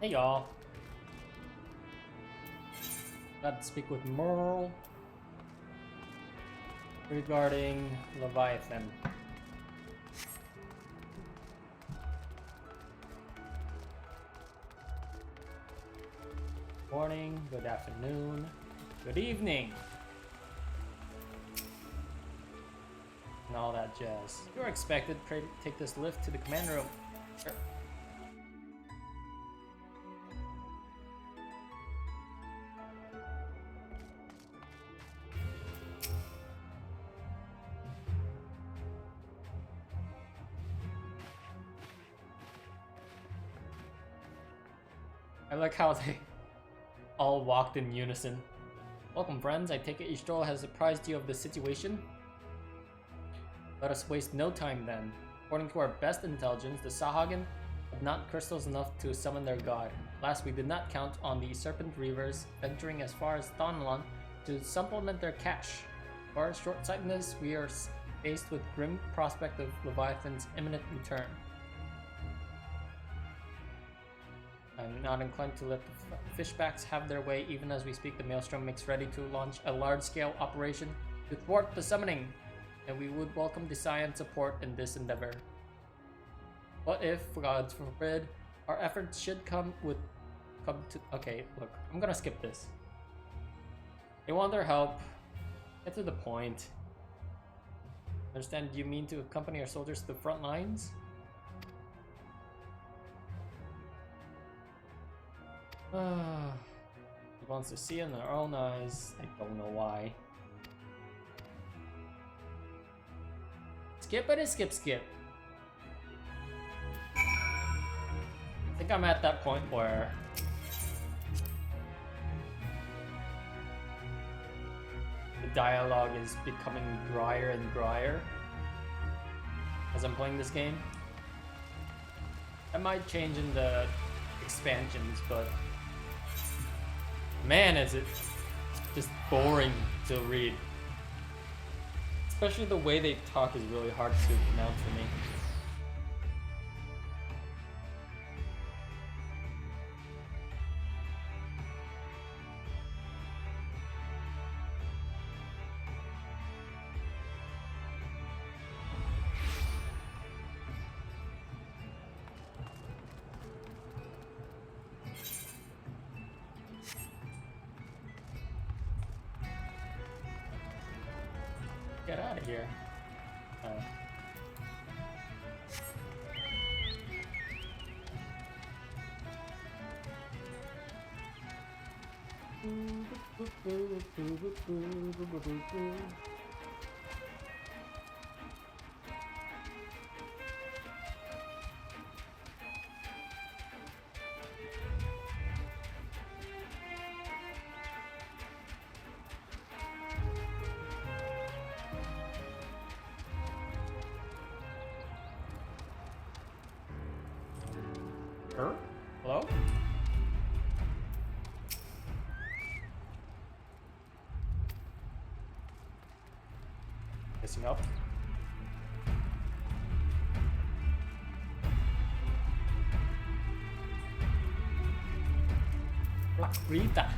Hey y'all. Got to speak with Whorl regarding Leviathan. Morning, good afternoon, good evening, and all that jazz. You're expected to take this lift to the command room. Sure. I like how they all walked in unison. Welcome, friends. I take it Ishtrol has apprised you of the situation? Let us waste no time then. According to our best intelligence, the Sahagin have not crystals enough to summon their god. Last, we did not count on the Serpent Reavers venturing as far as Thonlon to supplement their cache. For our short-sightedness, we are faced with grim prospect of Leviathan's imminent return. I'm not inclined to let the fishbacks have their way. Even as we speak, the Maelstrom makes ready to launch a large-scale operation to thwart the summoning, and we would welcome the Ascian support in this endeavor. What if, God forbid, our efforts should come to... Okay, look, I'm gonna skip this. They want their help. Get to the point. Understand you mean to accompany our soldiers to the front lines? He wants to see in their own eyes. I don't know why. Skip it, skip. I think I'm at that point where the dialogue is becoming drier and drier as I'm playing this game. That might change in the expansions, but man, is it just boring to read. Especially the way they talk is really hard to pronounce for me. Get out of here. Hello? Missing up. Rita.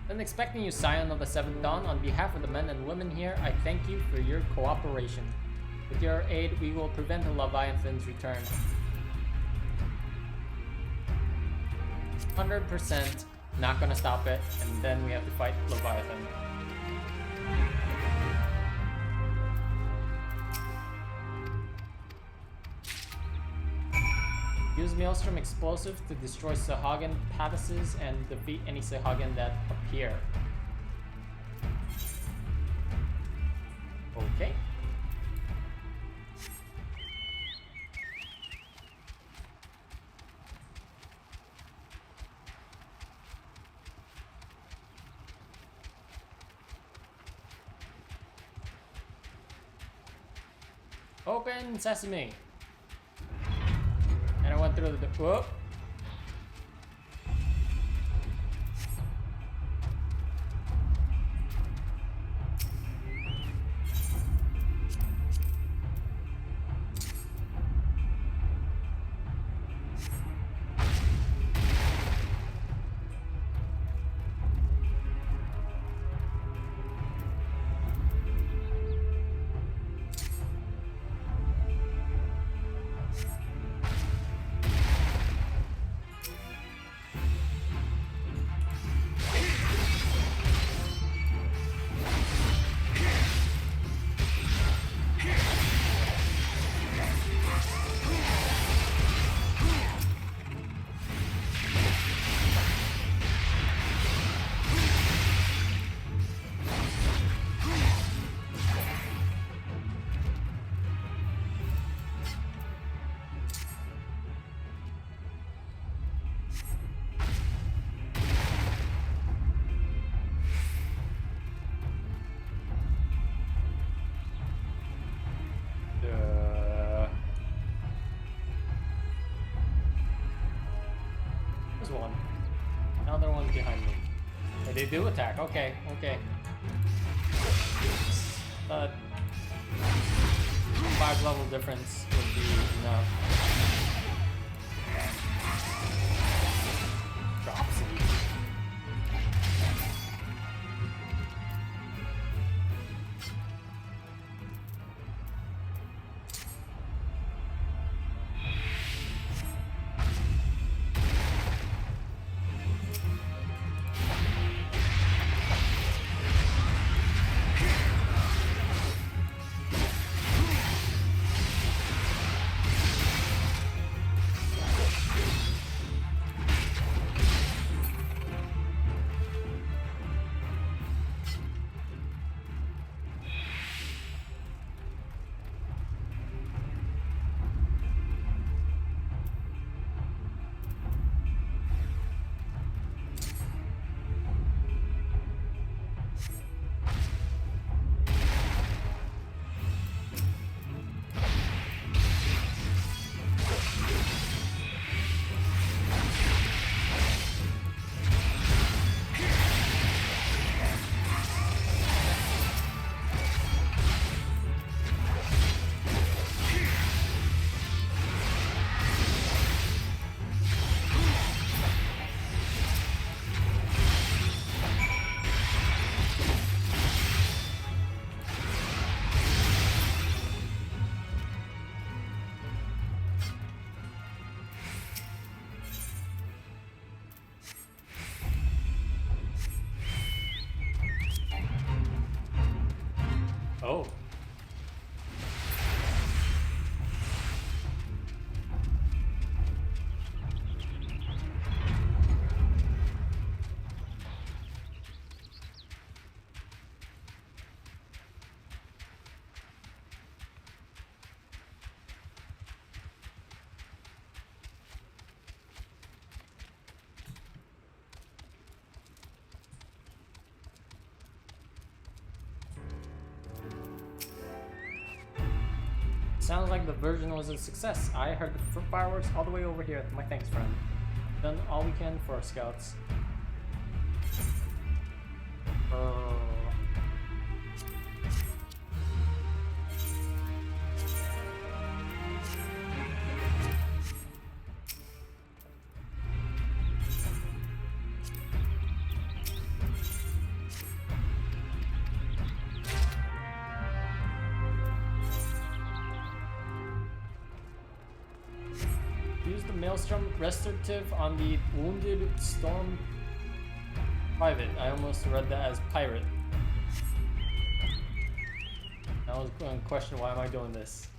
Been expecting you, Scion of the Seventh Dawn. On behalf of the men and women here, I thank you for your cooperation. With your aid, we will prevent the Leviathan's return. 100% not gonna stop it, and then we have to fight Leviathan. Use Maelstrom explosives to destroy Sahagin palaces and defeat any Sahagin that appear. Okay. Open sesame. And I went through the whoop. There's one. Another one behind me. But they do attack. Okay, okay. 5 level difference would be enough. Dropsy. Oh. Sounds like the version was a success. I heard the fireworks all the way over here. My thanks, friend. Done all we can for our scouts. Maelstrom restorative on the wounded storm private. I almost read that as pirate. I was going to question, why am I doing this?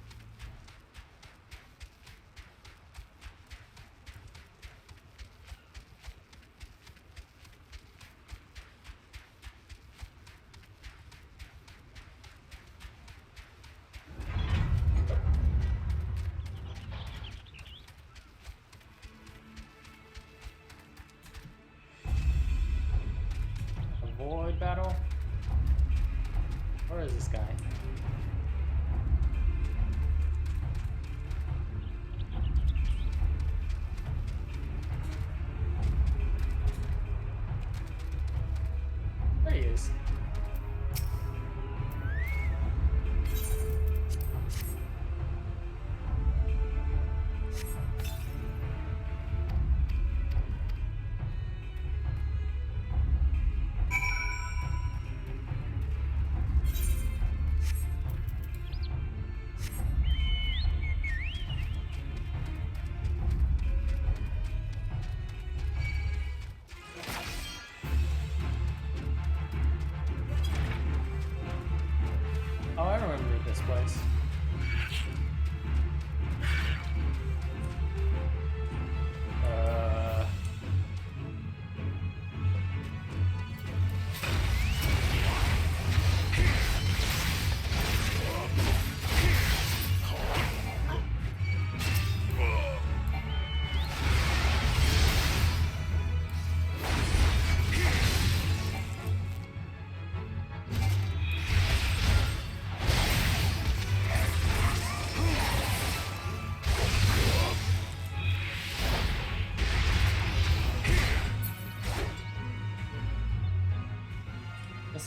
Battle? Where is this guy? There he is.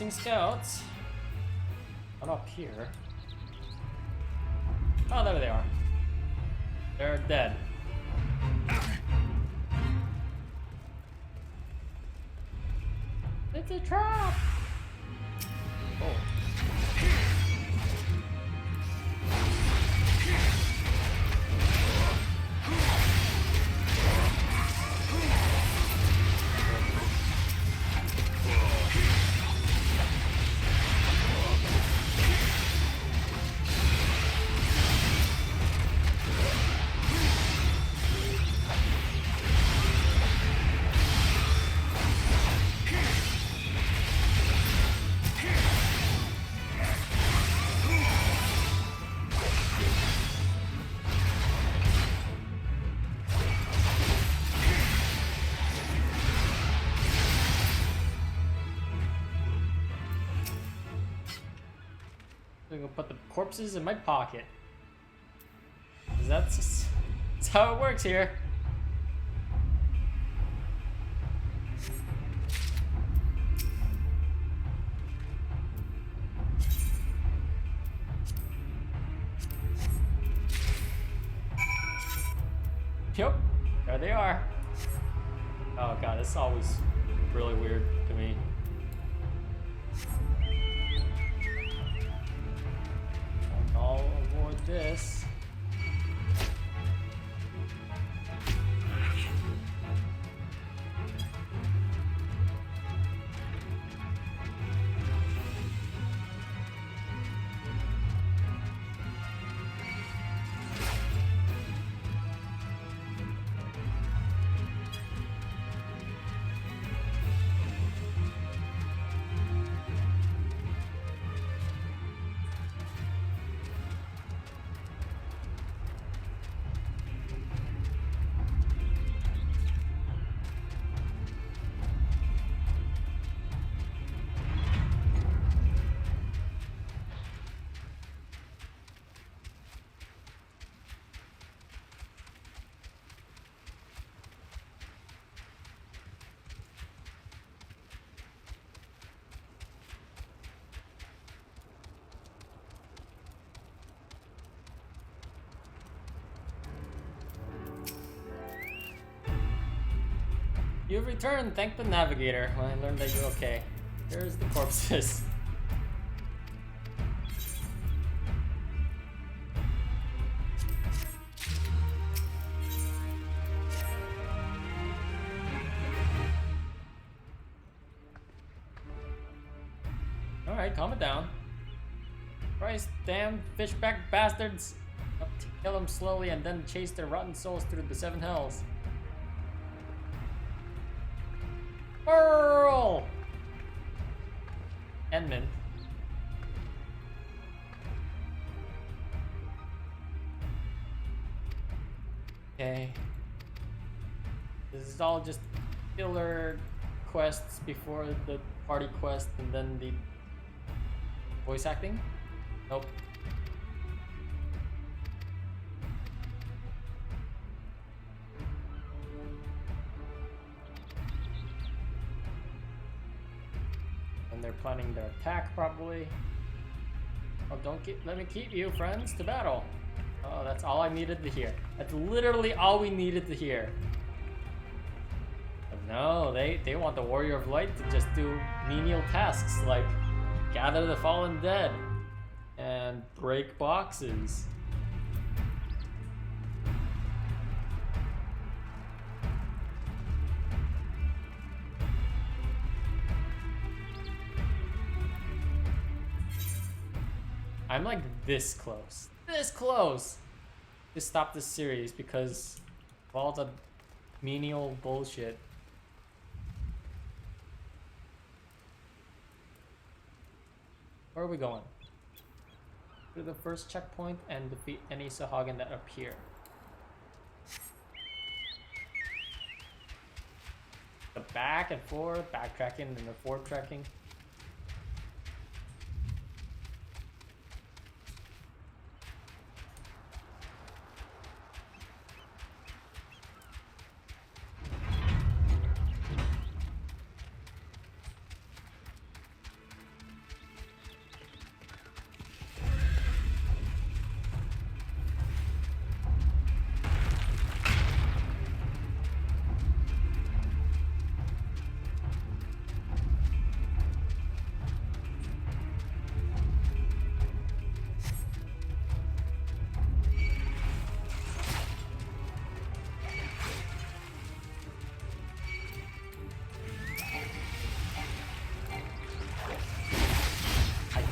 Missing scouts. Not up here. Oh, there they are. They're dead. It's a trap! Oh. I'm gonna put the corpses in my pocket. 'Cause that's how it works here. Yep, there they are. Oh god, it's always really weird to me. I'll avoid this. You've returned, thank the navigator. When I learned that you're okay. Here's the corpses. Alright, calm it down. Christ, damn fishback bastards! Up to kill them slowly and then chase their rotten souls through the 7 hells. Whorl! Endman. Okay. This is all just filler quests before the party quest and then the voice acting? Nope. They're planning their attack probably. Oh, let me keep you, friends, to battle. Oh, that's all I needed to hear. That's literally all we needed to hear. But no, they want the Warrior of Light to just do menial tasks like gather the fallen dead and break boxes. I'm like this close to stop this series because of all the menial bullshit. Where are we going? To the first checkpoint and defeat any Sahagin that appear. The back and forth, backtracking and the forward tracking.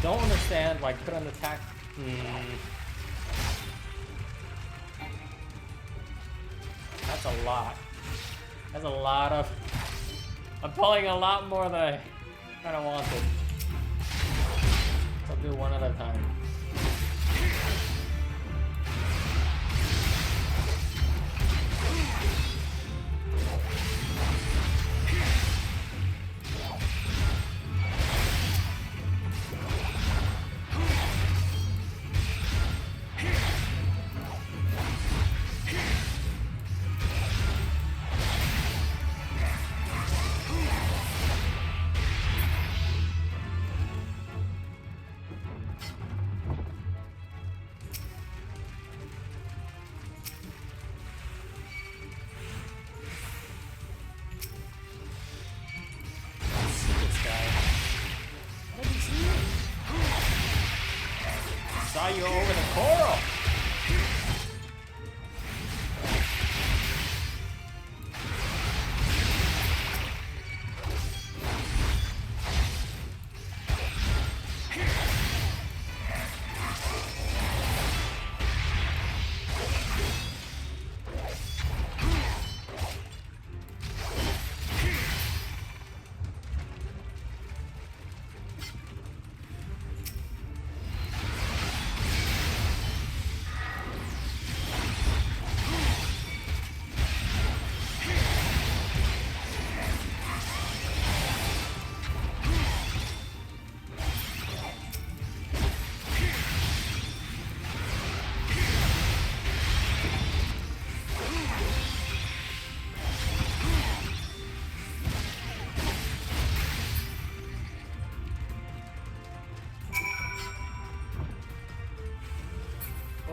don't understand why I couldn't attack. That's a lot. That's a lot of... I'm pulling a lot more than I kind of wanted. So I'll do one at a time. You over the coral.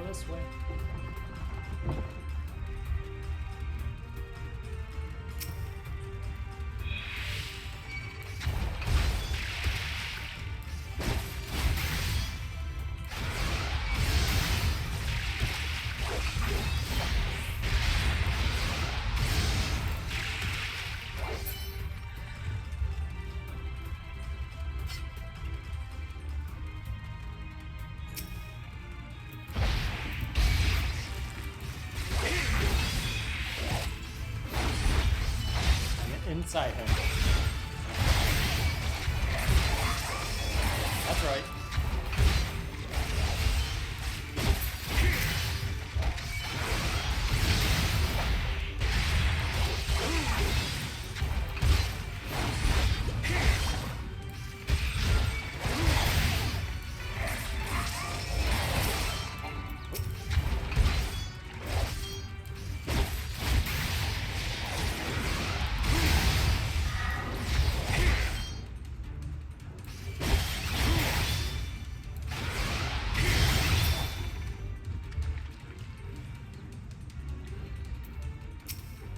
This way. Inside him. That's right.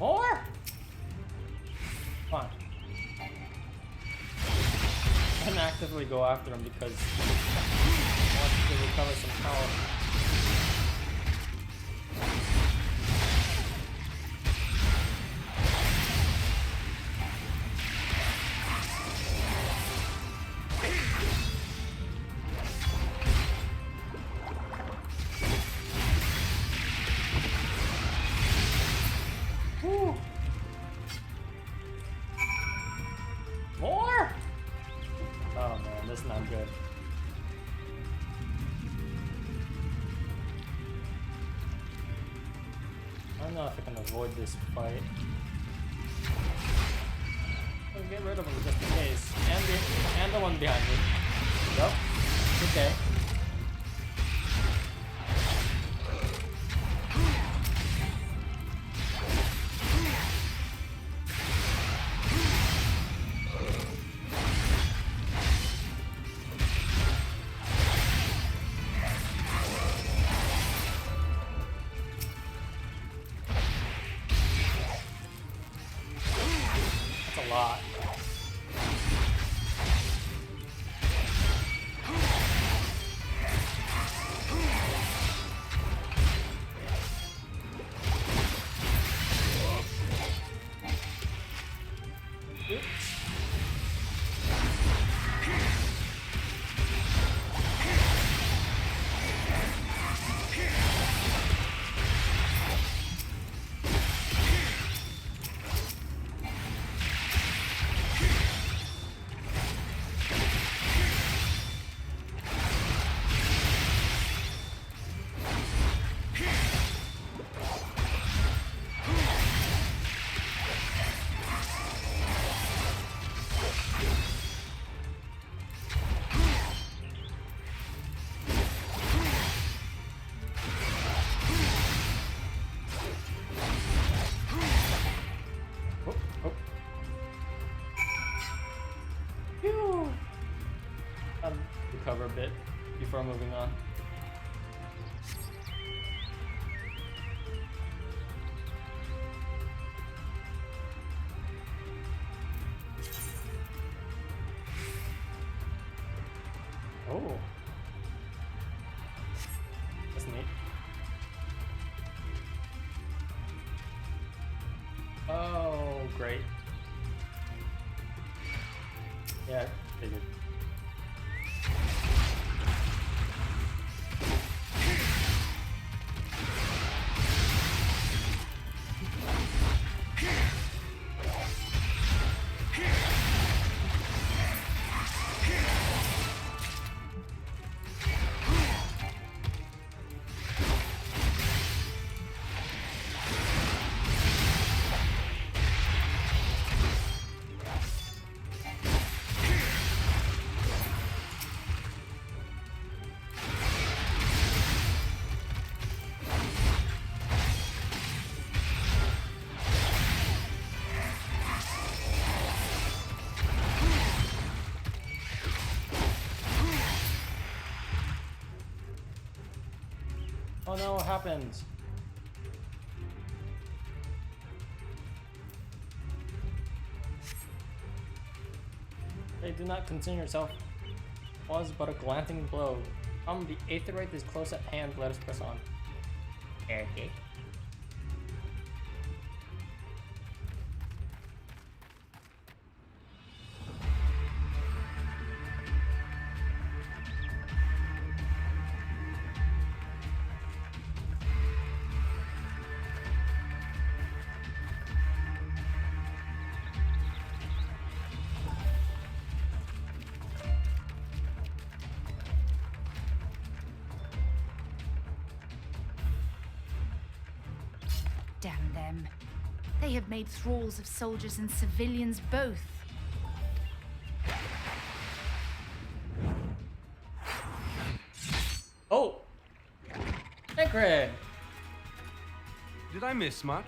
More? Fine. I can actively go after him because I want to recover some power. More? Oh man, this is not good. I don't know if I can avoid this fight. I'll get rid of him just in case. And the one behind me. Yep. Okay. A lot. a bit before moving on. Oh. That's neat. Oh, great. Yeah, I figured. Oh no, what happened? Hey, do not concern yourself. Was but a glancing blow. The aetherite is close at hand, let us press on. Okay. Damn them. They have made thralls of soldiers and civilians both. Oh! Thancred! Did I miss much?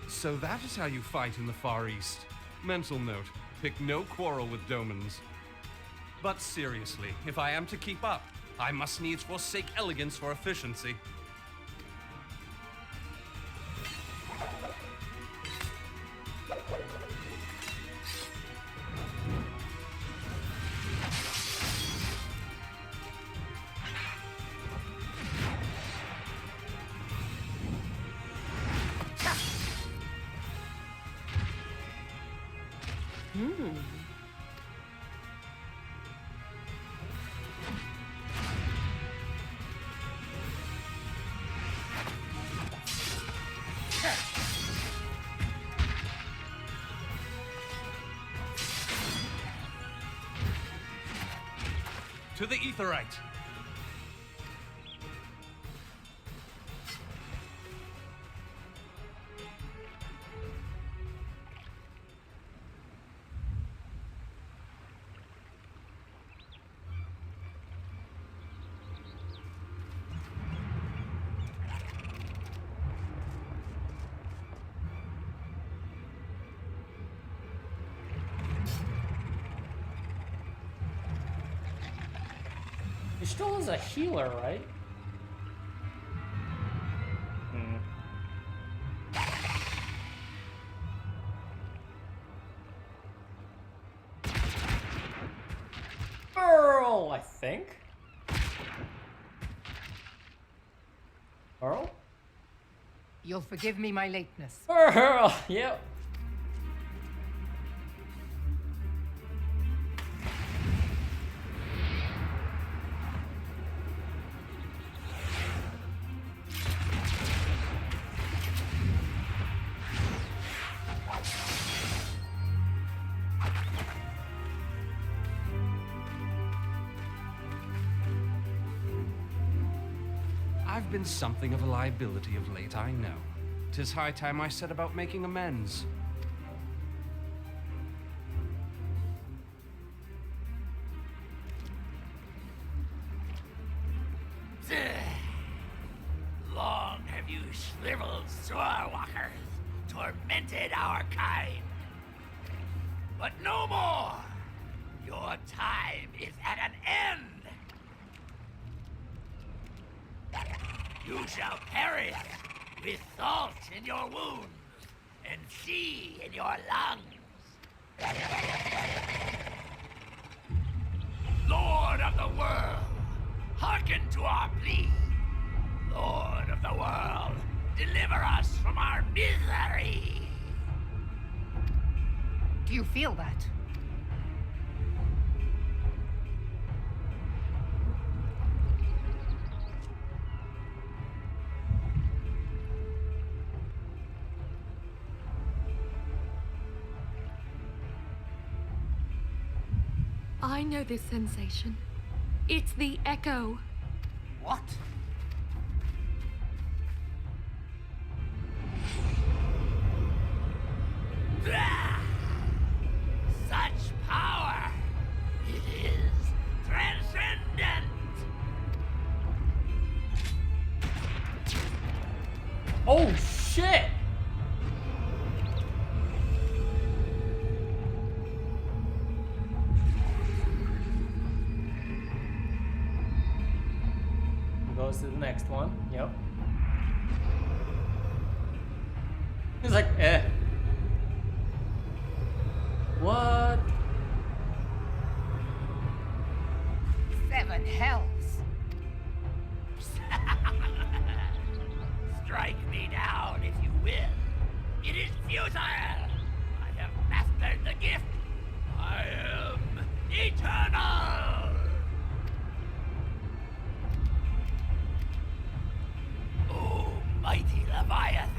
So that is how you fight in the Far East. Mental note, pick no quarrel with domans. But seriously, if I am to keep up, I must needs forsake elegance for efficiency. To the Aetherite! He still is a healer, right? Whorl, I think. Whorl? You'll forgive me my lateness. Whorl, yep. I've been something of a liability of late, I know. 'Tis high time I set about making amends. Long have you shriveled Swordwalkers, tormented our kind. But no more! Your time is at an end! You shall perish with salt in your wounds and sea in your lungs. Lord of the world, hearken to our plea. Lord of the world, deliver us from our misery. Do you feel that? I know this sensation. It's the echo. What? Ah! Such power! It is transcendent! Oh shit! Goes to the next one. Yep. He's like, eh. What? 7 hells. Strike me down if you will. It is futile. I have mastered the gift. I am eternal. O mighty Leviathan,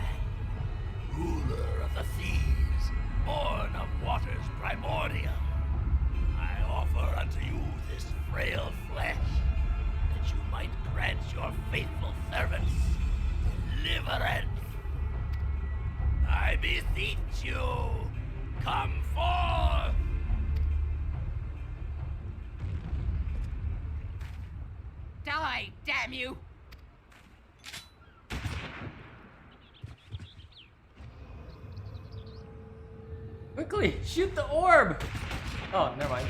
ruler of the seas, born of waters primordial, I offer unto you this frail flesh, that you might grant your faithful servants deliverance. I beseech you, come forth! Die, damn you! Quickly, shoot the orb! Oh, never mind.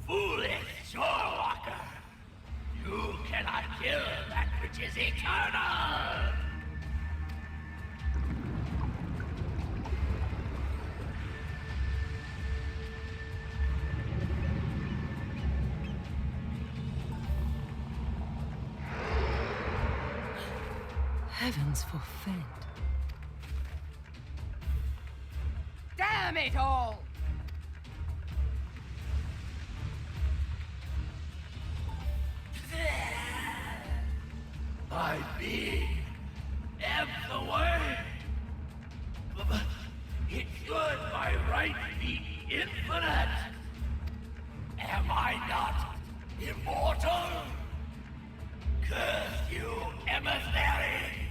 Foolish Shorewalker! You cannot kill that which is eternal! Heavens forfend. Damn it all! My being ebbs away. It should by right be infinite. Am I not immortal? Curse you, emissary!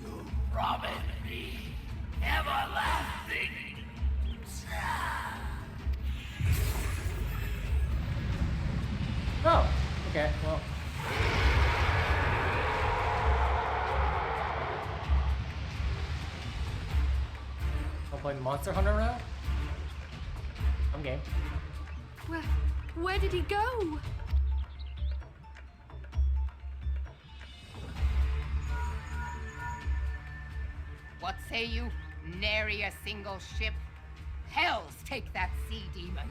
You promised me everlasting. Oh, okay, well. I'll play Monster Hunter now? I'm game. Where did he go? What say you? Nary a single ship? Hells take that sea demon.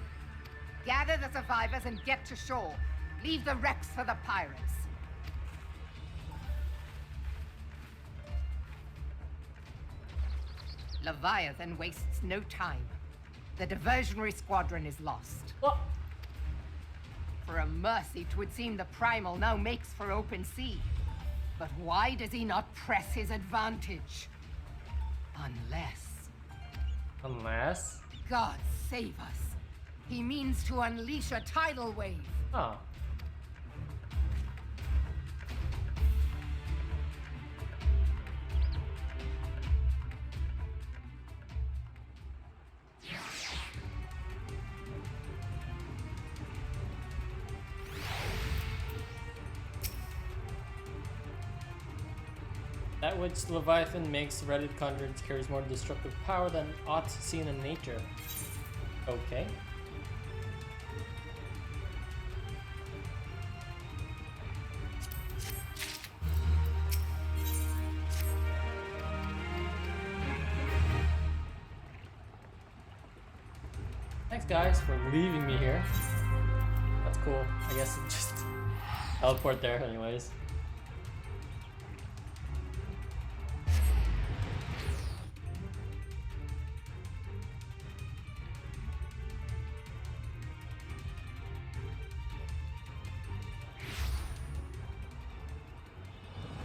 Gather the survivors and get to shore. Leave the wrecks for the pirates. Leviathan wastes no time. The diversionary squadron is lost. What? For a mercy, 'twould seem the Primal now makes for open sea. But why does he not press his advantage? Unless... God save us. He means to unleash a tidal wave. Oh. That which Leviathan makes Reddit conjurance carries more destructive power than aught seen in nature. Okay. Thanks guys for leaving me here. That's cool. I guess it just teleport there anyways.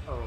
Oh.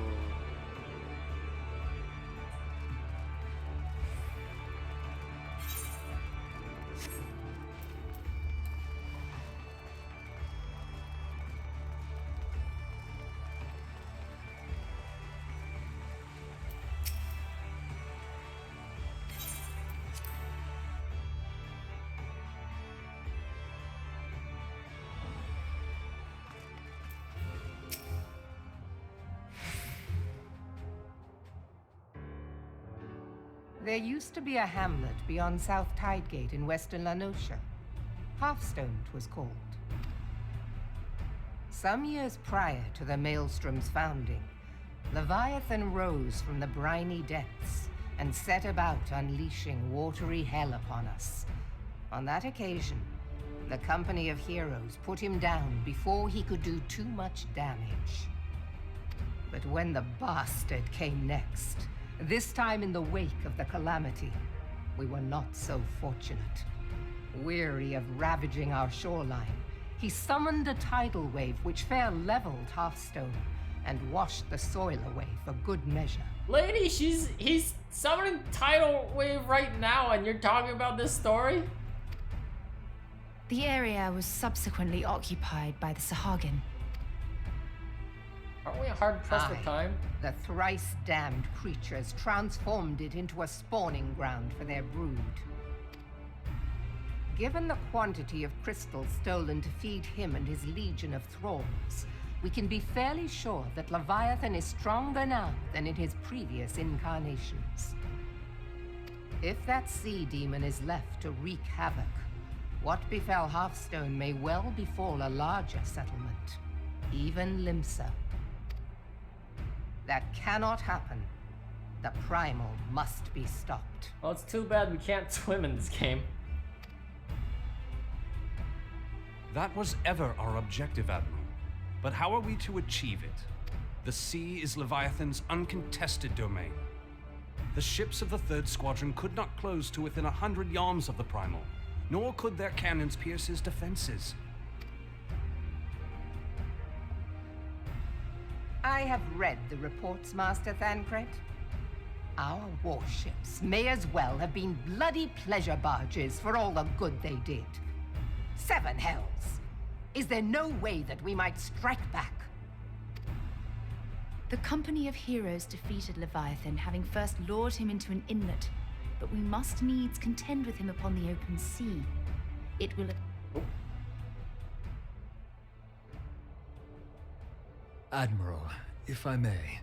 There used to be a hamlet beyond South Tidegate in western Lanosha. Halfstone, 'twas called. Some years prior to the Maelstrom's founding, Leviathan rose from the briny depths and set about unleashing watery hell upon us. On that occasion, the Company of Heroes put him down before he could do too much damage. But when the bastard came next, this time in the wake of the calamity, we were not so fortunate. Weary of ravaging our shoreline, he summoned a tidal wave which fair leveled Halfstone and washed the soil away for good measure. Lady, he's summoning tidal wave right now and you're talking about this story? The area was subsequently occupied by the Sahagin. Aren't we hard pressed for time? The thrice damned creatures transformed it into a spawning ground for their brood. Given the quantity of crystals stolen to feed him and his legion of thralls, we can be fairly sure that Leviathan is stronger now than in his previous incarnations. If that sea demon is left to wreak havoc, what befell Halfstone may well befall a larger settlement, even Limsa. That cannot happen. The primal must be stopped. Well, it's too bad we can't swim in this game. That was ever our objective, Admiral. But how are we to achieve it? The sea is Leviathan's uncontested domain. The ships of the 3rd Squadron could not close to within 100 yards of the primal, nor could their cannons pierce his defenses. I have read the reports, Master Thancred. Our warships may as well have been bloody pleasure barges for all the good they did. 7 hells! Is there no way that we might strike back? The Company of Heroes defeated Leviathan, having first lured him into an inlet, but we must needs contend with him upon the open sea. It will... Admiral, if I may.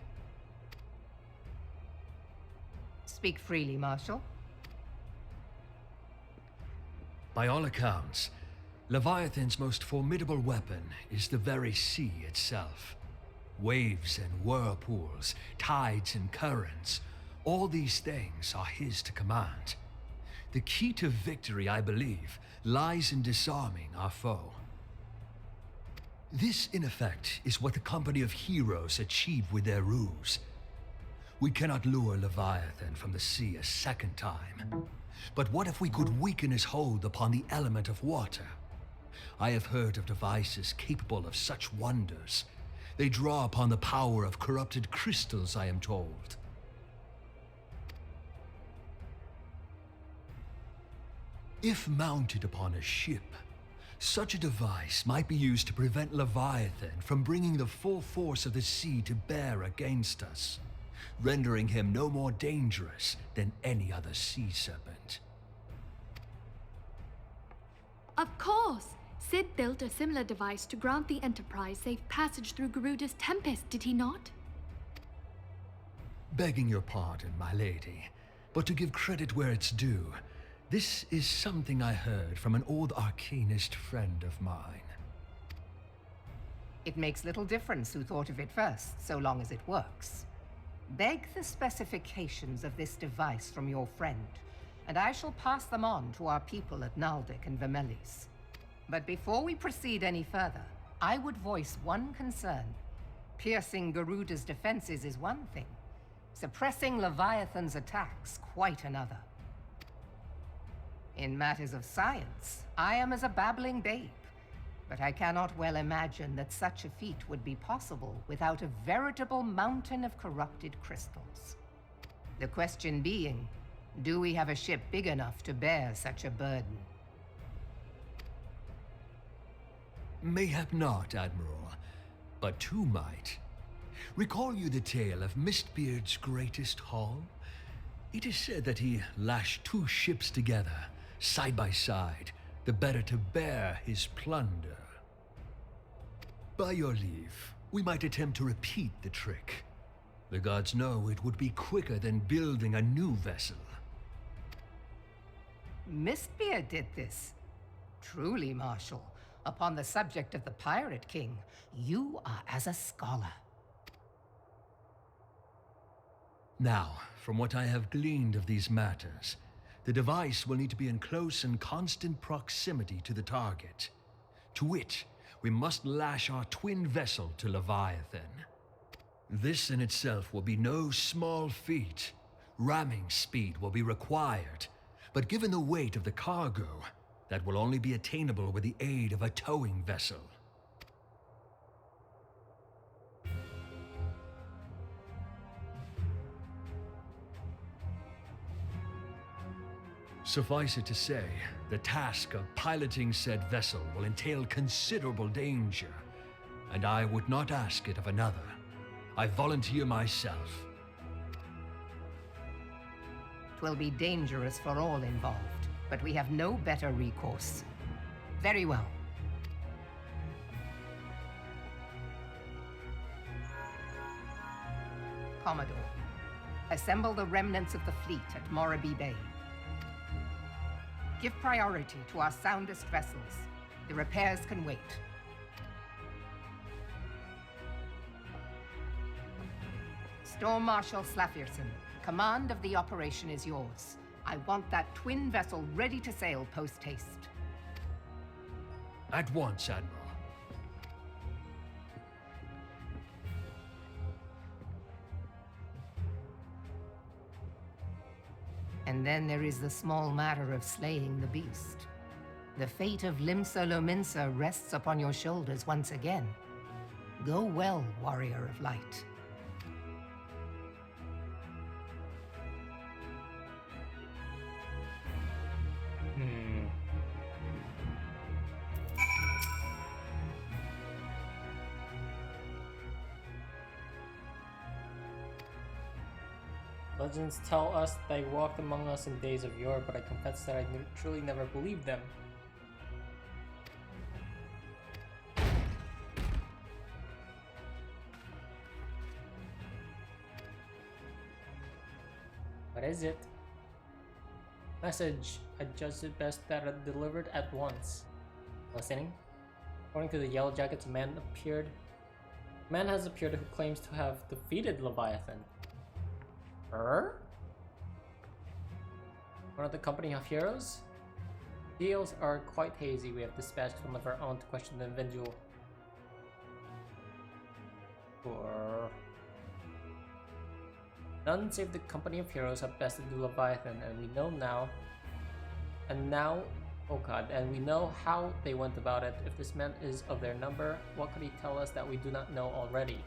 Speak freely, Marshal. By all accounts, Leviathan's most formidable weapon is the very sea itself. Waves and whirlpools, tides and currents, all these things are his to command. The key to victory, I believe, lies in disarming our foe. This, in effect, is what the Company of Heroes achieved with their ruse. We cannot lure Leviathan from the sea a second time. But what if we could weaken his hold upon the element of water? I have heard of devices capable of such wonders. They draw upon the power of corrupted crystals, I am told. If mounted upon a ship, such a device might be used to prevent Leviathan from bringing the full force of the sea to bear against us, rendering him no more dangerous than any other sea serpent. Of course! Sid built a similar device to grant the Enterprise safe passage through Garuda's Tempest, did he not? Begging your pardon, my lady, but to give credit where it's due, this is something I heard from an old arcanist friend of mine. It makes little difference who thought of it first, so long as it works. Beg the specifications of this device from your friend, and I shall pass them on to our people at Naldic and Vermelis. But before we proceed any further, I would voice one concern. Piercing Garuda's defenses is one thing. Suppressing Leviathan's attacks, quite another. In matters of science, I am as a babbling babe, but I cannot well imagine that such a feat would be possible without a veritable mountain of corrupted crystals. The question being, do we have a ship big enough to bear such a burden? Mayhap not, Admiral, but two might. Recall you the tale of Mistbeard's greatest haul? It is said that he lashed two ships together, side by side, the better to bear his plunder. By your leave, we might attempt to repeat the trick. The gods know it would be quicker than building a new vessel. Mistbeard did this. Truly, Marshal, upon the subject of the Pirate King, you are as a scholar. Now, from what I have gleaned of these matters, the device will need to be in close and constant proximity to the target. To wit, we must lash our twin vessel to Leviathan. This in itself will be no small feat. Ramming speed will be required, but given the weight of the cargo, that will only be attainable with the aid of a towing vessel. Suffice it to say, the task of piloting said vessel will entail considerable danger, and I would not ask it of another. I volunteer myself. 'Twill be dangerous for all involved, but we have no better recourse. Very well. Commodore, assemble the remnants of the fleet at Morabee Bay. Give priority to our soundest vessels. The repairs can wait. Storm Marshal Slafierson, command of the operation is yours. I want that twin vessel ready to sail post-haste. At once, Admiral. And then there is the small matter of slaying the beast. The fate of Limsa Lominsa rests upon your shoulders once again. Go well, warrior of light. Legends tell us they walked among us in days of yore, but I confess that I truly never believed them. What is it? Message. I judged it best that it delivered at once. Listening? According to the Yellow Jackets, a man has appeared who claims to have defeated Leviathan. One of the company of heroes? Deals are quite hazy. We have dispatched one of our own to question the individual. None save the company of heroes have bested the Leviathan, and we know now. Oh god, and we know how they went about it. If this man is of their number, what could he tell us that we do not know already?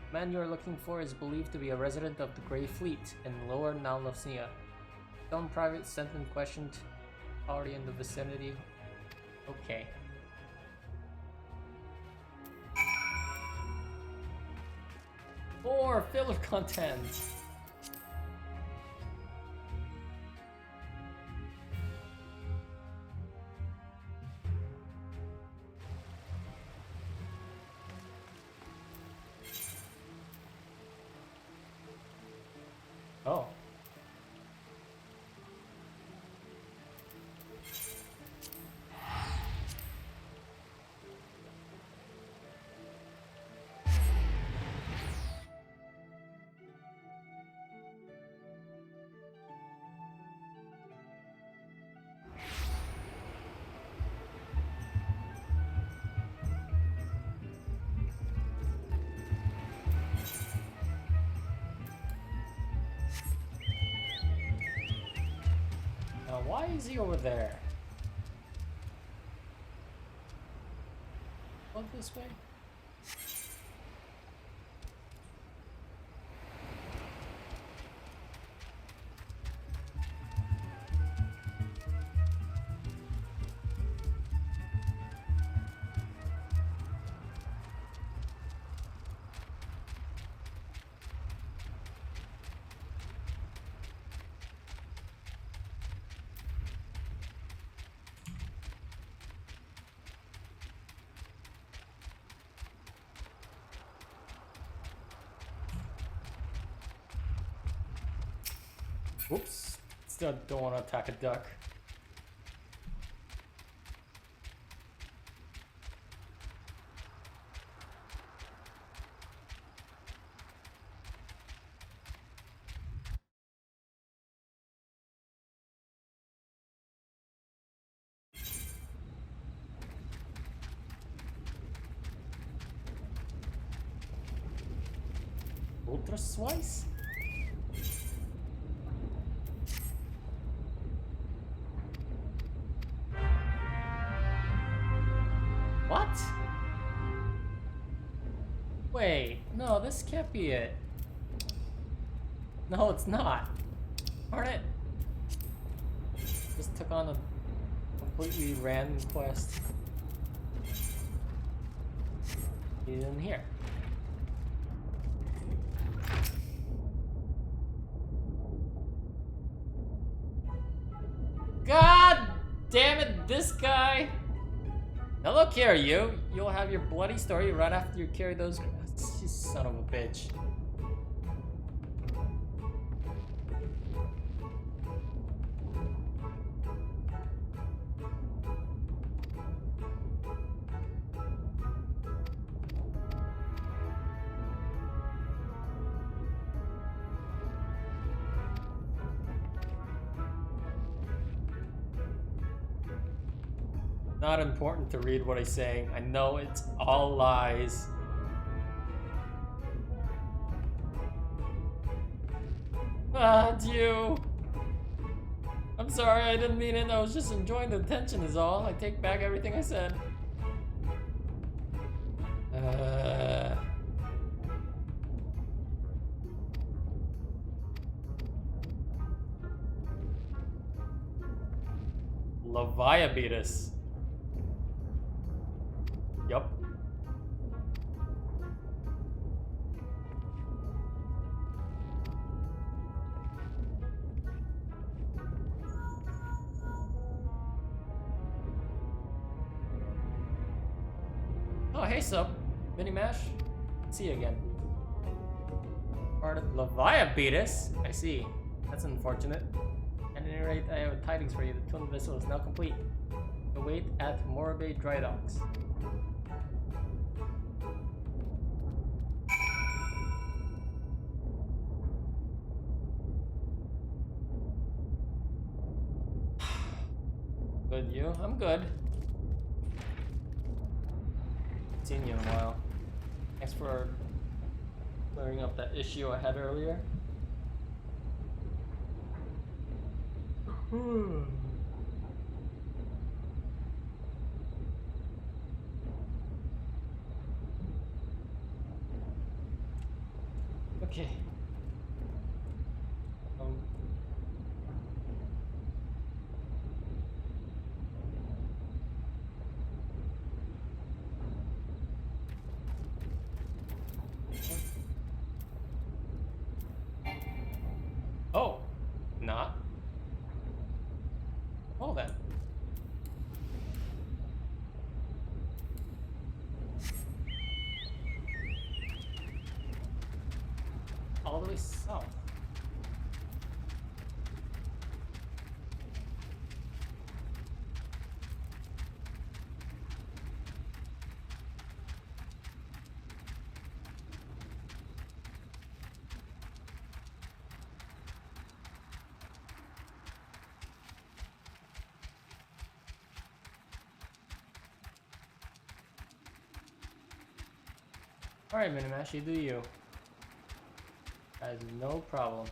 The man you are looking for is believed to be a resident of the Grey Fleet in Lower Nalosnia. Some private sent and questioned, already in the vicinity. Okay. More filler content! Why is he over there? Go this way? Whoops. Still don't want to attack a duck. Ultra slice? What? Wait, no, this can't be it. No, it's not. Darn it. Just took on a completely random quest. He's in here. God damn it, this guy! Now look here, you. You'll have your bloody story right after you carry those. You son of a bitch. Not important to read what he's saying. I know it's all lies. Ah, it's you. I'm sorry, I didn't mean it. I was just enjoying the tension is all. I take back everything I said. Leviathan. Yup. Oh, hey, sub. Mini Mash. See you again. Part of Leviathan. I see. That's unfortunate. At any rate, I have tidings for you. The twin vessel is now complete. Await at Moray Dry Docks. Good, you? I'm good. Seen you in a while. Thanks for clearing up that issue I had earlier. Okay. Oh, not. Well then. All the way south. Alright, Minimash, you do you. That is no problem.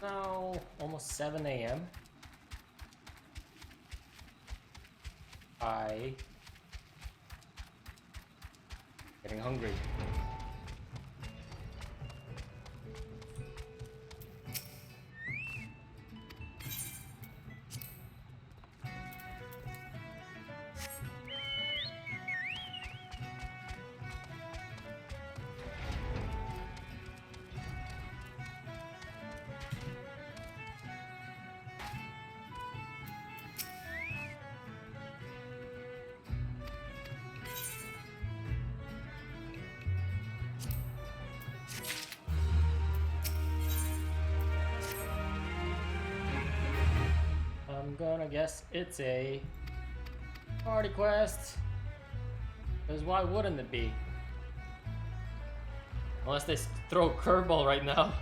Now almost 7 a.m. Getting hungry. I'm gonna guess it's a party quest. Because why wouldn't it be? Unless they throw a curveball right now.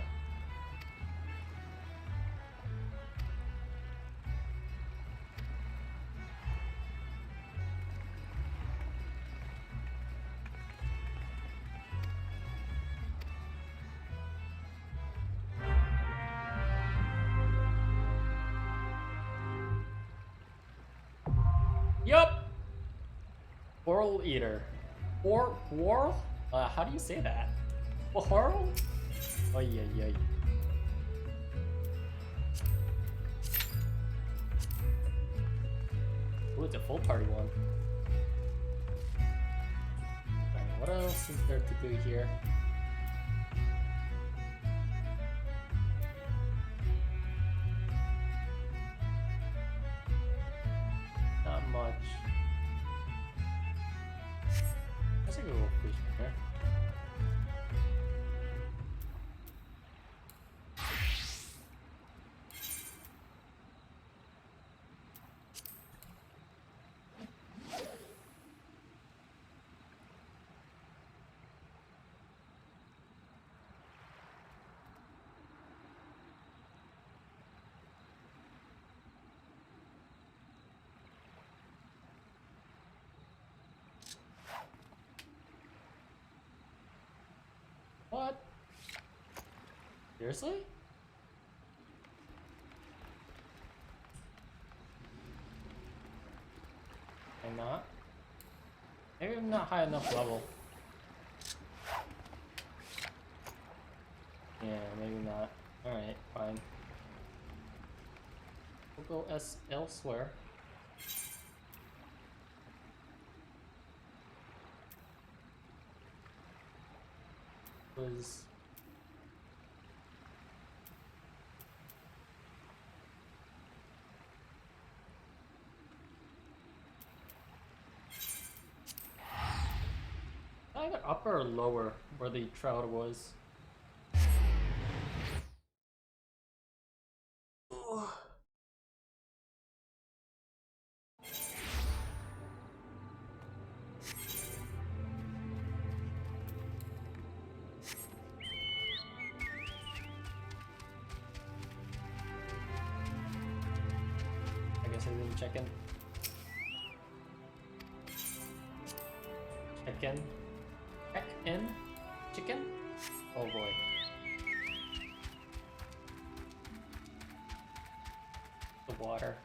Yup! Whorl eater. Whorl? How do you say that? Whorl? Oh yeah, yeah. Ooh, it's a full party one. Alright, what else is there to do here? Not much. I think we'll go fish there. What? Seriously? Am I not? Maybe I'm not high enough level. Yeah, maybe not. Alright, fine. We'll go elsewhere. Was either upper or lower where the Trout was. Check-in. Check-in. Check-in? Chicken? Oh boy. The water.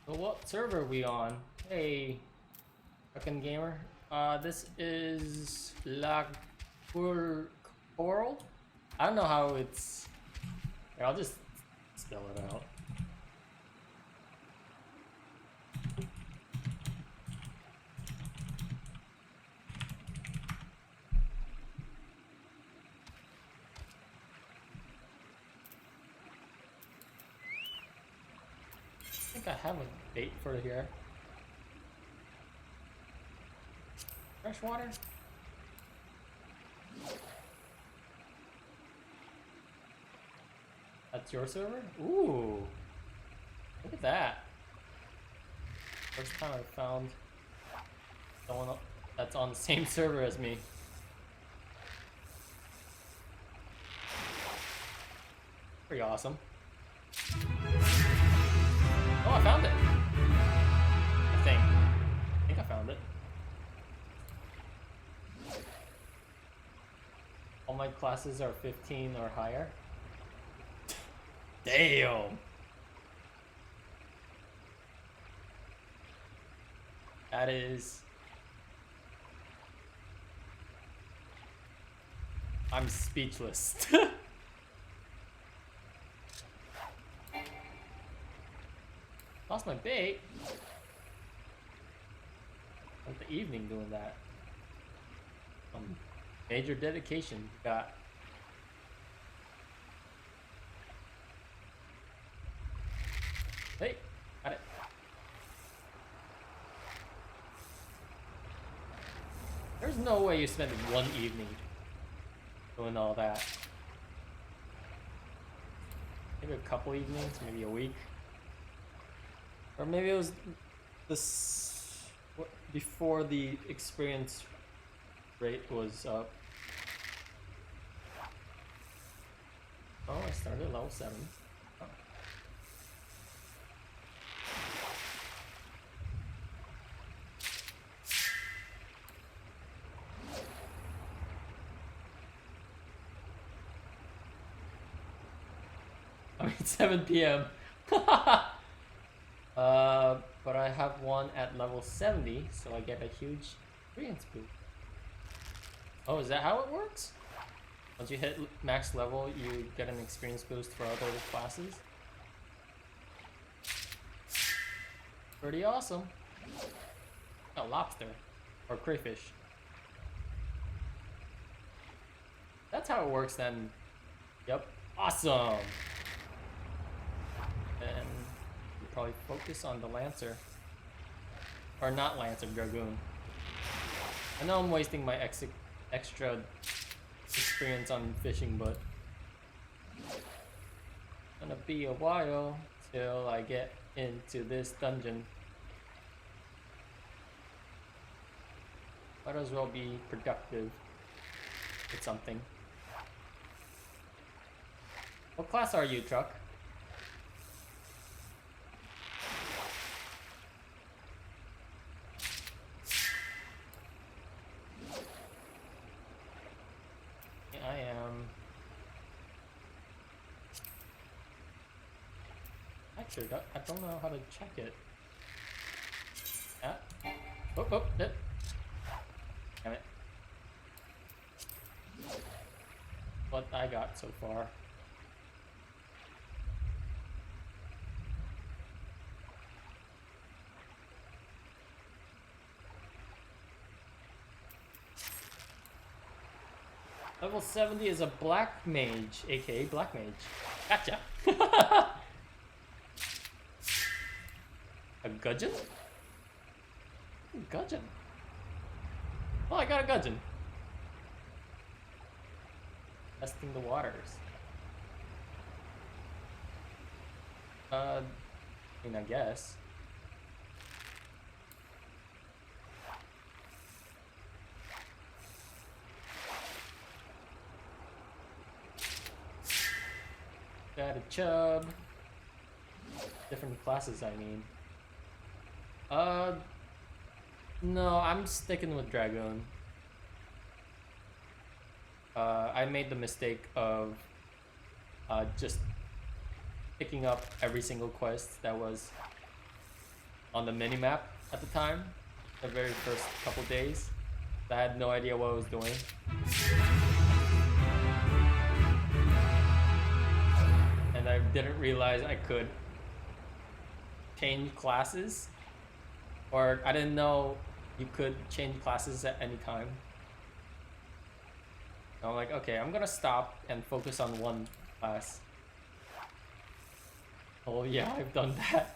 So what server are we on? Hey, fucking gamer. This is Whorl? I don't know how it's... Here, I'll just spell it out. I think I have a bait for here. Fresh water? That's your server? Ooh! Look at that. First time I found someone that's on the same server as me. Pretty awesome. Oh, I found it! I think I found it. my classes are 15 or higher. Damn! That is... I'm speechless. Lost my bait. Spent the evening doing that. Major dedication you got. Hey, got it. There's no way you spent one evening doing all that. Maybe a couple evenings, maybe a week. Or maybe it was this before the experience rate was up. Oh, I started at level 7. Oh. I mean, 7 p.m. But I have one at level 70, so I get a huge experience boost. Oh, is that how it works? Once you hit max level, you get an experience boost for other classes? Pretty awesome. Oh, lobster. Or crayfish. That's how it works then. Yep. Awesome! And you probably focus on the Lancer. Or not Lancer, Dragoon. I know I'm wasting my extra experience on fishing, but it's gonna be a while till I get into this dungeon. Might as well be productive with something. What class are you, Truck? I am... Actually, I don't know how to check it. Ah. Oh, oh, damn it. What I got so far. Level 70 is a black mage, aka black mage. Gotcha! A gudgeon? Gudgeon. Oh, I got a gudgeon. Testing the waters. I mean, I guess. Got a chub. Different classes, I mean. No, I'm sticking with Dragoon. I made the mistake of just picking up every single quest that was on the minimap at the time, the very first couple days. I had no idea what I was doing. And I didn't realize I could change classes, or I didn't know you could change classes at any time. I'm like, okay, I'm gonna stop and focus on one class. Oh yeah, I've done that.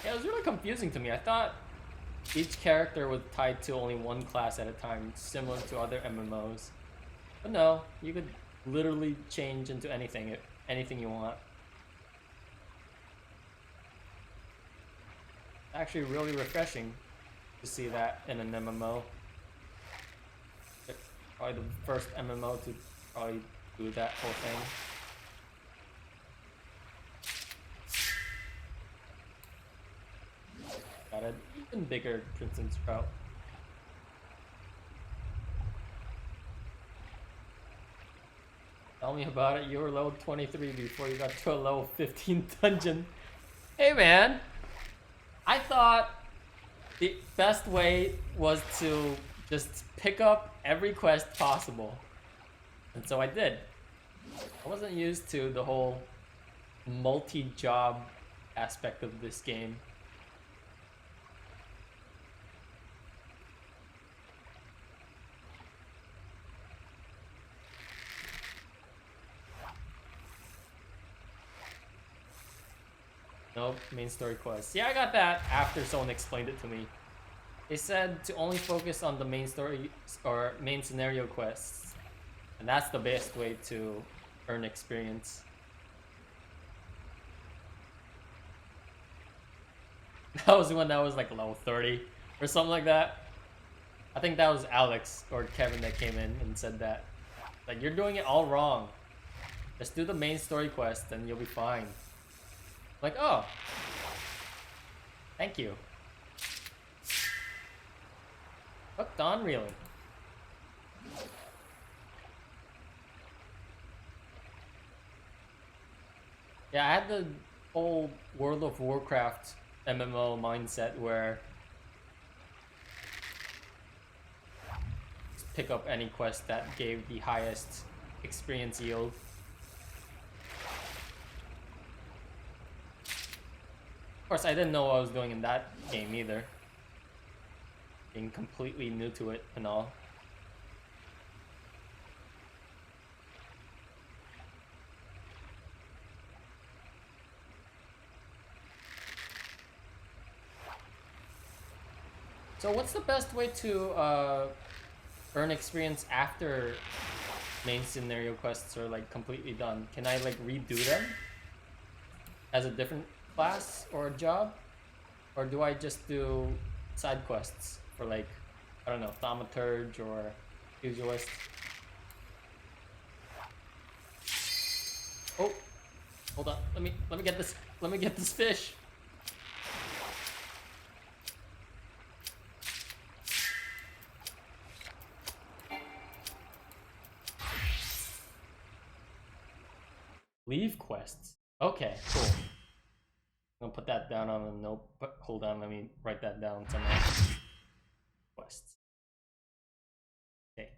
Yeah, it was really confusing to me. I thought each character was tied to only one class at a time, similar to other MMOs. But no, you could literally change into anything you want. Actually really refreshing to see that in an MMO. It's probably the first MMO to probably do that whole thing. Got an even bigger Crimson Trout. me about it. You were level 23 before you got to a level 15 dungeon. Hey man, I thought the best way was to just pick up every quest possible. And so I did. I wasn't used to the whole multi-job aspect of this game. Nope, main story quests. Yeah, I got that after someone explained it to me. They said to only focus on the main story or main scenario quests. And that's the best way to earn experience. That was when I was like level 30 or something like that. I think that was Alex or Kevin that came in and said that. Like, you're doing it all wrong. Just do the main story quest and you'll be fine. Like, oh, thank you. Hooked on, really. Yeah, I had the whole World of Warcraft MMO mindset where just pick up any quest that gave the highest experience yield. Of course, I didn't know what I was doing in that game either. Being completely new to it and all. So what's the best way to earn experience after main scenario quests are like completely done? Can I like redo them as a different class or a job? Or do I just do side quests for like, I don't know, thaumaturge or pugilist? Oh, hold on. Let me get this. Let me get this fish. Leave quests. Okay, cool. I'm gonna put that down on a note. But hold on, let me write that down somewhere. Quests. Okay.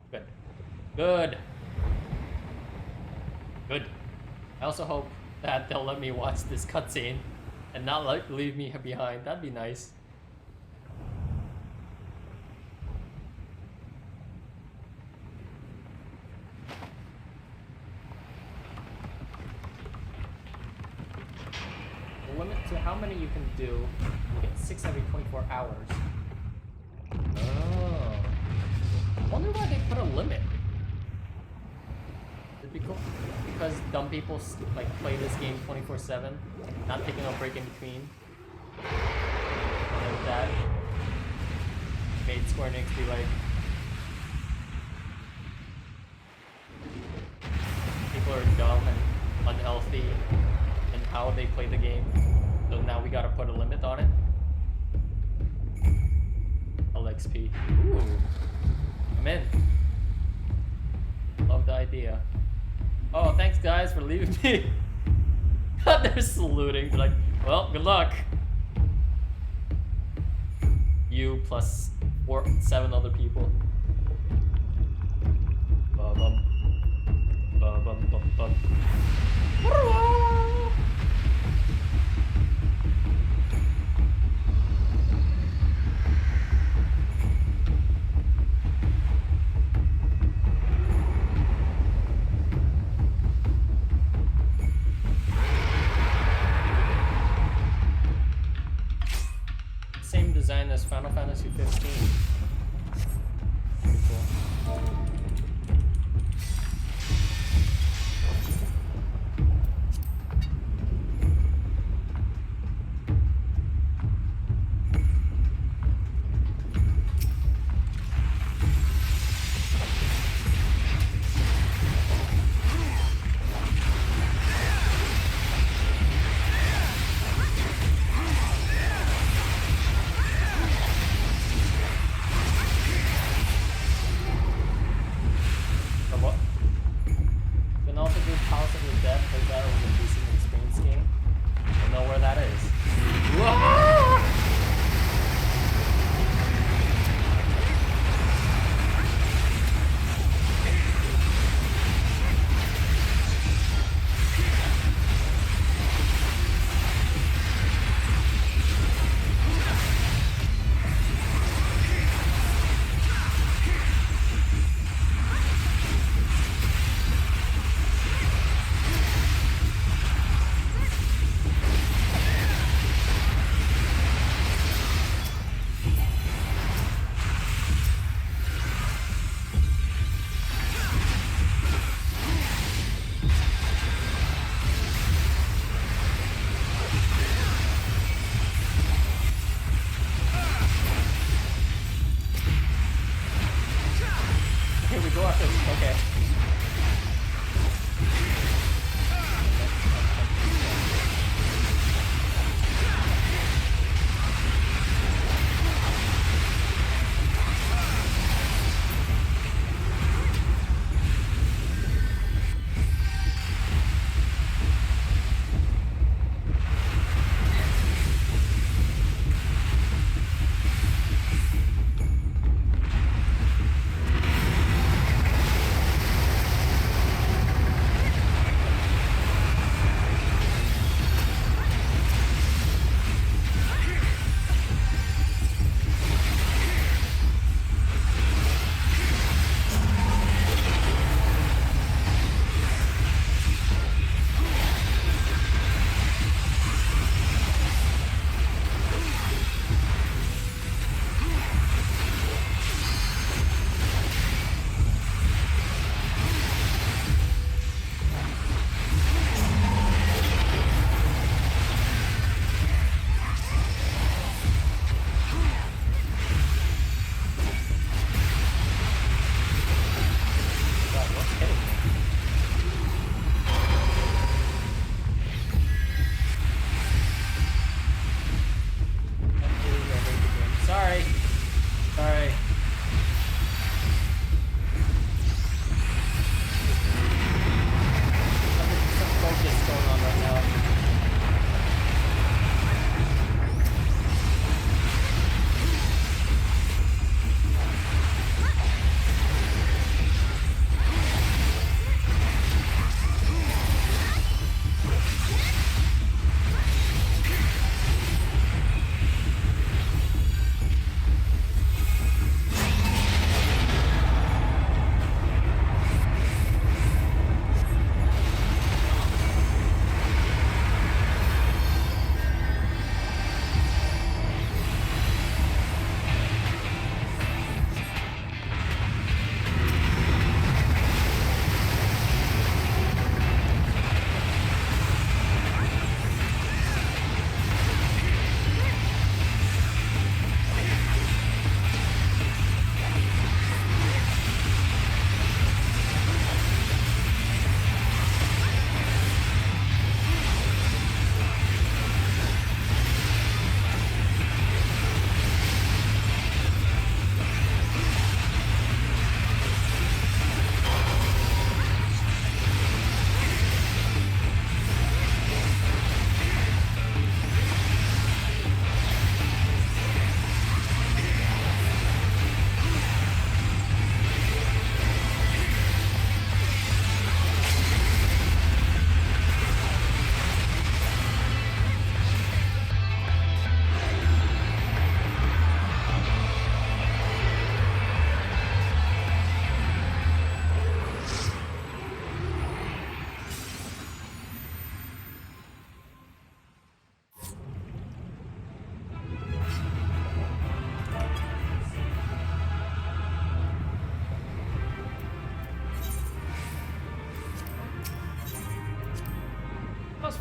Good. Good. Good. I also hope that they'll let me watch this cutscene and not leave me behind. That'd be nice. Limit to how many you can do. You get 6 every 24 hours. Oh. I wonder why they put a limit. It'd be cool. Because dumb people like play this game 24/7, not taking a break in between. And that made Square Enix be like, people are dumb and unhealthy in how they play the game. So now we gotta put a limit on it. LXP. Ooh. I'm in. Love the idea. Oh, thanks guys for leaving me. They're saluting. They're like, well, good luck. You plus 7 other people. Ba-bum. Ba-bum, bum, bum. Same design as Final Fantasy 15. Pretty cool.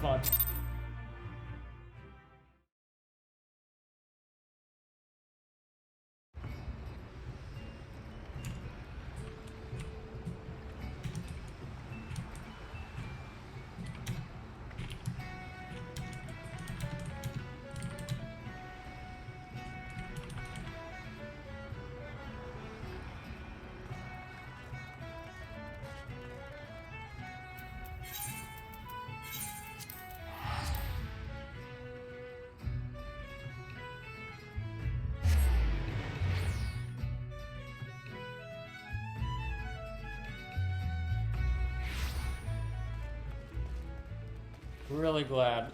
fun. Really glad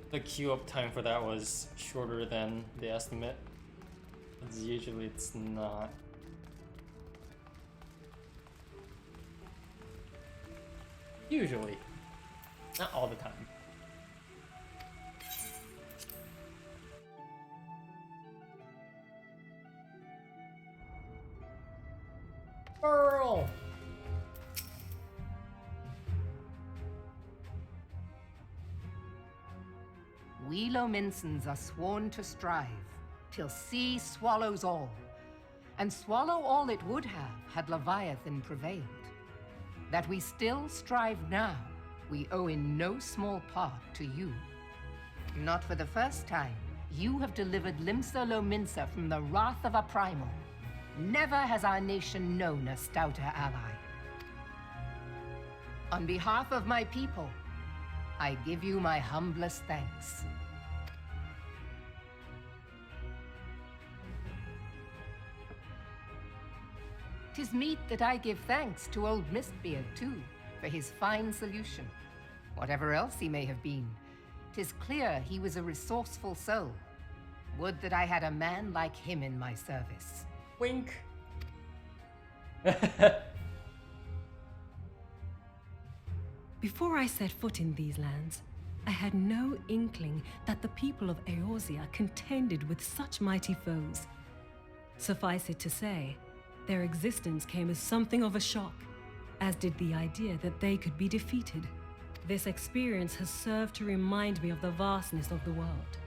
the queue up time for that was shorter than the estimate. Usually it's not. Usually. Not all the time. Whorl! We Lominsons are sworn to strive, till sea swallows all. And swallow all it would have, had Leviathan prevailed. That we still strive now, we owe in no small part to you. Not for the first time, you have delivered Limsa Lominsa from the wrath of a primal. Never has our nation known a stouter ally. On behalf of my people, I give you my humblest thanks. 'Tis meet that I give thanks to old Mistbeard, too, for his fine solution. Whatever else he may have been, 'tis clear he was a resourceful soul. Would that I had a man like him in my service. Wink. Before I set foot in these lands, I had no inkling that the people of Eorzea contended with such mighty foes. Suffice it to say, their existence came as something of a shock, as did the idea that they could be defeated. This experience has served to remind me of the vastness of the world,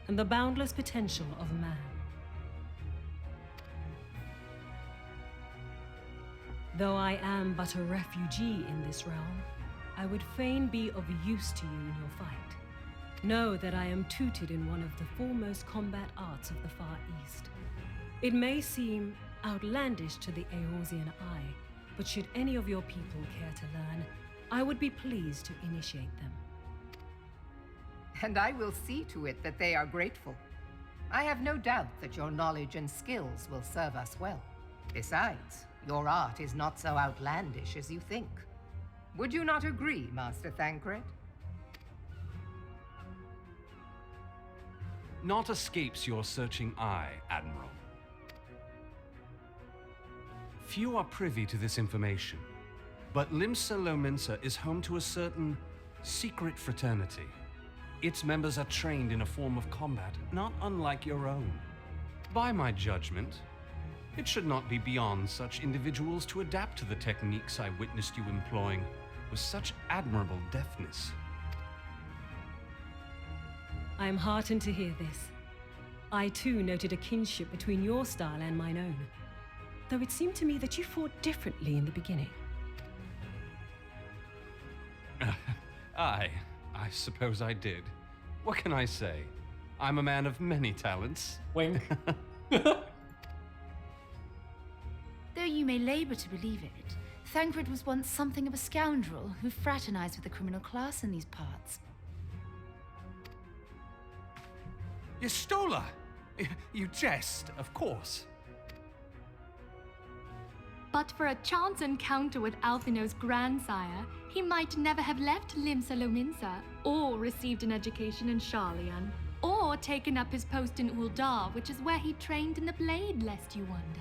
and the boundless potential of man. Though I am but a refugee in this realm, I would fain be of use to you in your fight. Know that I am tutored in one of the foremost combat arts of the Far East. It may seem outlandish to the Eorzean eye, but should any of your people care to learn, I would be pleased to initiate them. And I will see to it that they are grateful. I have no doubt that your knowledge and skills will serve us well. Besides, your art is not so outlandish as you think. Would you not agree, Master Thancred? Naught escapes your searching eye, Admiral. Few are privy to this information, but Limsa Lominsa is home to a certain secret fraternity. Its members are trained in a form of combat not unlike your own. By my judgment, it should not be beyond such individuals to adapt to the techniques I witnessed you employing with such admirable deftness. I am heartened to hear this. I too noted a kinship between your style and mine own, though it seemed to me that you fought differently in the beginning. I suppose I did. What can I say? I'm a man of many talents. Wink. Though you may labor to believe it, Thancred was once something of a scoundrel who fraternized with the criminal class in these parts. Yestola! You jest, of course. But for a chance encounter with Alphino's grandsire, he might never have left Limsa Lominsa, or received an education in Sharlayan, or taken up his post in Ul'dah, which is where he trained in the blade, lest you wonder.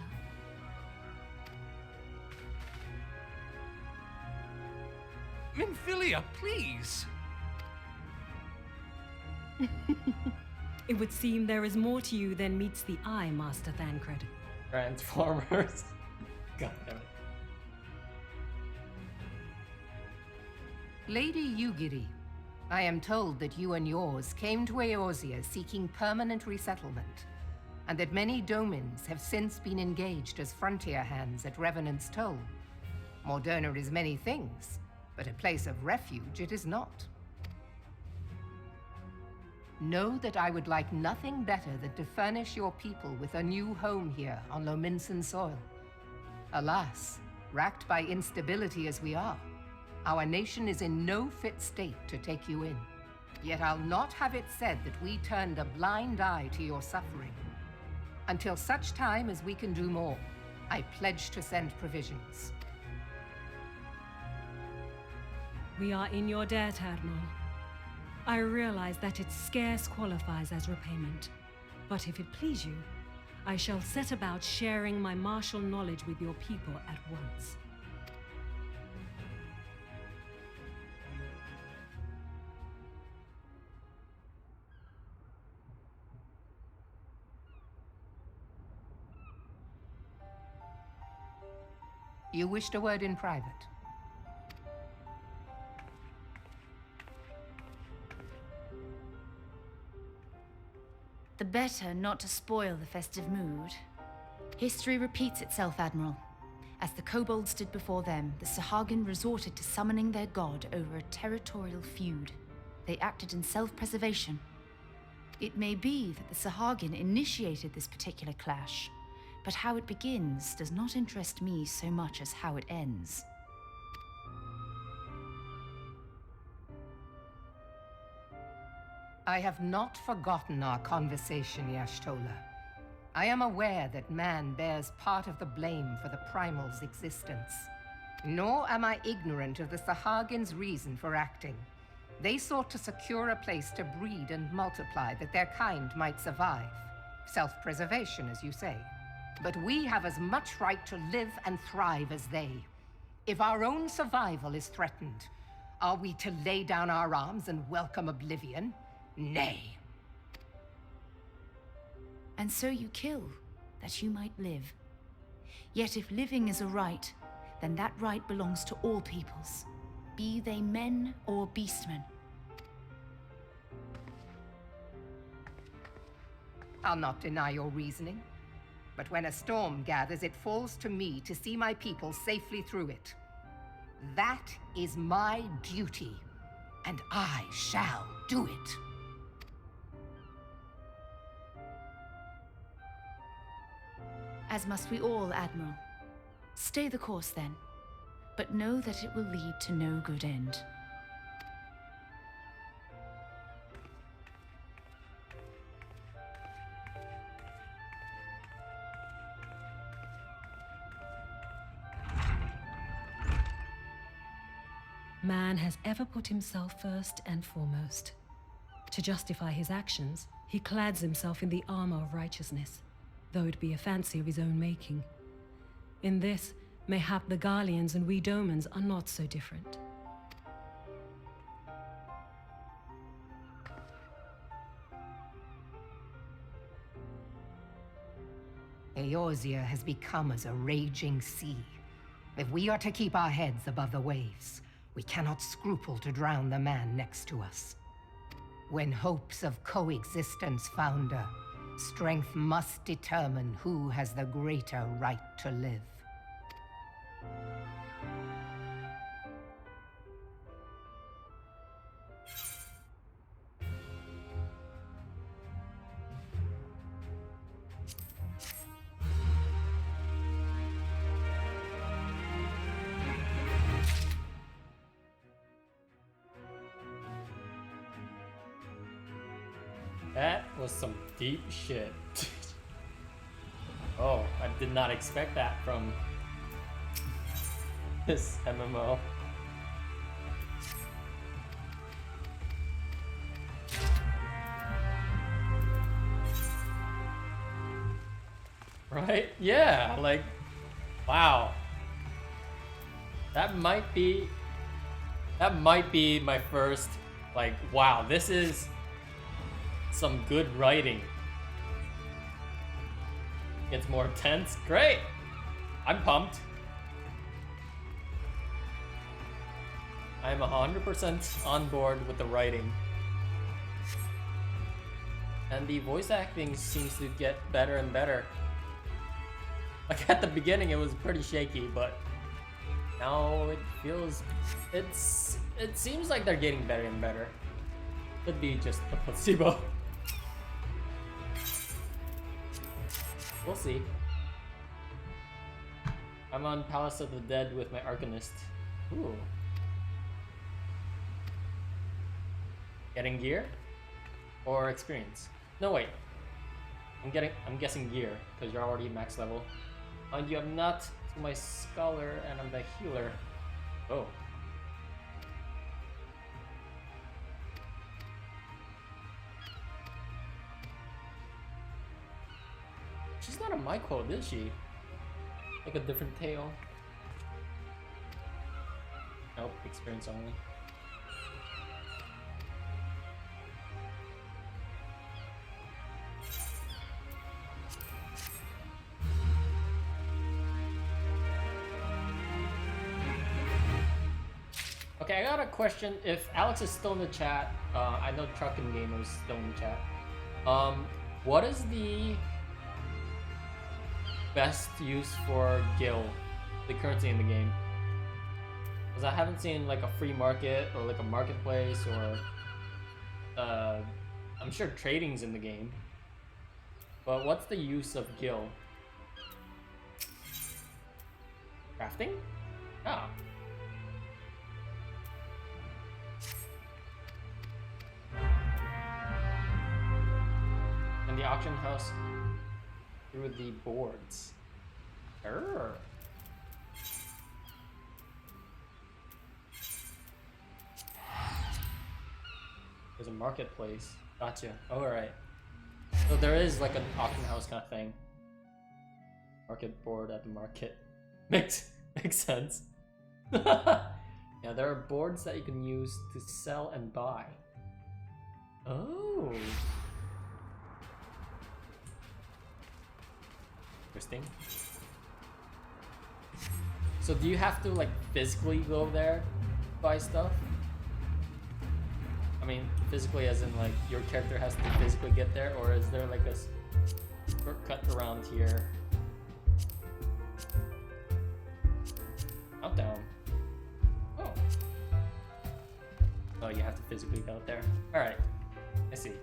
Minfilia, please! It would seem there is more to you than meets the eye, Master Thancred. Transformers. God damn it. Lady Yugiri, I am told that you and yours came to Eorzea seeking permanent resettlement, and that many domins have since been engaged as frontier hands at Revenant's Toll. Moderna is many things, but a place of refuge it is not. Know that I would like nothing better than to furnish your people with a new home here on Lominsan soil. Alas, racked by instability as we are, our nation is in no fit state to take you in. Yet I'll not have it said that we turned a blind eye to your suffering. Until such time as we can do more, I pledge to send provisions. We are in your debt, Admiral. I realize that it scarce qualifies as repayment. But if it please you, I shall set about sharing my martial knowledge with your people at once. You wished a word in private. The better not to spoil the festive mood. History repeats itself, Admiral. As the kobolds did before them, the Sahagin resorted to summoning their god over a territorial feud. They acted in self-preservation. It may be that the Sahagin initiated this particular clash, but how it begins does not interest me so much as how it ends. I have not forgotten our conversation, Y'shtola. I am aware that man bears part of the blame for the Primal's existence. Nor am I ignorant of the Sahagin's reason for acting. They sought to secure a place to breed and multiply that their kind might survive. Self-preservation, as you say. But we have as much right to live and thrive as they. If our own survival is threatened, are we to lay down our arms and welcome oblivion? Nay. And so you kill, that you might live. Yet if living is a right, then that right belongs to all peoples, be they men or beastmen. I'll not deny your reasoning. But when a storm gathers, it falls to me to see my people safely through it. That is my duty, and I shall do it. As must we all, Admiral. Stay the course, then. But know that it will lead to no good end. Man has ever put himself first and foremost. To justify his actions, he clads himself in the armor of righteousness, though it be a fancy of his own making. In this, mayhap the Garleans and we Domans are not so different. Eorzea has become as a raging sea. If we are to keep our heads above the waves, we cannot scruple to drown the man next to us. When hopes of coexistence founder, strength must determine who has the greater right to live. That was some deep shit. Oh, I did not expect that from this MMO. Right? Yeah, like, wow. That might be my first, like, wow, this is some good writing. It's more tense. Great. I'm pumped. I'm 100% on board with the writing. And the voice acting seems to get better and better. Like at the beginning it was pretty shaky, but now it feels... It seems like they're getting better and better. Could be just a placebo. We'll see. I'm on Palace of the Dead with my Arcanist. Ooh. Getting gear? Or experience? No, wait. I'm guessing gear, because you're already max level. And you have not to my scholar, and I'm the healer. Oh. She's not a miqo'te, is she? Like a different tail. Nope, experience only. Okay, I got a question. If Alex is still in the chat, I know Truck and Gamer is still in the chat. What is the best use for Gil, the currency in the game? Because I haven't seen like a free market or like a marketplace or I'm sure trading's in the game. But what's the use of Gil? Crafting? Oh. And the auction house through the boards. Err. There's a marketplace. Gotcha. Oh, alright. So there is like an auction house kind of thing. Market board at the market. Makes sense. Yeah, there are boards that you can use to sell and buy. Oh. Interesting. So do you have to like physically go there to buy stuff? I mean, physically as in like your character has to physically get there, or is there like a shortcut around here? Countdown. Oh. Oh, you have to physically go there. Alright. I see.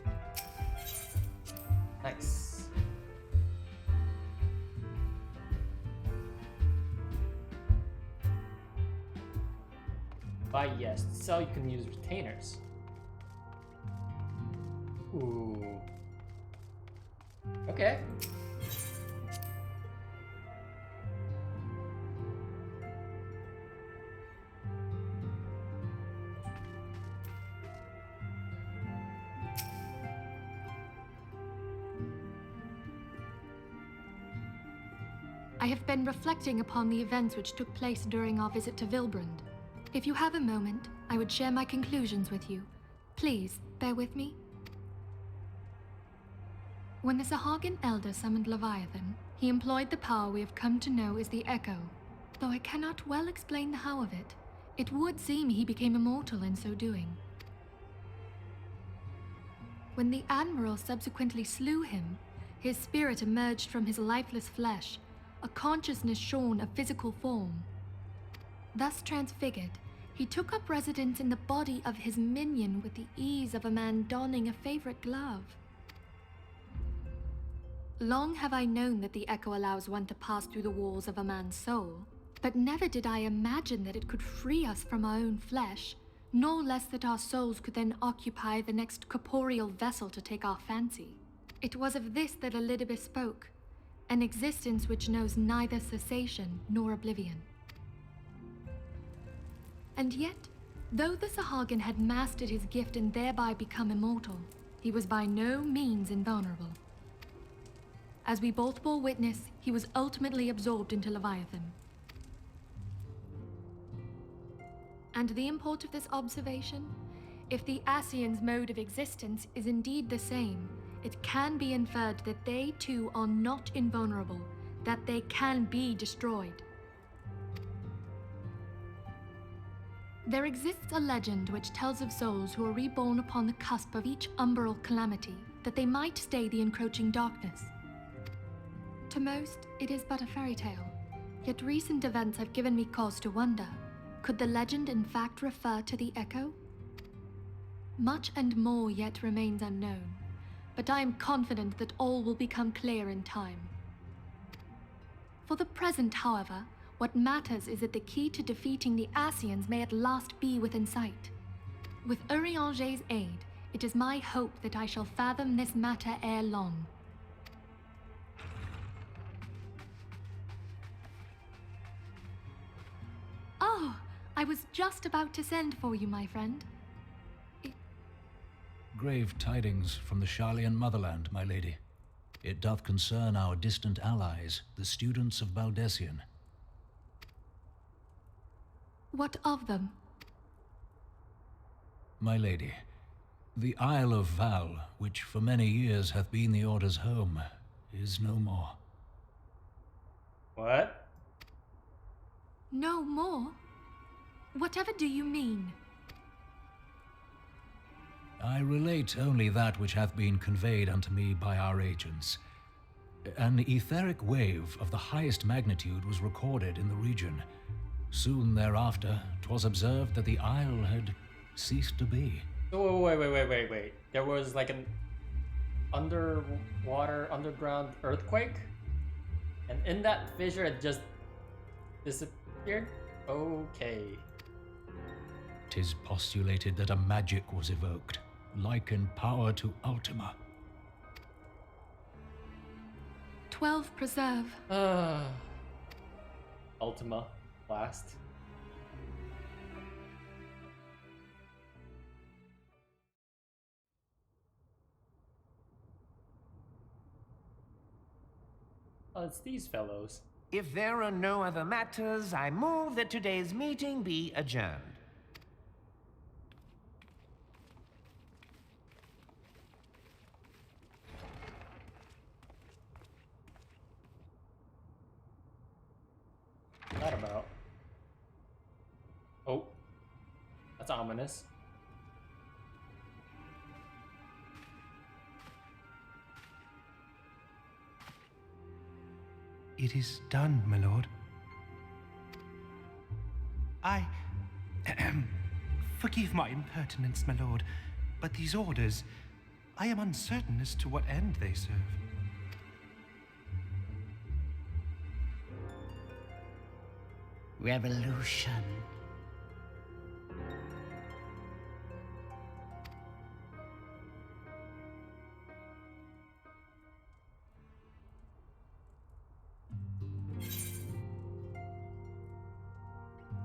Nice. Buy yes. To sell you can use retainers. Ooh. Okay. I have been reflecting upon the events which took place during our visit to Vilbrand. If you have a moment, I would share my conclusions with you. Please, bear with me. When the Sahagin Elder summoned Leviathan, he employed the power we have come to know as the Echo. Though I cannot well explain the how of it, it would seem he became immortal in so doing. When the Admiral subsequently slew him, his spirit emerged from his lifeless flesh, a consciousness shorn of physical form. Thus transfigured, he took up residence in the body of his minion with the ease of a man donning a favorite glove. Long have I known that the Echo allows one to pass through the walls of a man's soul, but never did I imagine that it could free us from our own flesh, nor less that our souls could then occupy the next corporeal vessel to take our fancy. It was of this that Elidibus spoke, an existence which knows neither cessation nor oblivion. And yet, though the Sahagin had mastered his gift and thereby become immortal, he was by no means invulnerable. As we both bore witness, he was ultimately absorbed into Leviathan. And the import of this observation? If the Ascian's mode of existence is indeed the same, it can be inferred that they too are not invulnerable, that they can be destroyed. There exists a legend which tells of souls who are reborn upon the cusp of each umbral calamity, that they might stay the encroaching darkness. To most, it is but a fairy tale, yet recent events have given me cause to wonder, could the legend in fact refer to the Echo? Much and more yet remains unknown, but I am confident that all will become clear in time. For the present, however, what matters is that the key to defeating the Ascians may at last be within sight. With Urianger's aid, it is my hope that I shall fathom this matter ere long. Oh, I was just about to send for you, my friend. Grave tidings from the Sharlayan motherland, my lady. It doth concern our distant allies, the students of Baldessian. What of them? My lady, the Isle of Val, which for many years hath been the Order's home, is no more. What? No more? Whatever do you mean? I relate only that which hath been conveyed unto me by our agents. An etheric wave of the highest magnitude was recorded in the region. Soon thereafter, 'twas observed that the isle had ceased to be. Oh, wait. There was like an underground earthquake? And in that fissure, it just disappeared? Okay. 'Tis postulated that a magic was evoked, like in power to Ultima. 12 preserve. Ultima. Last. Oh, it's these fellows. If there are no other matters, I move that today's meeting be adjourned. What's that about? Oh, that's ominous. It is done, my lord. Forgive my impertinence, my lord, but these orders, I am uncertain as to what end they serve. Revolution.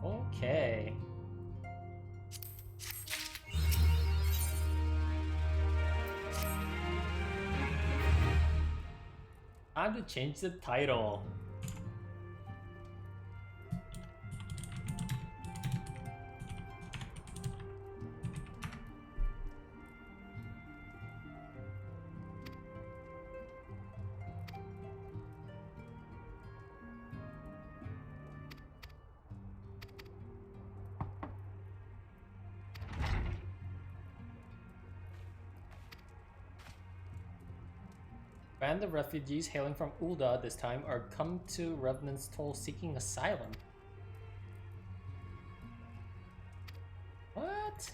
Okay. Time to change the title. Band of refugees hailing from Ul'dah this time are come to Revenant's Toll seeking asylum. What?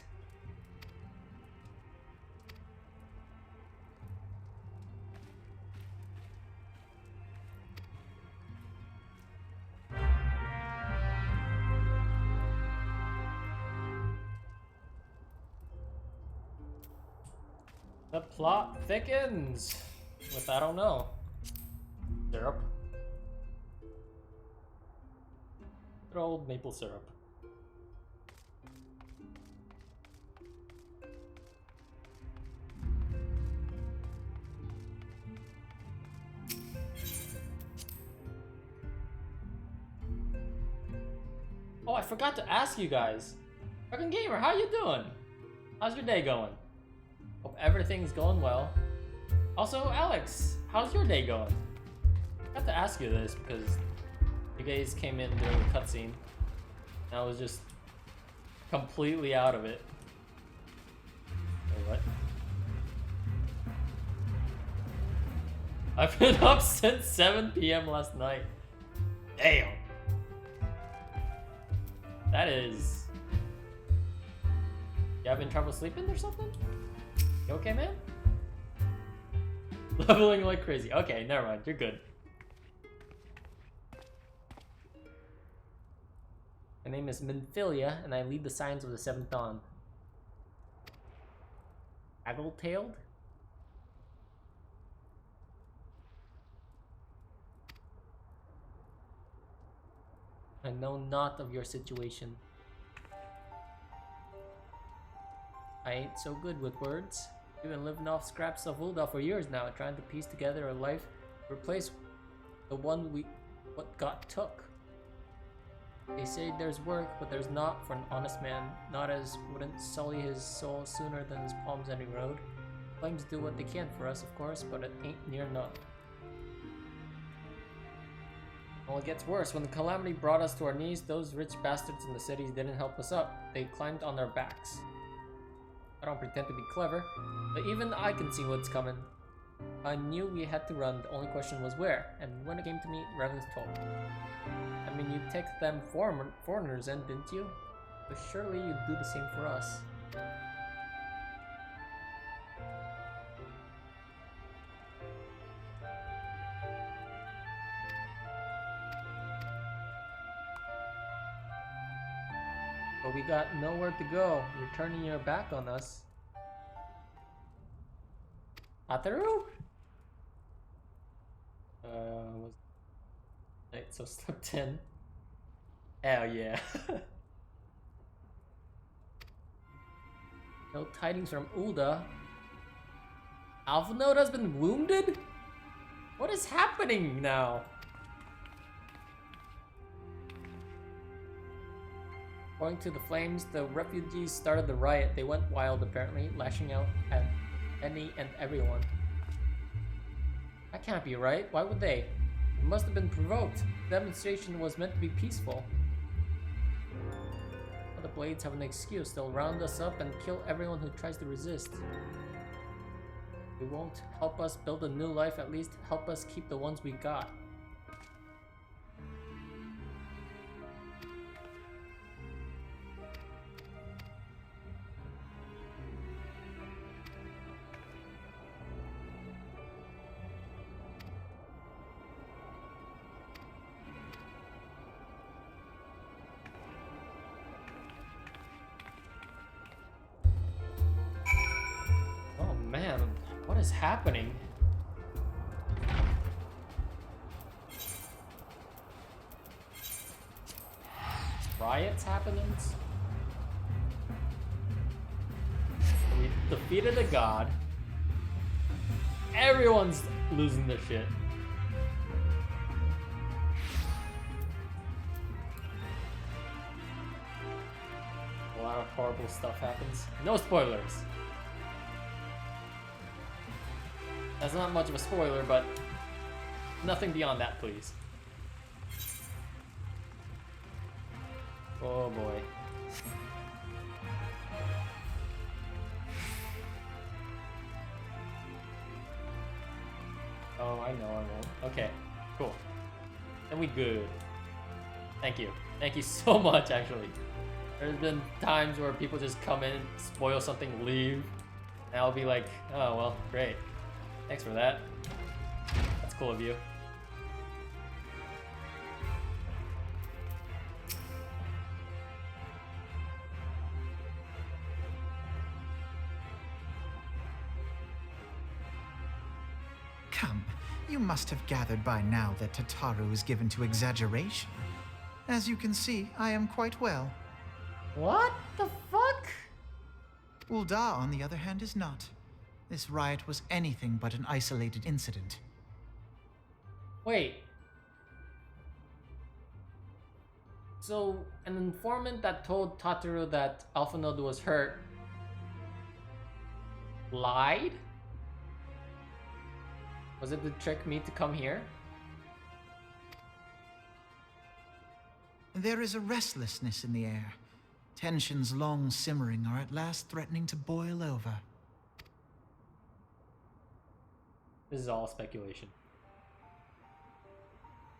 The plot thickens. With I don't know. Syrup. Good old maple syrup. Oh, I forgot to ask you guys. Fucking Gamer, how you doing? How's your day going? Hope everything's going well. Also, Alex, how's your day going? I have to ask you this because you guys came in during the cutscene. And I was just completely out of it. Wait, what? I've been up since 7 p.m. last night. Damn. That is... You having trouble sleeping or something? You okay, man? Leveling like crazy. Okay, never mind. You're good. My name is Minfilia, and I lead the Scions of the Seventh Dawn. Aggle-tailed? I know not of your situation. I ain't so good with words. We've been living off scraps of Ul'dah for years now, trying to piece together a life to replace the one what got took. They say there's work, but there's not for an honest man, not as wouldn't sully his soul sooner than his palms any road. Flames do what they can for us, of course, but it ain't near enough. Well, it gets worse. When the calamity brought us to our knees, those rich bastards in the cities didn't help us up. They climbed on our backs. I don't pretend to be clever, but even I can see what's coming. I knew we had to run, the only question was where, and when it came to me, Revan's told. I mean, you take them foreigners in, didn't you? But surely you'd do the same for us. But we got nowhere to go. You're turning your back on us. Ataru? Was night so slept in. Hell yeah. No tidings from Ul'dah. Alpha Node has been wounded? What is happening now? According to the flames, the refugees started the riot. They went wild apparently, lashing out at any and everyone. That can't be right. Why would they? It must have been provoked. The demonstration was meant to be peaceful. Well, the Blades have an excuse. They'll round us up and kill everyone who tries to resist. They won't help us build a new life, at least help us keep the ones we got. What is happening? Riots happening? We defeated a god. Everyone's losing their shit. A lot of horrible stuff happens. No spoilers. That's not much of a spoiler, but nothing beyond that, please. Oh boy. Oh, I know. Okay, cool. Then we good. Thank you. Thank you so much, actually. There's been times where people just come in, spoil something, leave, and I'll be like, oh, well, great. Thanks for that. That's cool of you. Come, you must have gathered by now that Tataru is given to exaggeration. As you can see, I am quite well. What the fuck? Ul'dah, on the other hand, is not. This riot was anything but an isolated incident. Wait. So, an informant that told Tataru that Alpha Node was hurt lied? Was it to trick me to come here? There is a restlessness in the air. Tensions long simmering are at last threatening to boil over. This is all speculation.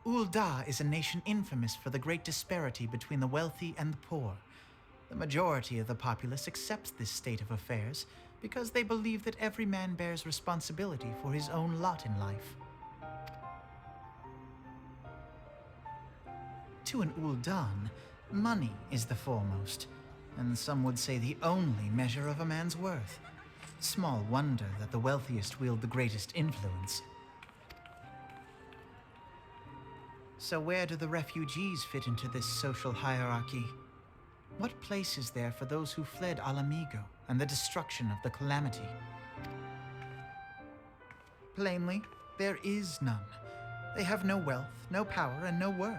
Ul'dah is a nation infamous for the great disparity between the wealthy and the poor. The majority of the populace accepts this state of affairs because they believe that every man bears responsibility for his own lot in life. To an Ul'dan, money is the foremost, and some would say the only measure of a man's worth. Small wonder that the wealthiest wield the greatest influence. So where do the refugees fit into this social hierarchy? What place is there for those who fled Alamigo and the destruction of the Calamity? Plainly, there is none. They have no wealth, no power, and no worth.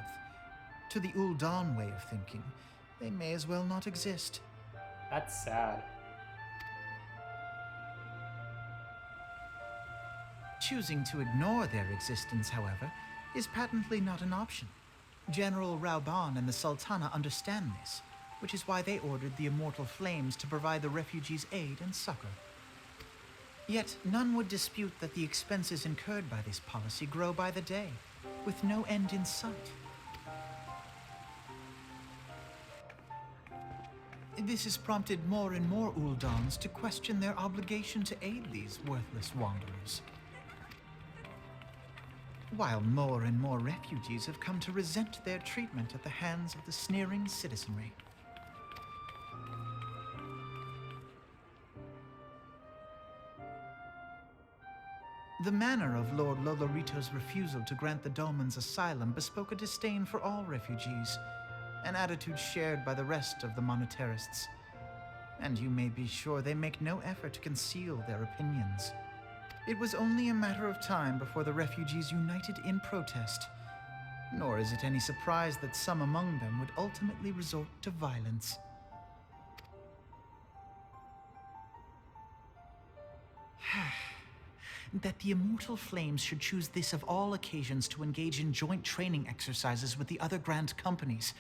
To the Ul'dan way of thinking, they may as well not exist. That's sad. Choosing to ignore their existence, however, is patently not an option. General Rauban and the Sultana understand this, which is why they ordered the Immortal Flames to provide the refugees aid and succor. Yet none would dispute that the expenses incurred by this policy grow by the day, with no end in sight. This has prompted more and more Ul'dans to question their obligation to aid these worthless wanderers, while more and more refugees have come to resent their treatment at the hands of the sneering citizenry. The manner of Lord Lolorito's refusal to grant the Dolmens asylum bespoke a disdain for all refugees, an attitude shared by the rest of the monetarists. And you may be sure they make no effort to conceal their opinions. It was only a matter of time before the refugees united in protest, nor is it any surprise that some among them would ultimately resort to violence. That the Immortal Flames should choose this of all occasions to engage in joint training exercises with the other Grand Companies.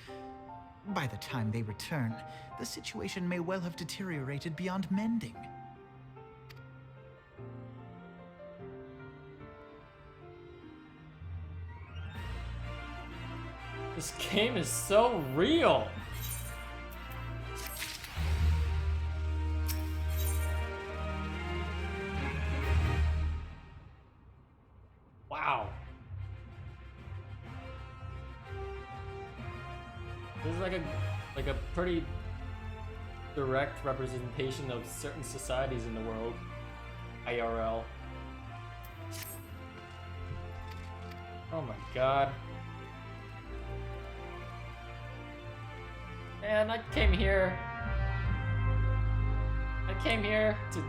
By the time they return, the situation may well have deteriorated beyond mending. This game is so real. Wow. This is like a pretty direct representation of certain societies in the world. IRL. Oh my god. Man, I came here to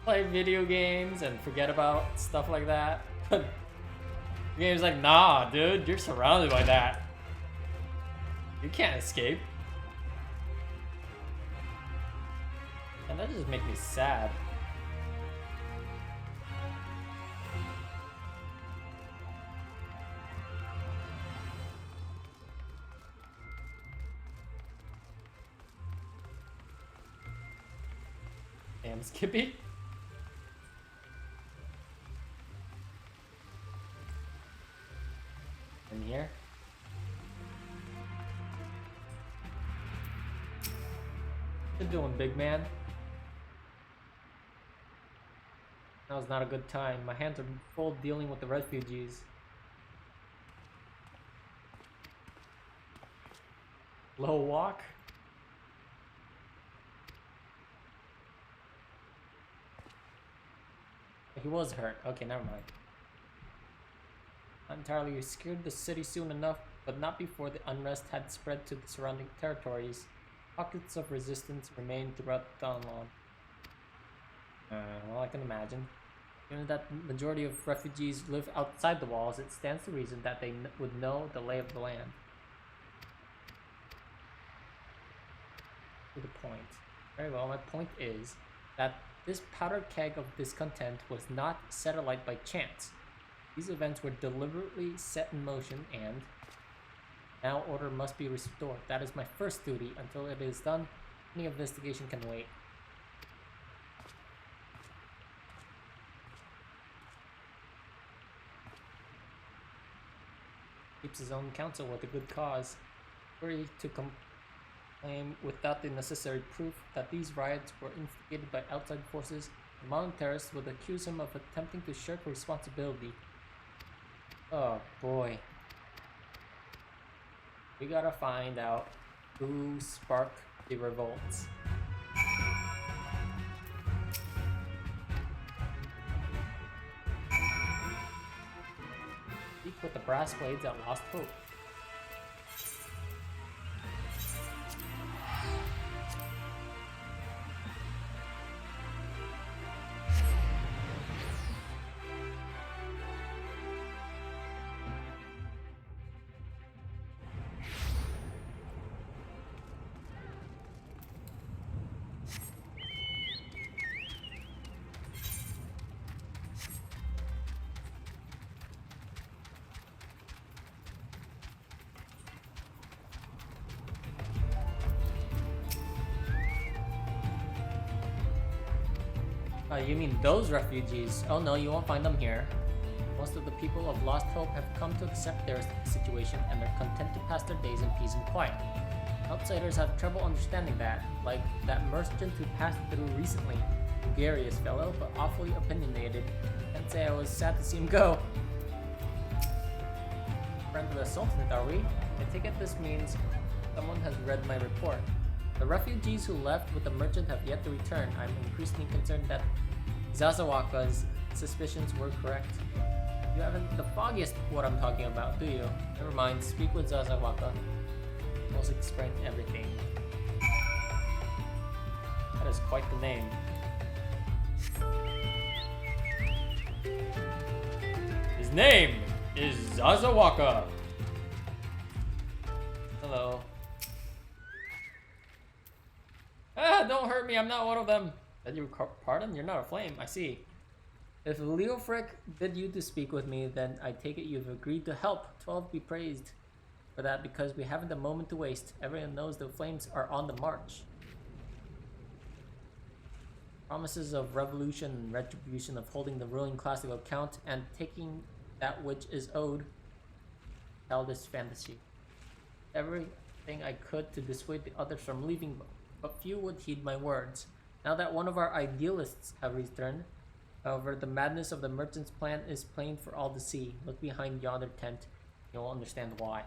play video games and forget about stuff like that. But the game's like, nah, dude, you're surrounded by that. You can't escape. And that just makes me sad. Damn, Skippy. In here. What you doing, big man? Now's not a good time. My hands are full dealing with the refugees. Low walk. He was hurt. Okay, never mind. Not entirely. We secured the city soon enough, but not before the unrest had spread to the surrounding territories. Pockets of resistance remained throughout the Dawnlon. Well, I can imagine. Given that the majority of refugees live outside the walls, it stands to reason that they would know the lay of the land. To the point. Very well, my point is that this powder keg of discontent was not set alight by chance. These events were deliberately set in motion and, Now order must be restored. That is my first duty. Until it is done, any investigation can wait. Keeps his own counsel with a good cause. Free to claim without the necessary proof that these riots were instigated by outside forces, the monetarists would accuse him of attempting to shirk responsibility. Oh boy. We gotta find out who sparked the revolts. Speak with the brass blades at Lost Hope. You mean those refugees? Oh no, you won't find them here. Most of the people of Lost Hope have come to accept their situation and are content to pass their days in peace and quiet. Outsiders have trouble understanding that, like that merchant who passed through recently. Gregarious fellow, but awfully opinionated. Can't say I was sad to see him go. Friend of the Sultanate, are we? I take it this means someone has read my report. The refugees who left with the merchant have yet to return. I'm increasingly concerned that Zazawaka's suspicions were correct. You haven't the foggiest what I'm talking about, do you? Never mind, speak with Zazawaka. He'll explain everything. That is quite the name. His name is Zazawaka. Hello. Ah, don't hurt me, I'm not one of them. Beg your pardon? You're not a flame, I see. If Leofric bid you to speak with me, then I take it you've agreed to help. 12 be praised for that, because we haven't a moment to waste. Everyone knows the flames are on the march. Promises of revolution and retribution, of holding the ruling class to account and taking that which is owed. Childish fantasy. Everything I could to dissuade the others from leaving, but few would heed my words. Now that one of our idealists have returned, however, the madness of the merchant's plan is plain for all to see. Look behind yonder tent, you'll understand why.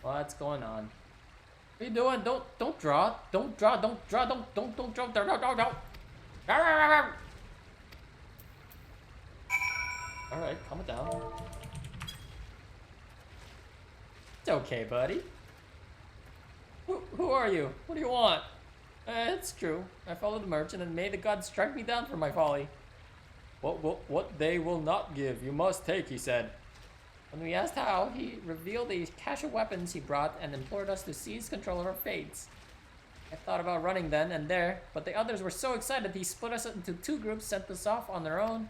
What's going on? What are you doing? Don't draw. Don't draw. Don't draw. Don't draw. Don't. Alright, calm it down. It's okay, buddy. Who are you? What do you want? It's true. I followed the merchant, and may the gods strike me down for my folly. What they will not give, you must take, he said. When we asked how, he revealed a cache of weapons he brought and implored us to seize control of our fates. I thought about running then and there, but the others were so excited he split us into two groups, sent us off on their own.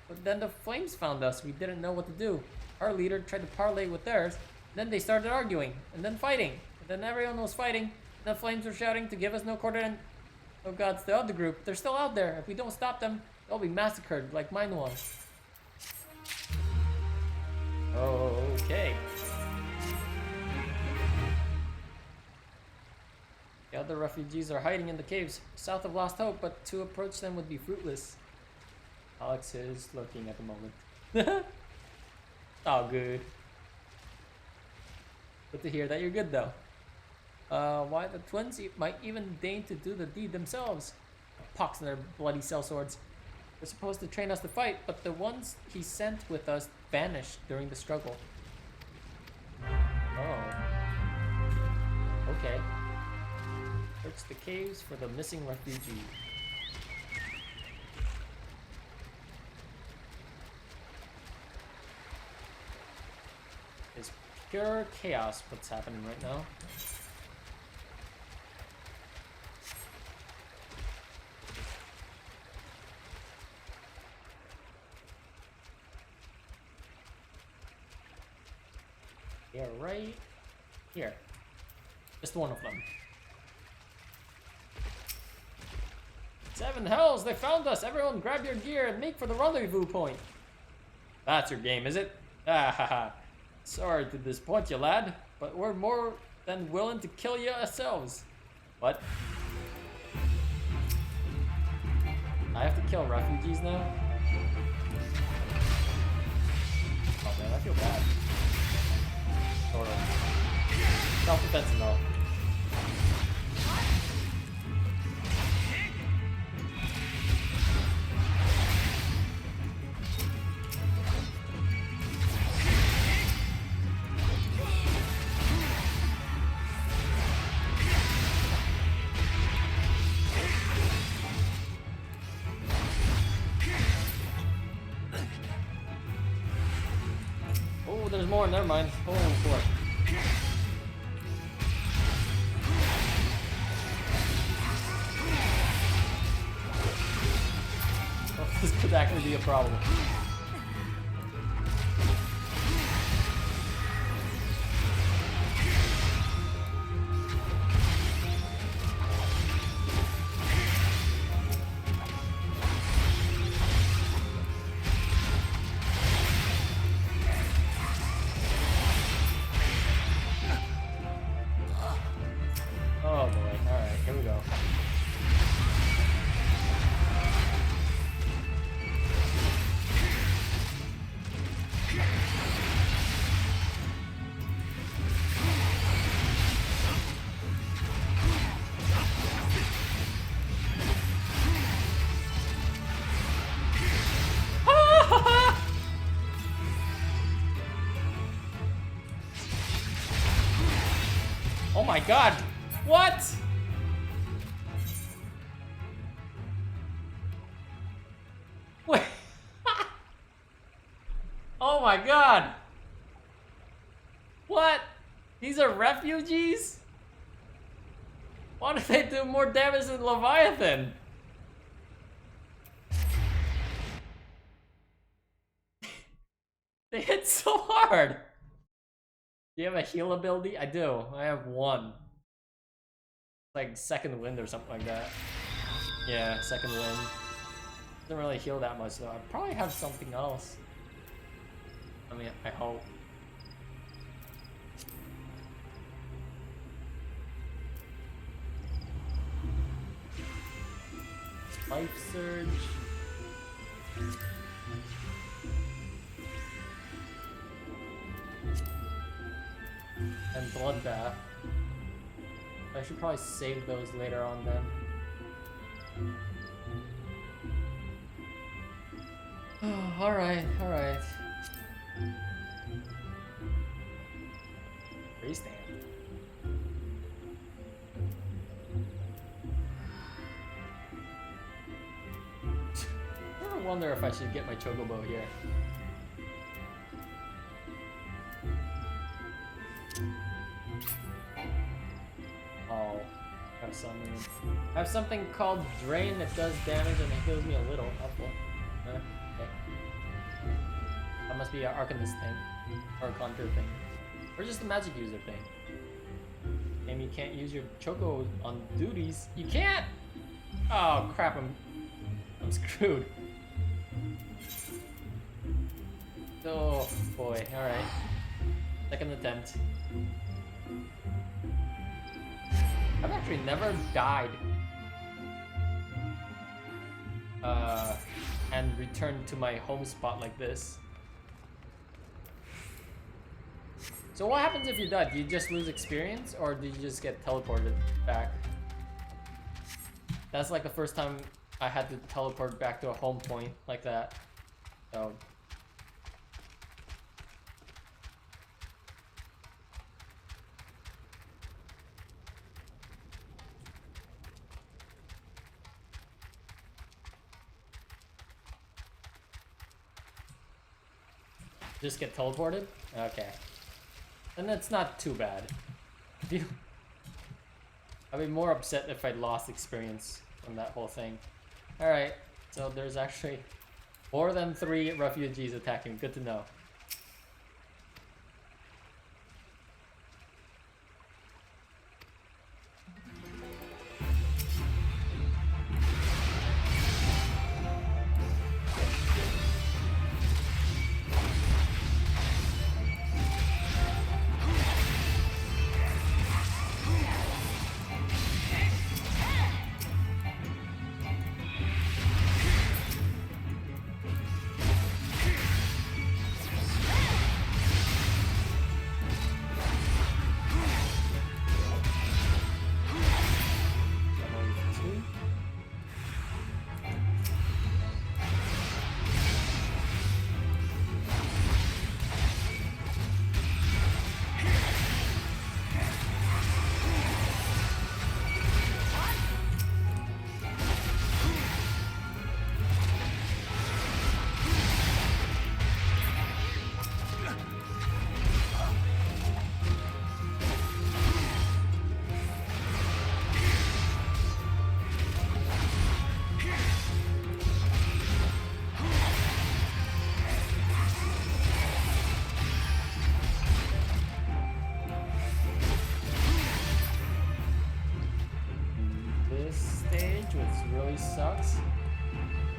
But then the flames found us. We didn't know what to do. Our leader tried to parley with theirs. Then they started arguing, and then fighting. And then everyone was fighting. And the flames were shouting to give us no quarter. And oh gods, the other group, they're still out there. If we don't stop them, they'll be massacred like mine was. Okay. The other refugees are hiding in the caves south of Lost Hope, but to approach them would be fruitless. Alex is lurking at the moment. Oh, good. Good to hear that you're good, though. Why the twins might even deign to do the deed themselves. Pox in their bloody sellswords. They're supposed to train us to fight, but the ones he sent with us vanished during the struggle. Oh. Okay. Search the caves for the missing refugee. It's pure chaos what's happening right now. They are right here. Just one of them. 7 hells, they found us! Everyone grab your gear and make for the rendezvous point. That's your game, is it? Ah ha ha. Sorry to disappoint you, lad, but we're more than willing to kill you ourselves. What? I have to kill refugees now? Oh man, I feel bad. Sort of. Self-defense enough. Oh, there's more. Never mind. Oh, boy. Oh, this could actually be a problem. Oh my god! What? Wait. Oh my god! What? These are refugees? Why do they do more damage than Leviathan? They hit so hard! Do you have a heal ability? I do. I have 1. Like second wind or something like that. Yeah, second wind. Doesn't really heal that much though. I probably have something else. I mean, I hope. Life surge. And bloodbath. I should probably save those later on then. Oh, alright, alright. Freestand. I ever wonder if I should get my chocobo here. Oh, I have something called Drain that does damage and it heals me a little. Helpful. Okay. That must be an Arcanist thing. Or a Conjure thing. Or just a magic user thing. And you can't use your Choco on duties. You can't! Oh crap, I'm screwed. Oh boy, alright. Second attempt. I've actually never died and returned to my home spot like this. So what happens if you die? Do you just lose experience or do you just get teleported back? That's like the first time I had to teleport back to a home point like that. So just get teleported? Okay. And that's not too bad. I'd be more upset if I lost experience from that whole thing. Alright, so there's actually more than 3 refugees attacking. Good to know. stage, which really sucks.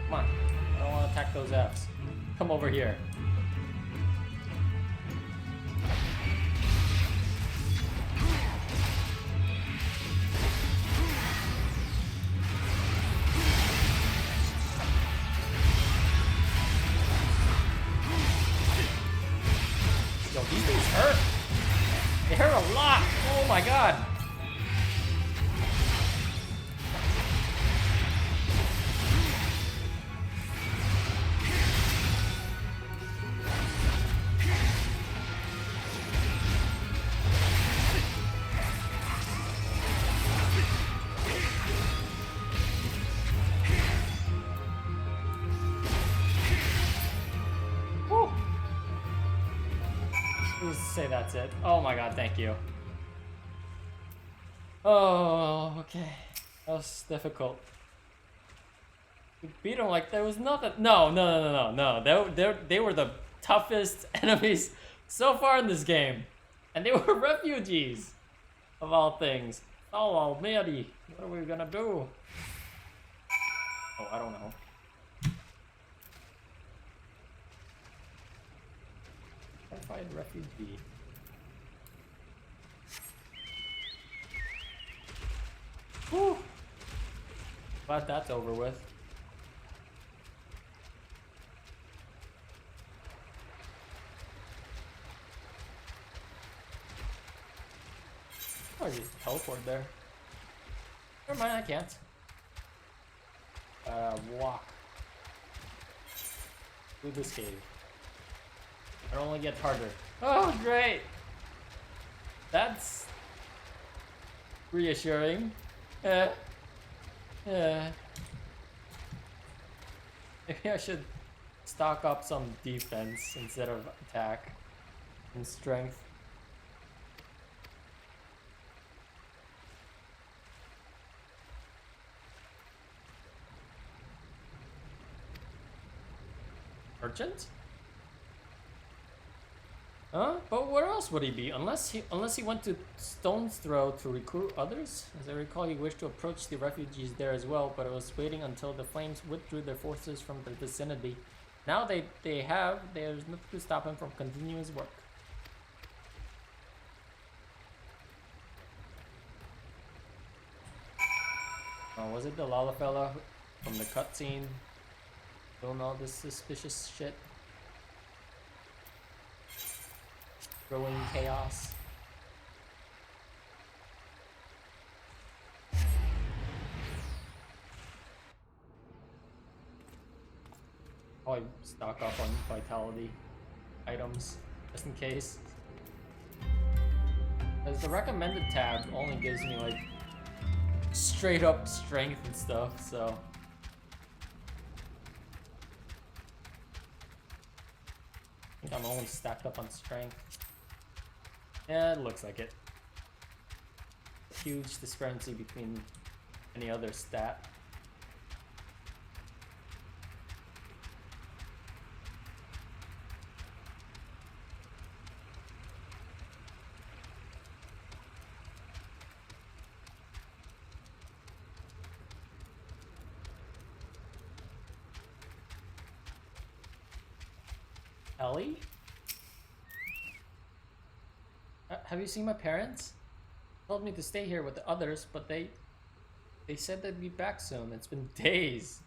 Come on. I don't want to attack those Fs. Come over here. Yo, these things hurt. They hurt a lot. Oh my god. Say that's it. Oh my god, thank you. Oh, okay. That was difficult. We beat them like there was nothing. No. They were the toughest enemies so far in this game. And they were refugees, of all things. Oh, almighty. What are we gonna do? Oh, I don't know. Terrified refugee. Whew. Glad that's over with. Oh, I just teleport there. Never mind, I can't. Walk through this cave. It only gets harder. Oh, great! That's reassuring. Maybe I should stock up some defense instead of attack and strength. Merchant? Huh? But where else would he be? Unless he went to Stone's Throw to recruit others? As I recall, he wished to approach the refugees there as well, but it was waiting until the flames withdrew their forces from the vicinity. Now there's nothing to stop him from continuing his work. Oh, was it the Lala fella from the cutscene doing all this suspicious shit? Throwing chaos. Oh, I stock up on vitality items just in case. Because the recommended tab only gives me like straight up strength and stuff, so. I think I'm only stacked up on strength. Yeah, it looks like it. Huge discrepancy between any other stat. Ellie? Have you seen my parents? They told me to stay here with the others, but they said they'd be back soon. It's been days.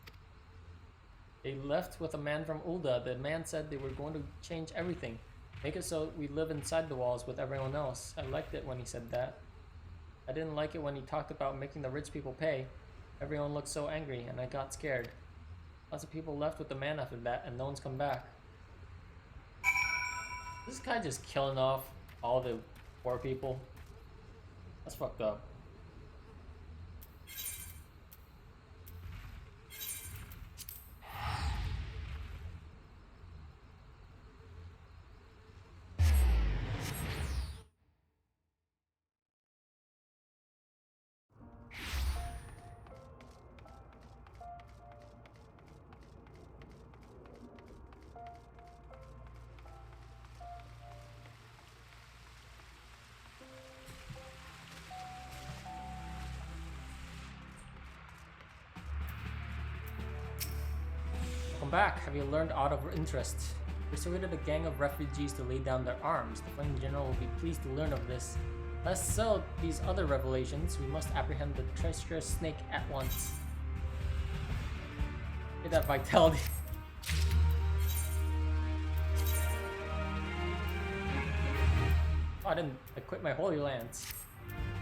They left with a man from Ul'dah. The man said they were going to change everything. Make it so we live inside the walls with everyone else. I liked it when he said that. I didn't like it when he talked about making the rich people pay. Everyone looked so angry, and I got scared. Lots of people left with the man after that, and no one's come back. This guy just killing off all the poor people. That's fucked up. back. Have you learned aught of interest? Persuaded a gang of refugees to lay down their arms. The Flame General will be pleased to learn of this. Lest so these other revelations, we must apprehend the treacherous snake at once. Get that vitality. Oh, I didn't equip my Holy Lance.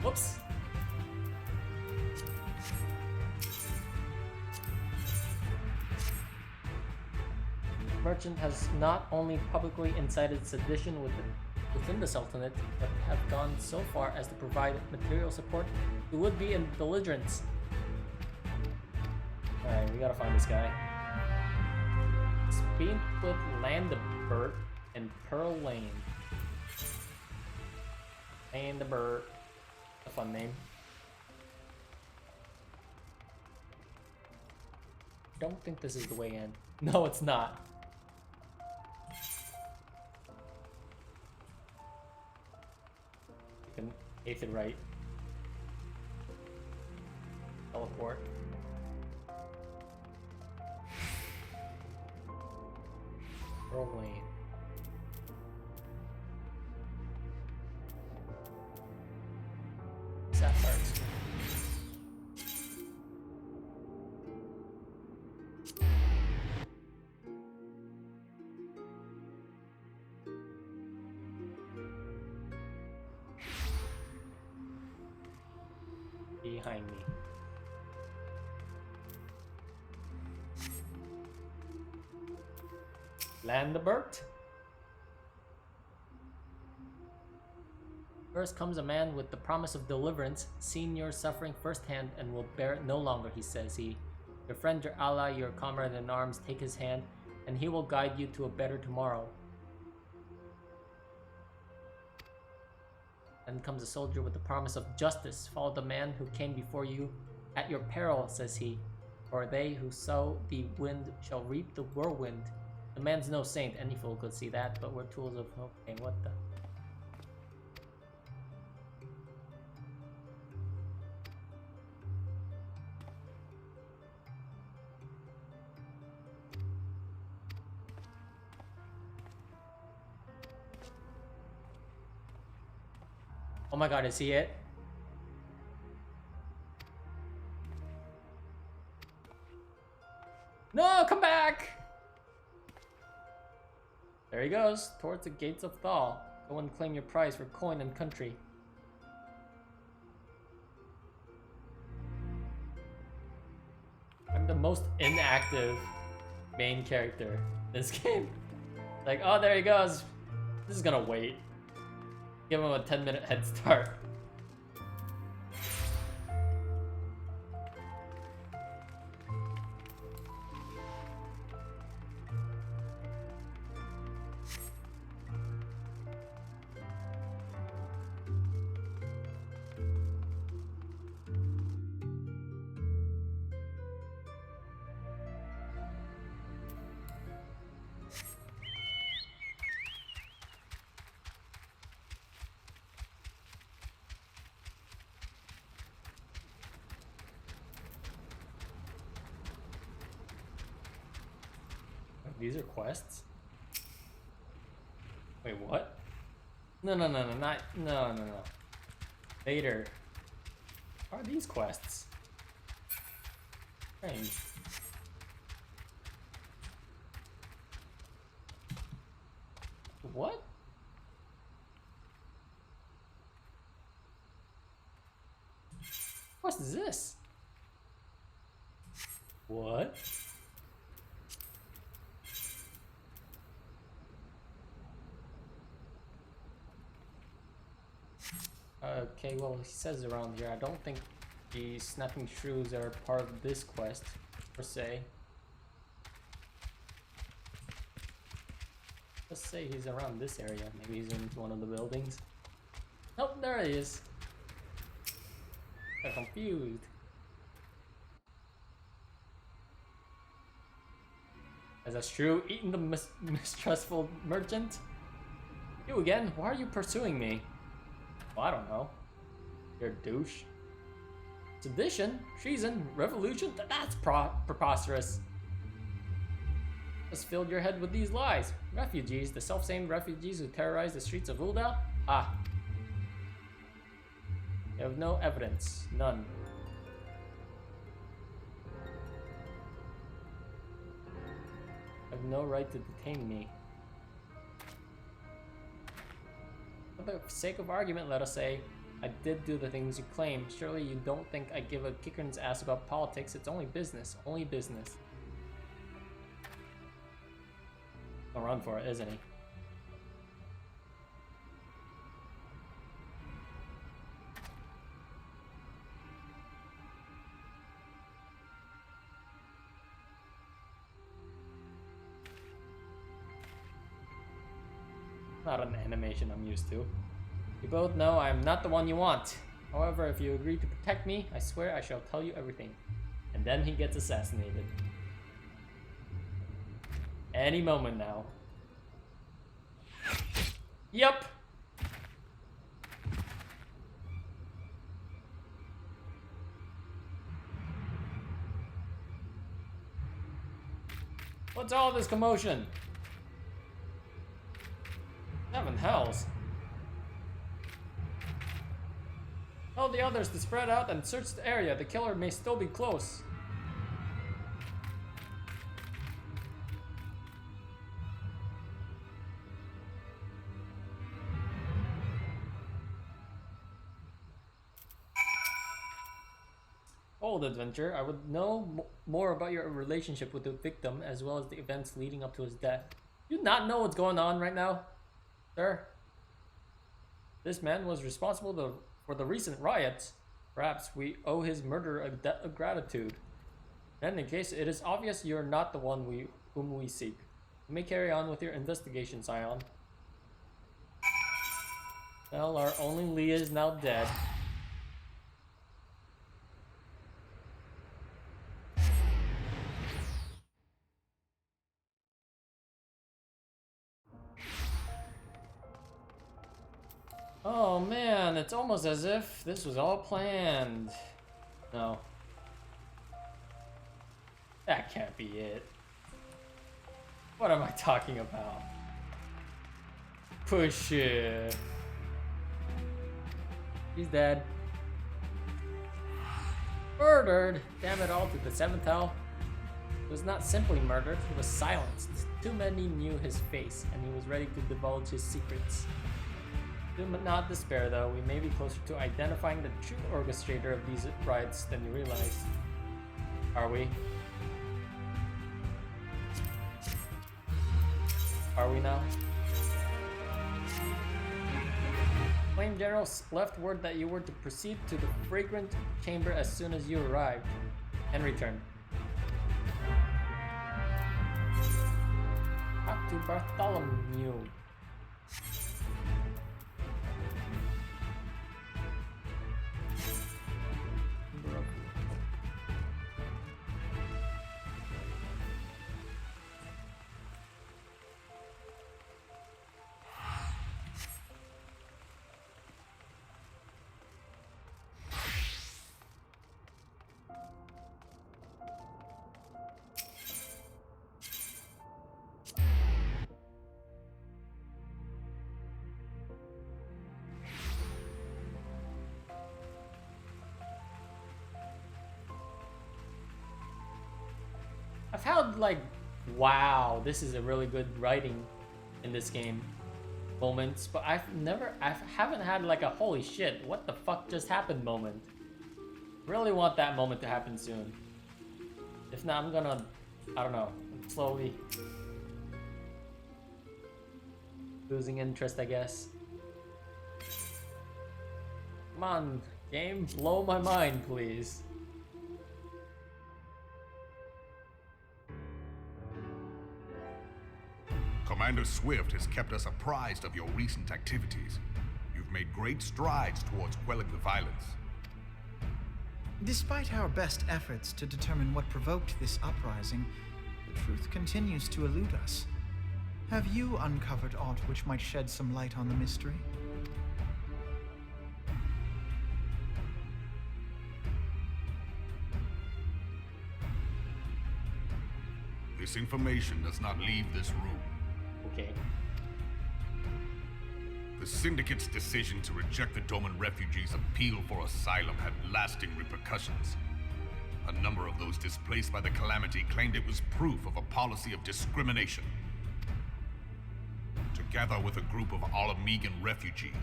Whoops. Merchant has not only publicly incited sedition within the Sultanate, but have gone so far as to provide material support to would-be belligerents. Alright, we gotta find this guy. Speak with Landebert and Pearl Lane. Landebert. A fun name. Don't think this is the way in. No, it's not. Eighth and right. Teleport. Pearl Lane. Sapphires. Behind me. Landebert. First comes a man with the promise of deliverance, seen your suffering firsthand and will bear it no longer, he says. Your friend, your ally, your comrade in arms, take his hand, and he will guide you to a better tomorrow. Then comes a soldier with the promise of justice. Follow the man who came before you at your peril, says he. For they who sow the wind shall reap the whirlwind. The man's no saint, any fool could see that, but we're tools of... Okay, what the... Oh my god, is he it? No, come back! There he goes, towards the gates of Thaw. Go and claim your prize for coin and country. I'm the most inactive main character in this game. Like, oh, there he goes. This is gonna wait. Give him a 10-minute head start. These are quests? Wait, what? No, no. Later. What are these quests? Strange. What? What is this? What? Okay, well, he says around here. I don't think the snapping shrews are part of this quest, per se. Let's say he's around this area. Maybe he's in one of the buildings. Nope, there he is. I'm confused. Is that true? Eating the mistrustful merchant? You again? Why are you pursuing me? Well, I don't know. You're a douche. Sedition? Treason? Revolution? That's preposterous. Just filled your head with these lies. Refugees, the self-same refugees who terrorize the streets of Ul'dah? Ah. You have no evidence. None. You have no right to detain me. For the sake of argument, let us say, I did do the things you claim. Surely you don't think I give a kicker's ass about politics. It's only business. Only business. I'll run for it, isn't he? Not an animation I'm used to. You both know I am not the one you want. However, if you agree to protect me, I swear I shall tell you everything. And then he gets assassinated. Any moment now. Yep. What's all this commotion? Seven hells. Tell the others to spread out and search the area. The killer may still be close. Old adventure, I would know more about your relationship with the victim as well as the events leading up to his death. You not know what's going on right now, sir? This man was responsible for the recent riots. Perhaps we owe his murder a debt of gratitude. In any case, it is obvious you are not the one whom we seek. You may carry on with your investigation, Scion. Well, our only Leah is now dead. Oh man, it's almost as if this was all planned. No. That can't be it. What am I talking about? Push it. He's dead. Murdered! Damn it all to the seventh hell. He was not simply murdered, he was silenced. Too many knew his face, and he was ready to divulge his secrets. Do not despair though, we may be closer to identifying the true orchestrator of these riots than you realize. Are we? Are we now? Flame General left word that you were to proceed to the fragrant chamber as soon as you arrived and return. Talk to Bartholomew. I've had like, wow, this is a really good writing in this game moments, but I haven't had like a holy shit, what the fuck just happened moment. Really want that moment to happen soon. If not, I'm gonna, I don't know, slowly losing interest, I guess. Come on, game, blow my mind, please. Commander Swift has kept us apprised of your recent activities. You've made great strides towards quelling the violence. Despite our best efforts to determine what provoked this uprising, the truth continues to elude us. Have you uncovered aught which might shed some light on the mystery? This information does not leave this room. Okay. The Syndicate's decision to reject the Doman refugees' appeal for asylum had lasting repercussions. A number of those displaced by the calamity claimed it was proof of a policy of discrimination. Together with a group of Alamegan refugees,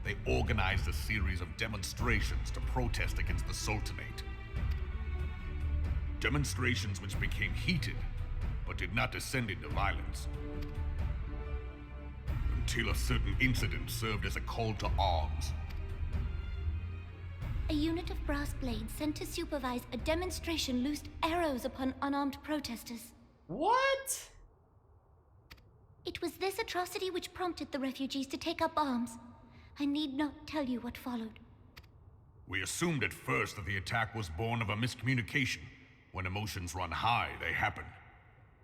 they organized a series of demonstrations to protest against the Sultanate. Demonstrations which became heated, but did not descend into violence. Until a certain incident served as a call to arms. A unit of brass blades sent to supervise a demonstration loosed arrows upon unarmed protesters. What? It was this atrocity which prompted the refugees to take up arms. I need not tell you what followed. We assumed at first that the attack was born of a miscommunication. When emotions run high, they happen.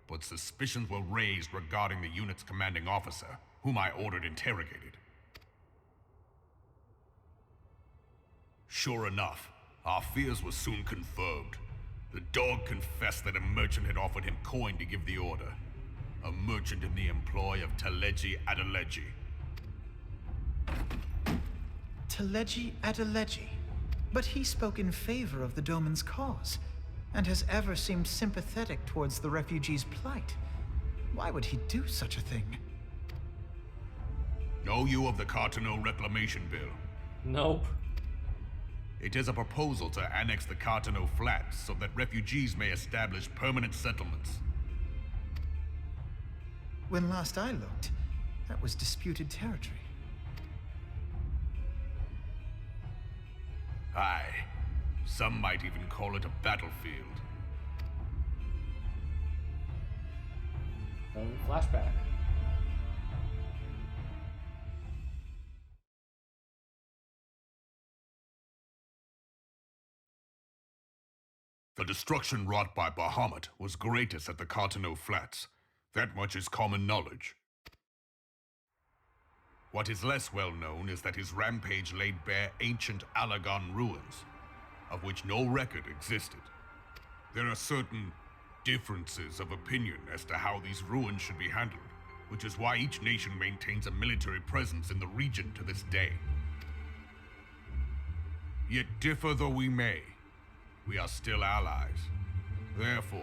But suspicions were raised regarding the unit's commanding officer, whom I ordered interrogated. Sure enough, our fears were soon confirmed. The dog confessed that a merchant had offered him coin to give the order. A merchant in the employ of Teledji Adeledji. Teledji Adeledji? But he spoke in favor of the Doman's cause, and has ever seemed sympathetic towards the refugees' plight. Why would he do such a thing? Know you of the Cartano Reclamation Bill? Nope. It is a proposal to annex the Cartano Flats so that refugees may establish permanent settlements. When last I looked, that was disputed territory. Aye. Some might even call it a battlefield. Flashback. The destruction wrought by Bahamut was greatest at the Cartano Flats. That much is common knowledge. What is less well known is that his rampage laid bare ancient Alagan ruins, of which no record existed. There are certain differences of opinion as to how these ruins should be handled, which is why each nation maintains a military presence in the region to this day. Yet differ though we may, we are still allies. Therefore,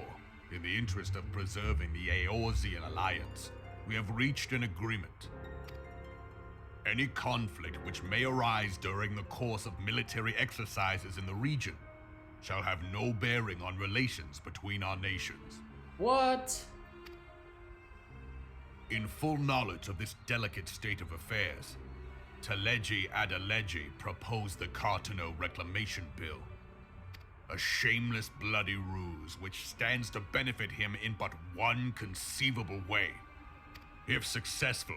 in the interest of preserving the Eorzean alliance, we have reached an agreement. Any conflict which may arise during the course of military exercises in the region shall have no bearing on relations between our nations. What? In full knowledge of this delicate state of affairs, Teledji Adeledji proposed the Cartano Reclamation Bill. A shameless bloody ruse which stands to benefit him in but one conceivable way. If successful,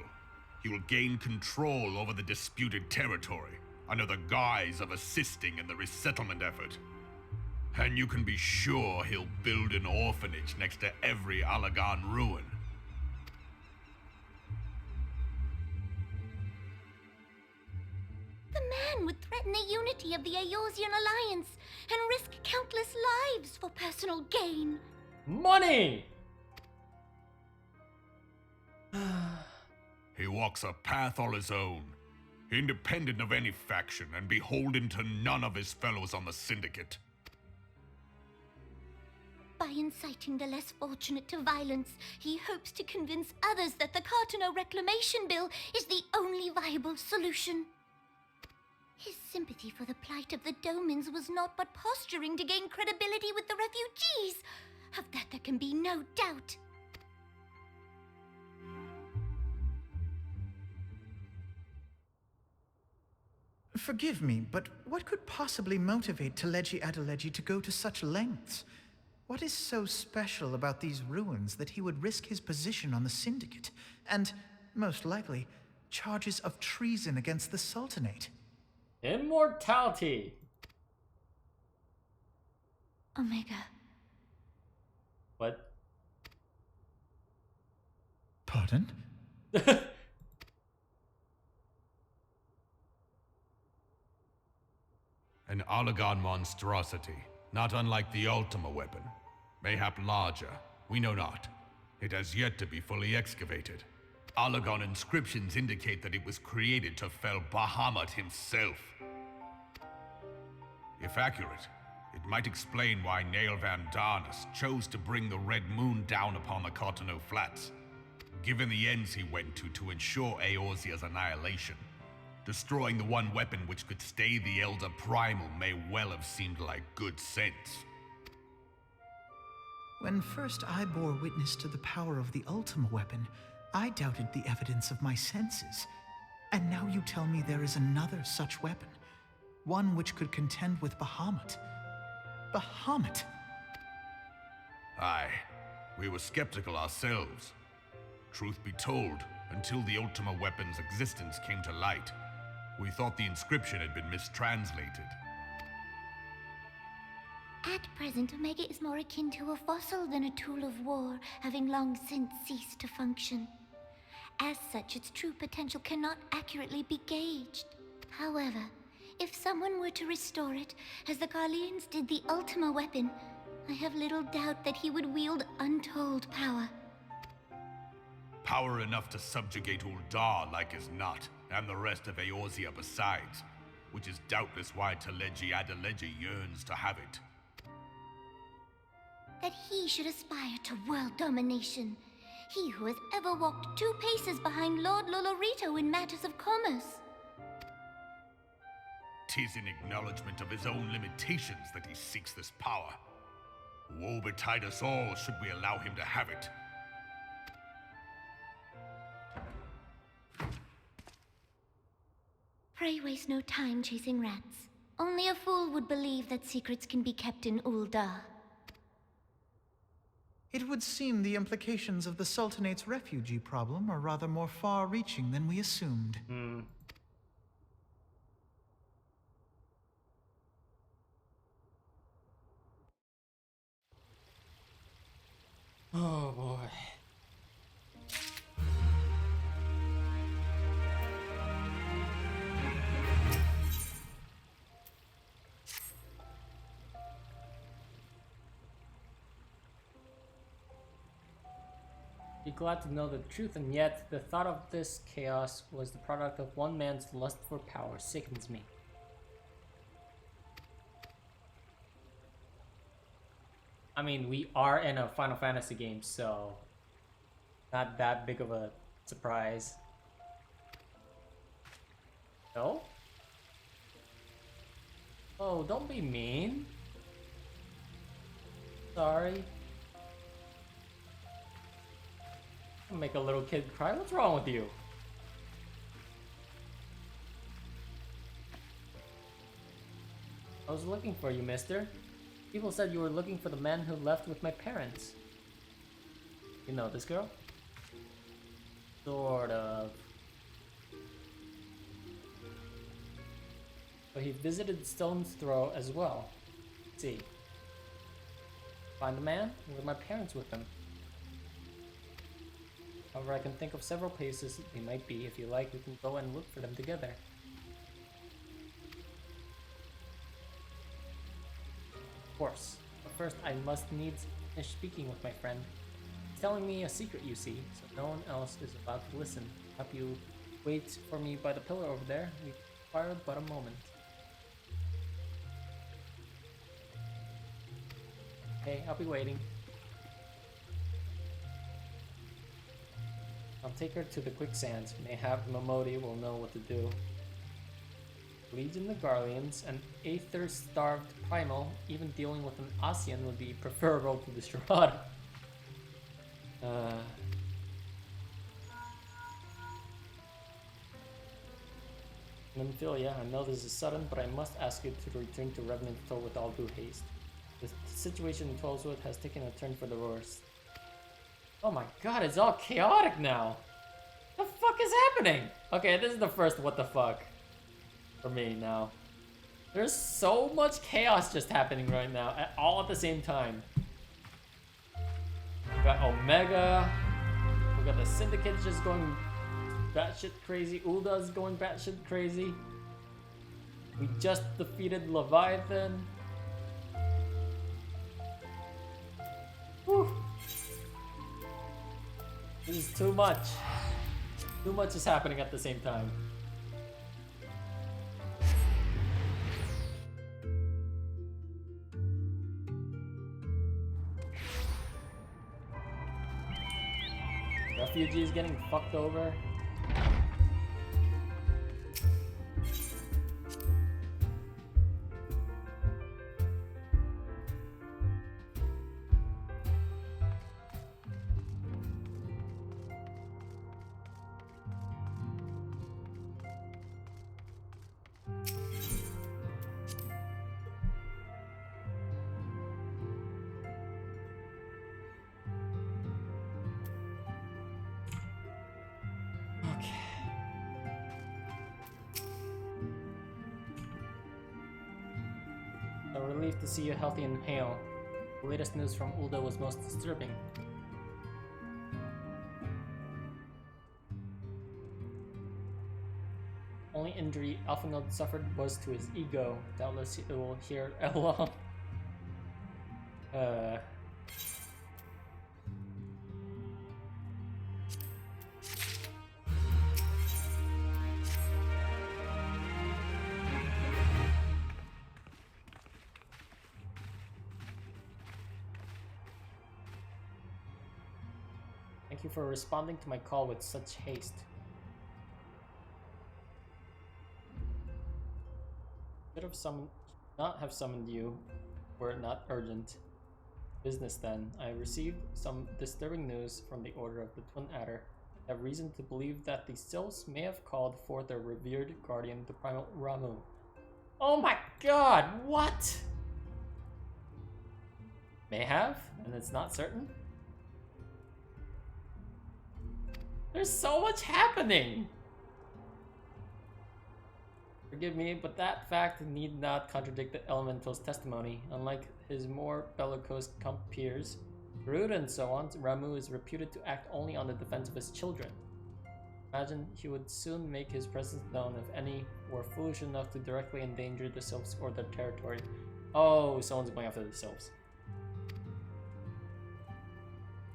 he will gain control over the disputed territory under the guise of assisting in the resettlement effort. And you can be sure he'll build an orphanage next to every Alagan ruin. The man would threaten the unity of the Eorzean alliance and risk countless lives for personal gain. Money! He walks a path all his own, independent of any faction and beholden to none of his fellows on the Syndicate. By inciting the less fortunate to violence, he hopes to convince others that the Cartano Reclamation Bill is the only viable solution. His sympathy for the plight of the Domans was not but posturing to gain credibility with the refugees. Of that there can be no doubt. Forgive me, but what could possibly motivate Teledji Adeledji to go to such lengths? What is so special about these ruins that he would risk his position on the Syndicate, and, most likely, charges of treason against the Sultanate? Immortality! Omega. What? Pardon? An Alagan monstrosity, not unlike the Ultima weapon, mayhap larger, We know not. It has yet to be fully excavated. Allagan inscriptions indicate that it was created to fell Bahamut himself. If accurate, it might explain why Nael Van Darnus chose to bring the Red Moon down upon the Cartano Flats, given the ends he went to ensure Eorzea's annihilation. Destroying the one weapon which could stay the Elder Primal may well have seemed like good sense. When first I bore witness to the power of the Ultima weapon, I doubted the evidence of my senses. And now you tell me there is another such weapon, one which could contend with Bahamut. Bahamut! Aye, we were skeptical ourselves. Truth be told, until the Ultima weapon's existence came to light, we thought the inscription had been mistranslated. At present, Omega is more akin to a fossil than a tool of war, having long since ceased to function. As such, its true potential cannot accurately be gauged. However, if someone were to restore it, as the Garleans did the Ultima weapon, I have little doubt that he would wield untold power. Power enough to subjugate Ul'dah like as not, and the rest of Eorzea besides, which is doubtless why Teledji Adeledji yearns to have it. That he should aspire to world domination. He who has ever walked 2 paces behind Lord Lolorito in matters of commerce. 'Tis in acknowledgement of his own limitations that he seeks this power. Woe betide us all should we allow him to have it. Pray waste no time chasing rats. Only a fool would believe that secrets can be kept in Ul'dah. It would seem the implications of the Sultanate's refugee problem are rather more far-reaching than we assumed. Oh boy. Be glad to know the truth, and yet the thought of this chaos was the product of one man's lust for power sickens me. I mean, we are in a Final Fantasy game, so not that big of a surprise. No? Oh, don't be mean. Sorry. Make a little kid cry. What's wrong with you? I was looking for you, mister. People said you were looking for the man who left with my parents. You know this girl? Sort of. But he visited Stone's Throw as well. Let's see. Find the man? With my parents with him. However, I can think of several places they might be. If you like, we can go and look for them together. Of course. But first, I must needs finish speaking with my friend. He's telling me a secret, you see, so no one else is about to listen. Have you wait for me by the pillar over there? We require but a moment. Okay, I'll be waiting. I'll take her to the quicksands. Mayhap Miqo'te will know what to do. Legion the Garleans, an aether-starved primal, even dealing with an Ascian would be preferable to the Strahd. Nymphilia, I know this is sudden, but I must ask you to return to Revenant Toll with all due haste. The situation in Twelveswood has taken a turn for the worse. Oh my god, it's all chaotic now! The fuck is happening? Okay, this is the first what the fuck for me now. There's so much chaos just happening right now, all at the same time. We got Omega, we got the Syndicate just going batshit crazy, Ul'dah's going batshit crazy. We just defeated Leviathan. Whew. This is too much. Too much is happening at the same time. Refugees getting fucked over. Relieved to see you healthy and hale. The latest news from Ul'dah was most disturbing. Only injury Alphy suffered was to his ego. Doubtless it will hear along. Thank you for responding to my call with such haste. Should not have summoned you were it not urgent. Business then. I received some disturbing news from the Order of the Twin Adder. I have reason to believe that the Sylphs may have called forth their revered guardian, the primal Ramuh. Oh my god, what? May have, and it's not certain? There's so much happening! Forgive me, but that fact need not contradict the Elemental's testimony. Unlike his more bellicose compeers, rude and so on, Ramuh is reputed to act only on the defense of his children. Imagine he would soon make his presence known if any were foolish enough to directly endanger the Sylphs or their territory. Oh, someone's going after the Sylphs.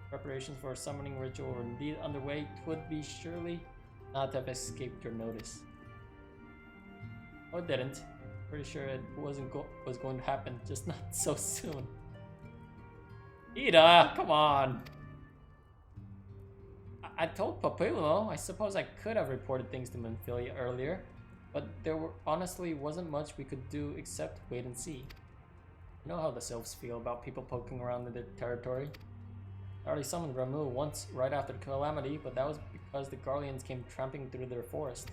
Preparations for a summoning ritual were indeed underway. 'Twould be surely not have escaped your notice. Oh, it didn't. Pretty sure it was going to happen, just not so soon. Ida, come on! I told Papillo. I suppose I could have reported things to Menphilia earlier, but honestly wasn't much we could do except wait and see. You know how the Sylphs feel about people poking around in their territory. I already summoned Ramuh once right after the calamity, but that was because the Garleans came tramping through their forest.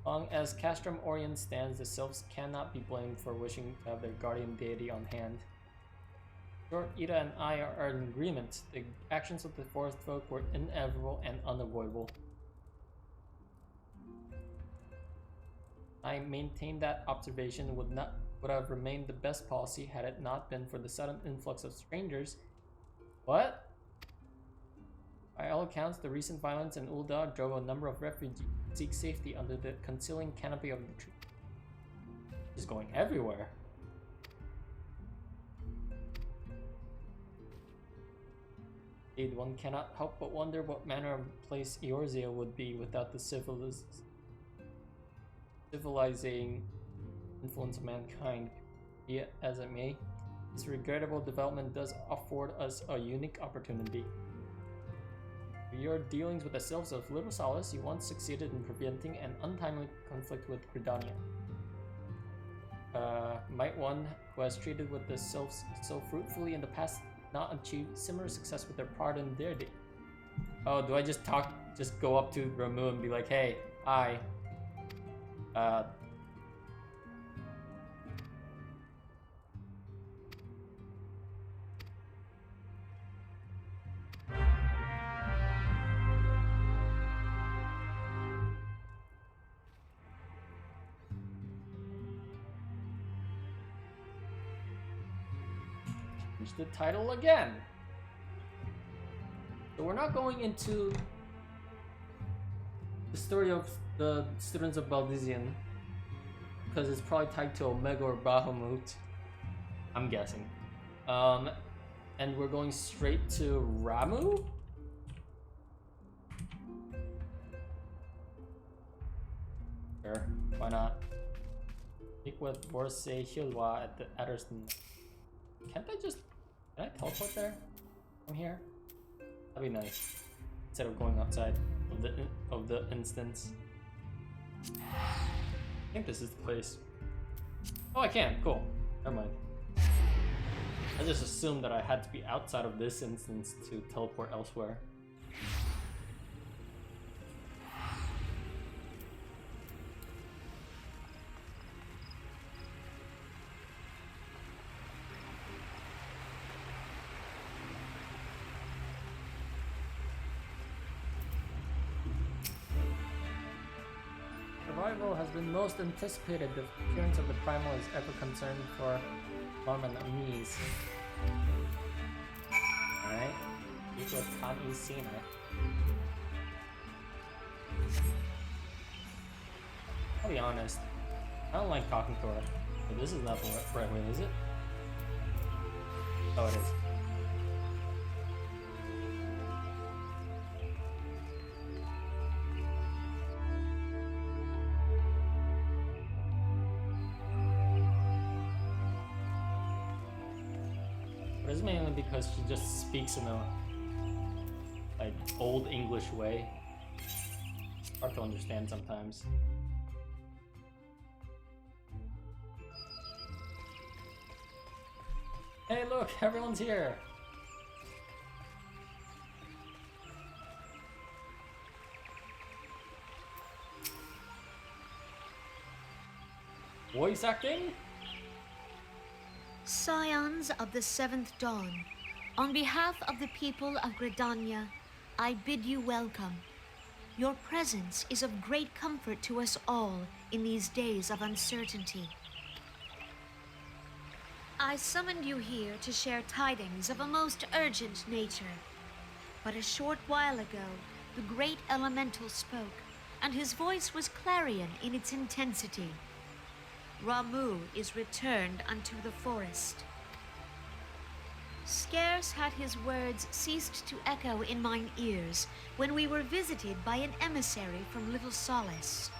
Long as Castrum Orient stands, the Sylphs cannot be blamed for wishing to have their guardian deity on hand. Short, Ida and I are in agreement. The actions of the forest folk were inevitable and unavoidable. I maintain that observation would have remained the best policy had it not been for the sudden influx of strangers. What? By all accounts, the recent violence in Ul'dah drove a number of refugees to seek safety under the concealing canopy of the tree. It's going everywhere. Indeed, one cannot help but wonder what manner of place Eorzea would be without the civilizing influence of mankind. Be it as it may, this regrettable development does afford us a unique opportunity. For your dealings with the Sylphs of little solace, you once succeeded in preventing an untimely conflict with Gridania. Might one who has treated with the Sylphs so fruitfully in the past not achieve similar success with their pardon deity? Oh, do I just go up to Ramuh and be like, hey, hi. The title again. So we're not going into the story of the students of Baldesion because it's probably tied to Omega or Bahamut, I'm guessing. And we're going straight to Ramuh? Sure, why not? Speak with Whorl at the Adderston. Can't I just... Can I teleport there? From here? That'd be nice. Instead of going outside of the instance. I think this is the place. Oh, I can. Cool. Never mind. I just assumed that I had to be outside of this instance to teleport elsewhere. Arrival has been most anticipated. The appearance of the primal is ever concerned for Norman Amis. Alright. This was Kami's Cena. I'll be honest. I don't like talking to her. But this is not the right way, is it? Oh, it is. But it's mainly because she just speaks in a like old English way. Hard to understand sometimes. Hey look, everyone's here! Voice acting? Scions of the Seventh Dawn, on behalf of the people of Gridania, I bid you welcome. Your presence is of great comfort to us all in these days of uncertainty. I summoned you here to share tidings of a most urgent nature. But a short while ago, the great elemental spoke, and his voice was clarion in its intensity. Ramuh is returned unto the forest. Scarce had his words ceased to echo in mine ears when we were visited by an emissary from Little Solace.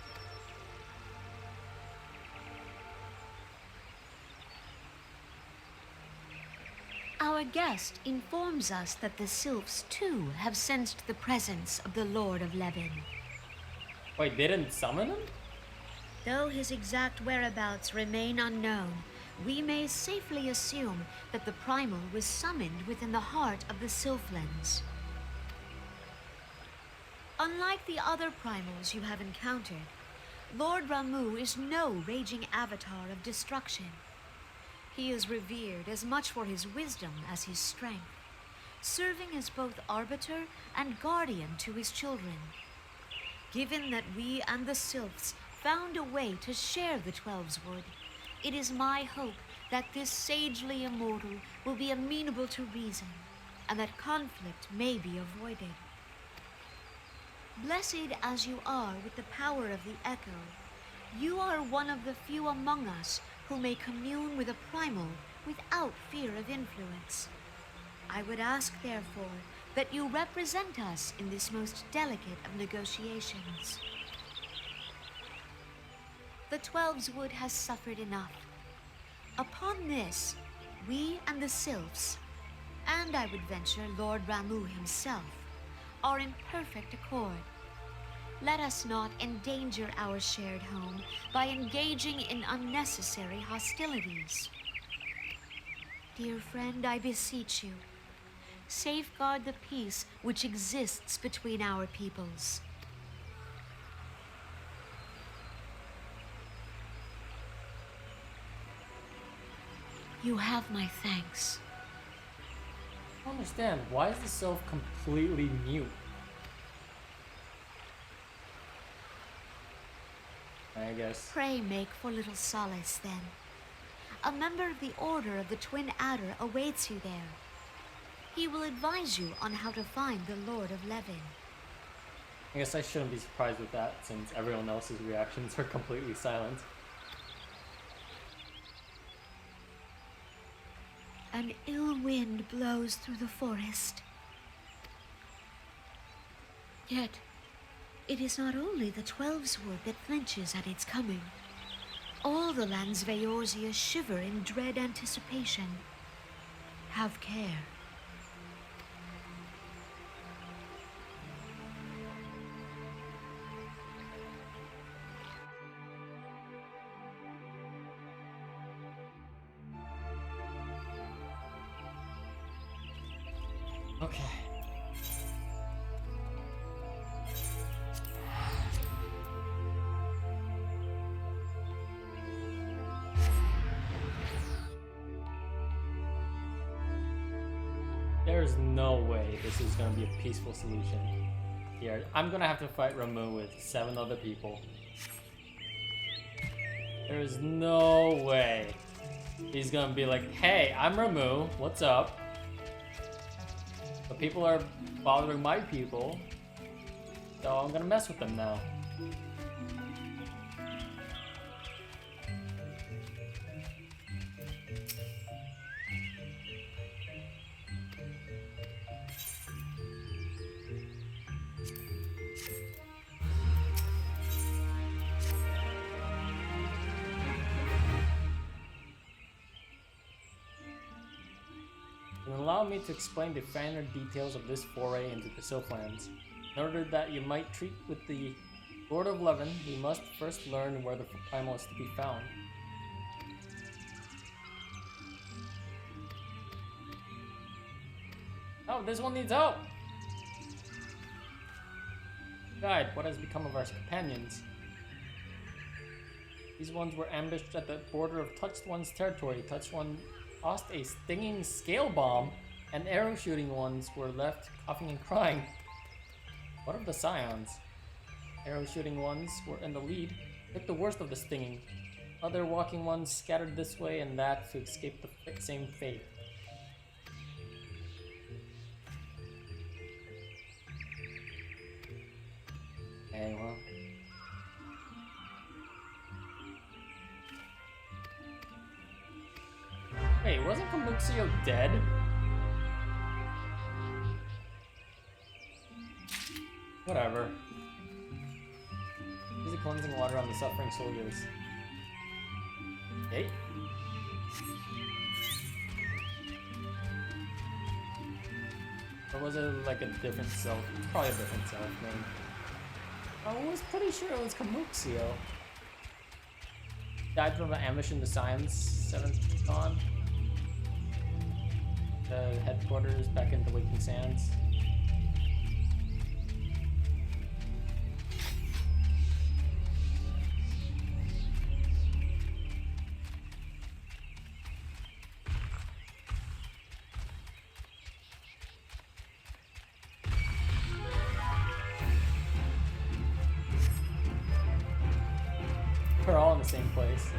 Our guest informs us that the Sylphs too have sensed the presence of the Lord of Levin. Wait, they didn't summon him? Though his exact whereabouts remain unknown, we may safely assume that the Primal was summoned within the heart of the Sylphlands. Unlike the other Primals you have encountered, Lord Ramuh is no raging avatar of destruction. He is revered as much for his wisdom as his strength, serving as both arbiter and guardian to his children. Given that we and the Sylphs found a way to share the Twelves Wood, it is my hope that this sagely immortal will be amenable to reason, and that conflict may be avoided. Blessed as you are with the power of the Echo, you are one of the few among us who may commune with a primal without fear of influence. I would ask, therefore, that you represent us in this most delicate of negotiations. The Twelves Wood has suffered enough. Upon this, we and the Sylphs, and I would venture Lord Ramuh himself, are in perfect accord. Let us not endanger our shared home by engaging in unnecessary hostilities. Dear friend, I beseech you, safeguard the peace which exists between our peoples. You have my thanks. I don't understand. Why is the Sylph completely mute? I guess. Pray make for Little Solace, then. A member of the Order of the Twin Adder awaits you there. He will advise you on how to find the Lord of Levin. I guess I shouldn't be surprised with that, since everyone else's reactions are completely silent. An ill wind blows through the forest. Yet, it is not only the Twelveswood that flinches at its coming. All the lands of Eorzea shiver in dread anticipation. Have care. Okay. There's no way this is gonna be a peaceful solution here. I'm gonna have to fight Ramuh with 7 other people. There's no way he's gonna be like, hey, I'm Ramuh, what's up? But people are bothering my people, so I'm gonna mess with them now. Allow me to explain the finer details of this foray into the Sylphlands. In order that you might treat with the Lord of Levin, you must first learn where the primal is to be found. Oh, this one needs help! Guide, what has become of our companions? These ones were ambushed at the border of Touched One's territory. Touched One tossed a stinging scale bomb, and arrow shooting ones were left coughing and crying. What of the scions? Arrow shooting ones were in the lead, took the worst of the stinging. Other walking ones scattered this way and that to escape the same fate. Okay, well. Wait, wasn't Kamuxio dead? Whatever. Use the cleansing water on the suffering soldiers. Okay. Or was it like a different self? Probably a different self name. I was pretty sure it was Kamuxio. Died from an ambush in the Science 7th Dawn. The headquarters back in the Waking Sands. We're all in the same place.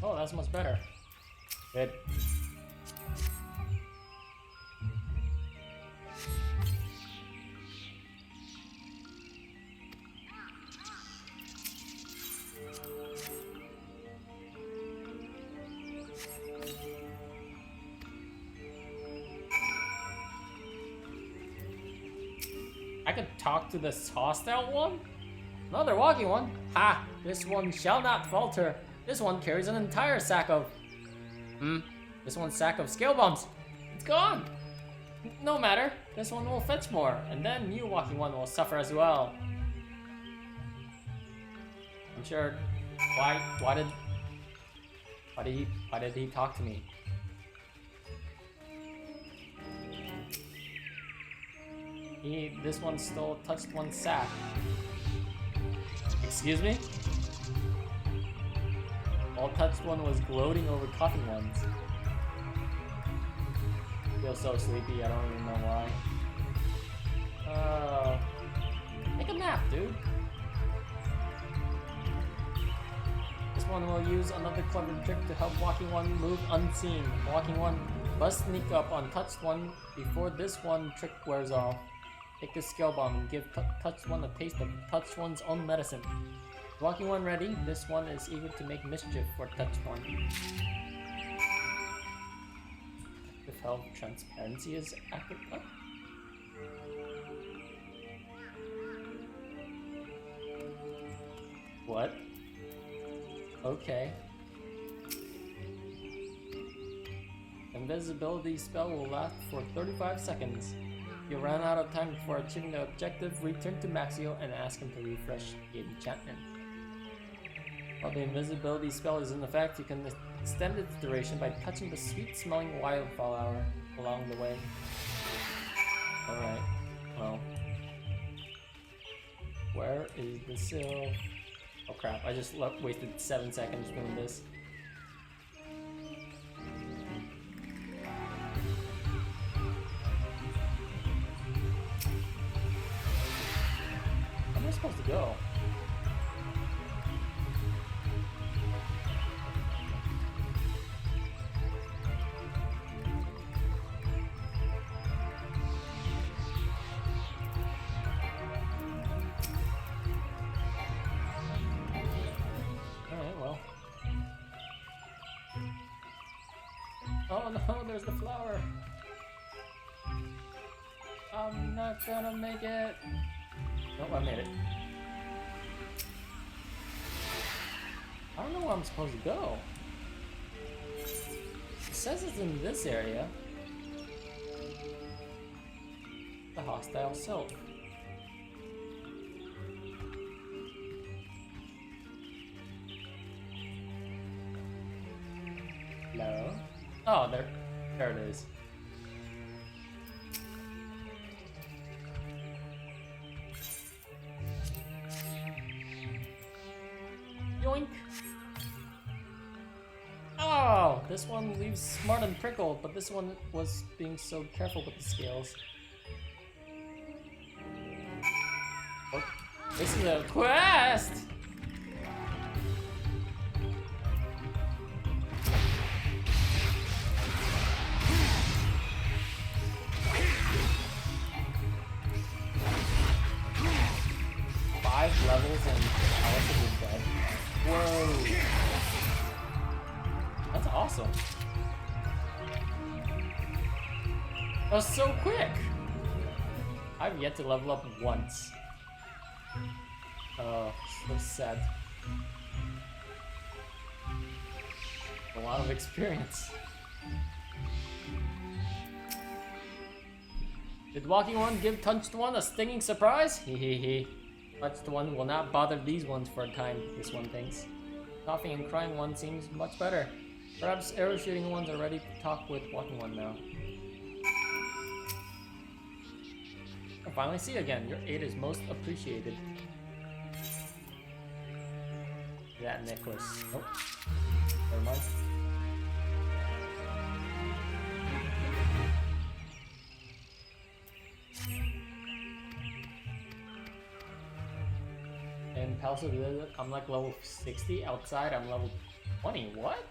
Oh, that's much better. Good. I could talk to this hostile one? Another walking one? Ha! This one shall not falter. This one carries an entire sack of... This one's sack of scale bombs. It's gone! No matter. This one will fetch more, and then you walking one will suffer as well. I'm sure... Why did he talk to me? This one stole Touched One's sack. Excuse me? While Touched One was gloating over coughing ones. I feel so sleepy, I don't even know why. Take a nap, dude. This one will use another clever trick to help Walking One move unseen. Walking One must sneak up on Touched One before this one trick wears off. Take this scale bomb and give Touched One a taste of Touched One's own medicine. Walking one ready. This one is eager to make mischief for touch one. Active health transparency is active. What? What? Okay. Invisibility spell will last for 35 seconds. If you run out of time before achieving the objective, return to Maxio and ask him to refresh the enchantment. While the invisibility spell is in effect, you can extend its duration by touching the sweet-smelling wildflower along the way. Alright, well. Where is the sylph? Oh crap, I just wasted 7 seconds doing this. Where am I supposed to go? Oh no, there's the flower. I'm not gonna make it. Nope, I made it. I don't know where I'm supposed to go. It says it's in this area. The hostile sylph. Hello? Oh, there it is. Yoink! Oh, this one leaves smart and prickled, but this one was being so careful with the scales. Oh, this is a quest! Levels and Alphy is dead. Whoa! That's awesome. That was so quick! I've yet to level up once. Oh, so sad. A lot of experience. Did Walking One give Touched One a stinging surprise? Hehehe. Touched One will not bother these ones for a time, this one thinks. Coughing and crying one seems much better. Perhaps arrow shooting ones are ready to talk with Walking One now. I finally see you again. Your aid is most appreciated. That necklace. Nope. Never mind. In Palace of the Desert, I'm like level 60. Outside, I'm level 20. What?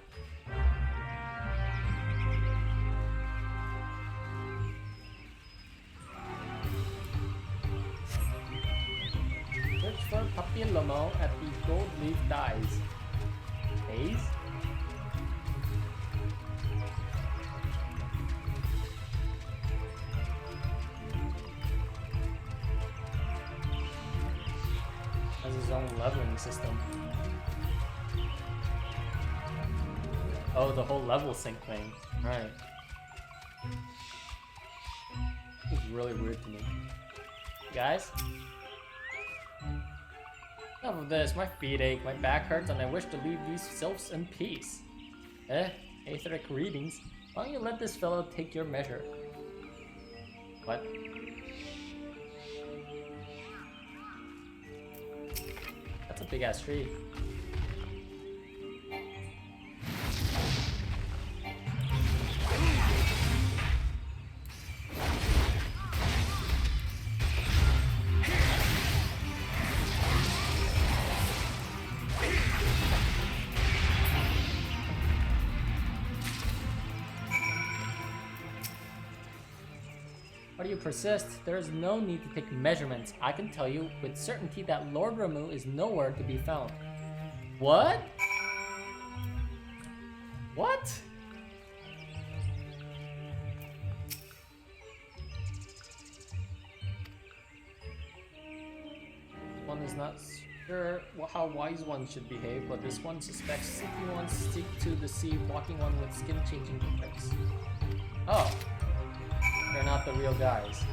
Search for Papillomo at the Gold Leaf Dies. Days? Has his own leveling system. Oh, the whole level sync thing. Right. This is really weird to me. Guys? Enough of this. My feet ache, my back hurts, and I wish to leave these sylphs in peace. Aetheric readings. Why don't you let this fellow take your measure? What? That's a big ass tree. What are You persist. There is no need to take measurements. I can tell you with certainty that Lord Ramuh is nowhere to be found. What? What? One is not sure how wise one should behave, but this one suspects seeking one seek to deceive walking one with skin-changing effects. Oh. They're not the real guys.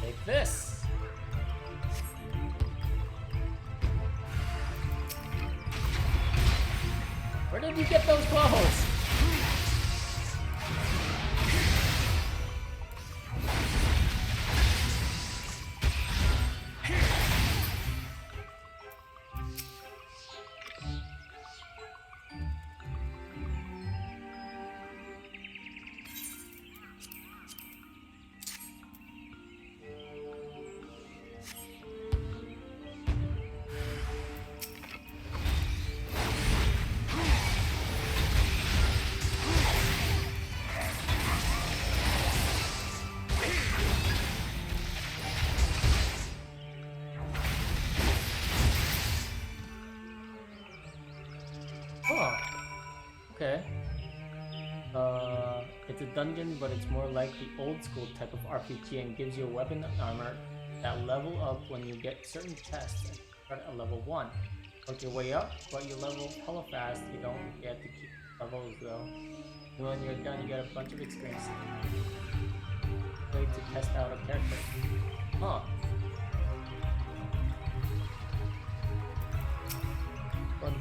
Take this! Where did you get those clothes? Okay. It's a dungeon, but it's more like the old school type of RPG and gives you a weapon and armor that level up when you get certain tests and start at level 1. Work your way up, but you level hella fast. You don't get to keep levels though. And when you're done, you get a bunch of experience. Way to test out a character. Huh. But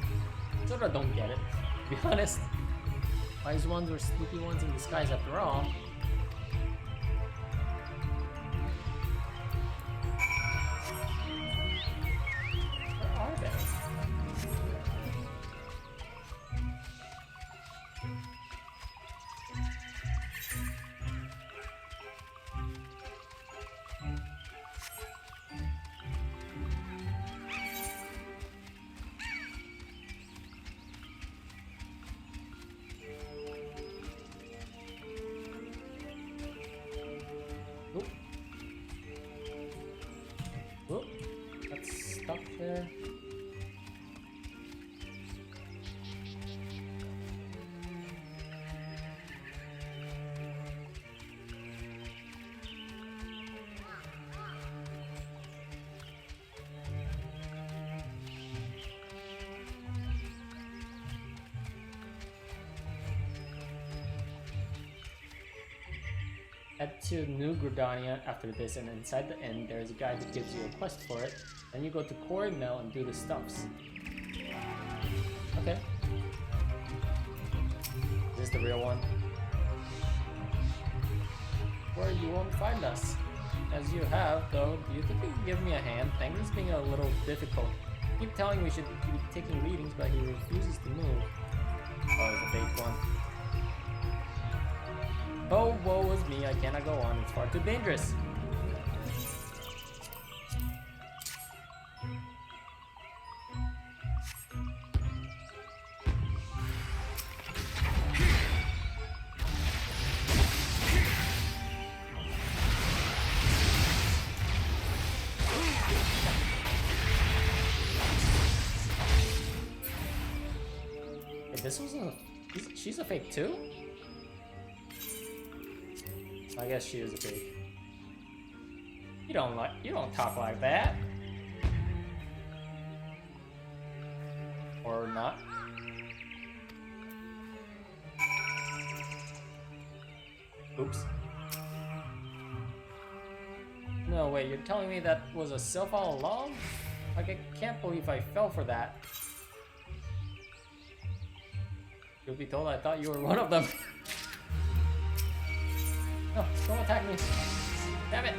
sort of don't get it, to be honest. Wise ones were sneaky ones in disguise after all. Where are they? There. Head to New Gridania after this, and inside the inn there is a guy that gives you a quest for it. Then you go to Quarry Mill and do the stuffs. Okay. Is this the real one? Where you won't find us. As you have, though, do you think you can give me a hand? Things being a little difficult. I keep telling we should be taking readings, but he refuses to move. Oh, it's a fake one. Oh, woe is me, I cannot go on, it's far too dangerous. This wasn't a... She's a fake too? I guess she is a fake. You don't talk like that. Or not. Oops. No, wait, you're telling me that was a sylph all along? Like, I can't believe I fell for that. You'll be told I thought you were one of them. No, don't attack me. Damn it.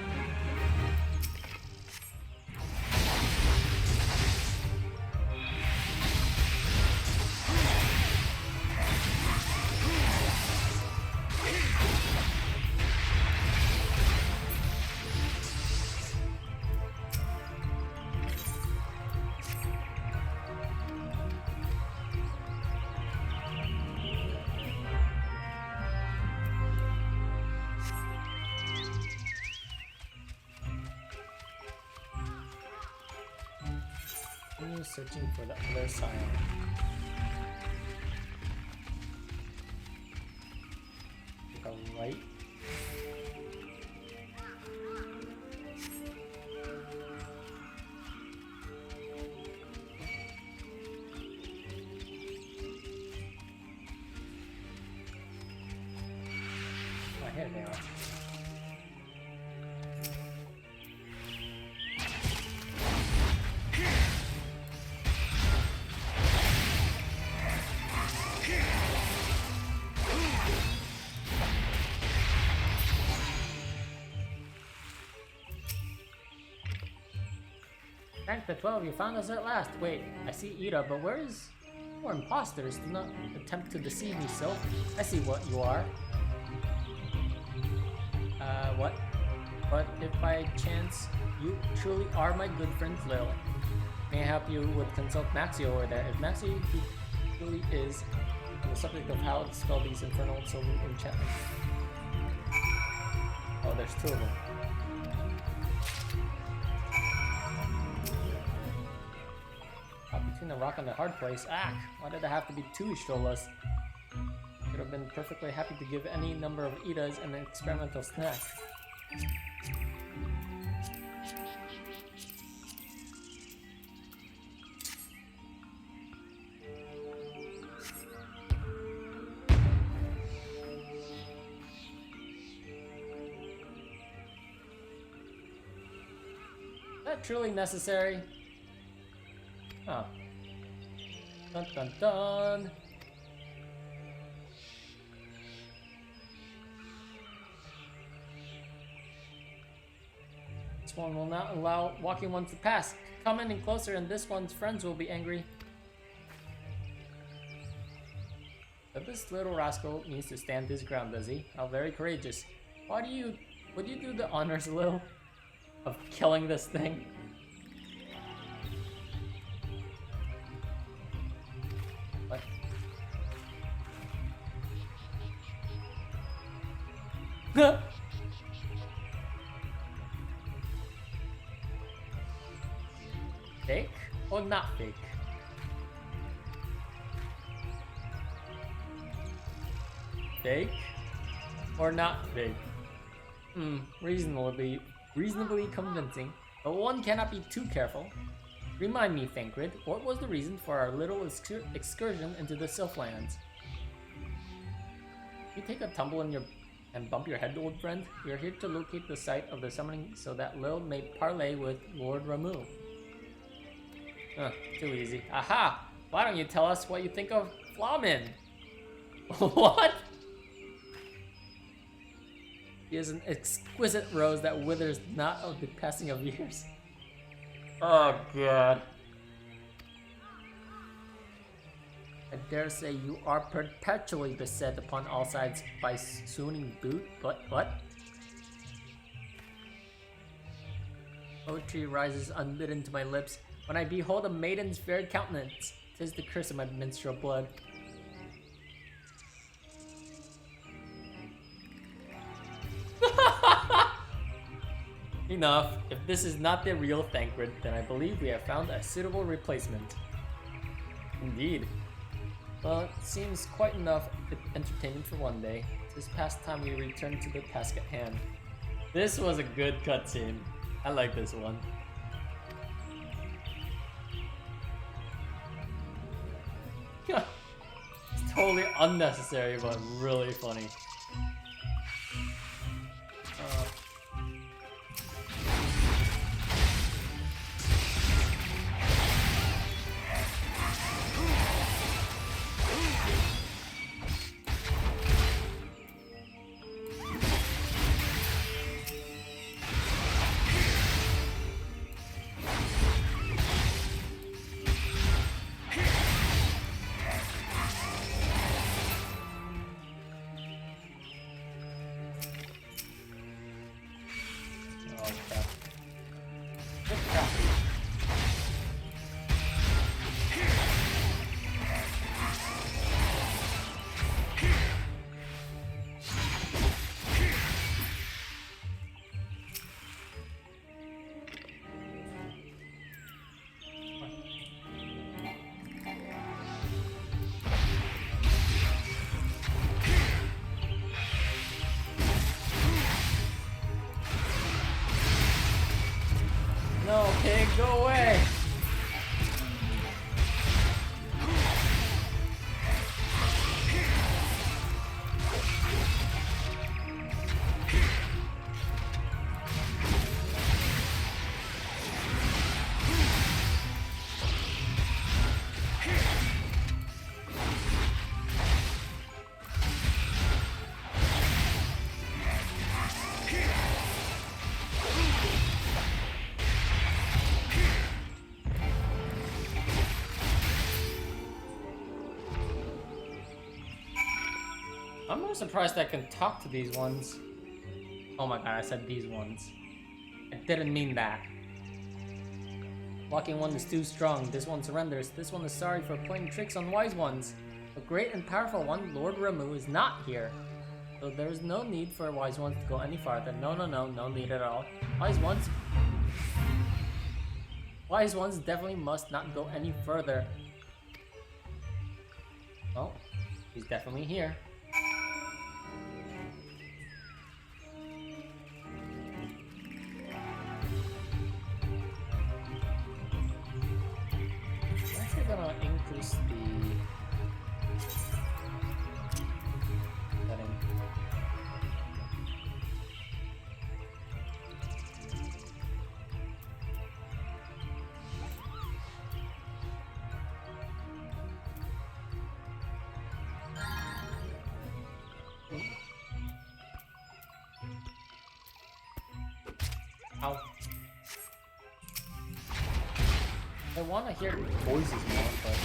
Continue searching for the other side. Take a right. Oh, here they are. Thank the 12, you found us at last. Wait, I see Ida, but where is... More imposters. Do not attempt to deceive me, Sylph. I see what you are. What? But if by chance you truly are my good friend Lil, may I help you with consult Maxie over there? If Maxie truly is the subject of how to spell these infernal silver enchantments. Oh, there's two of them. Between a rock and a hard place. Ah, why did there have to be two Ishtolas? Could have been perfectly happy to give any number of Idas an experimental snack. Is that truly necessary? Huh. Dun dun dun! This one will not allow walking ones to pass. Come in closer and this one's friends will be angry. But this little rascal needs to stand his ground, does he? How very courageous. Would you do the honors, Lil, of killing this thing? Fake or not fake? Fake or not fake? Reasonably convincing, but one cannot be too careful. Remind me, Thancred, what was the reason for our little excursion into the Sylphlands? You take a tumble and bump your head, old friend. We are here to locate the site of the summoning so that Lil may parley with Lord Ramuh. Too easy. Aha! Why don't you tell us what you think of Flamin? What? He is an exquisite rose that withers not of the passing of years. Oh god. I dare say you are perpetually beset upon all sides by swooning boot, but what? Poetry rises unbidden to my lips when I behold a maiden's fair countenance. 'Tis the curse of my minstrel blood. Enough. If this is not the real Thancred, then I believe we have found a suitable replacement. Indeed. Well, it seems quite enough entertainment for one day. This past time we return to the task at hand. This was a good cutscene. I like this one. It's totally unnecessary, but really funny. no, pig, go away! I'm more surprised I can talk to these ones. Oh my god, I said these ones. I didn't mean that. Blocking one is too strong. This one surrenders. This one is sorry for playing tricks on wise ones. The great and powerful one, Lord Ramuh, is not here. So there is no need for wise ones to go any farther. No need at all. Wise ones definitely must not go any further. Well, he's definitely here. Gonna increase the setting. Ow. I want to hear voices more, but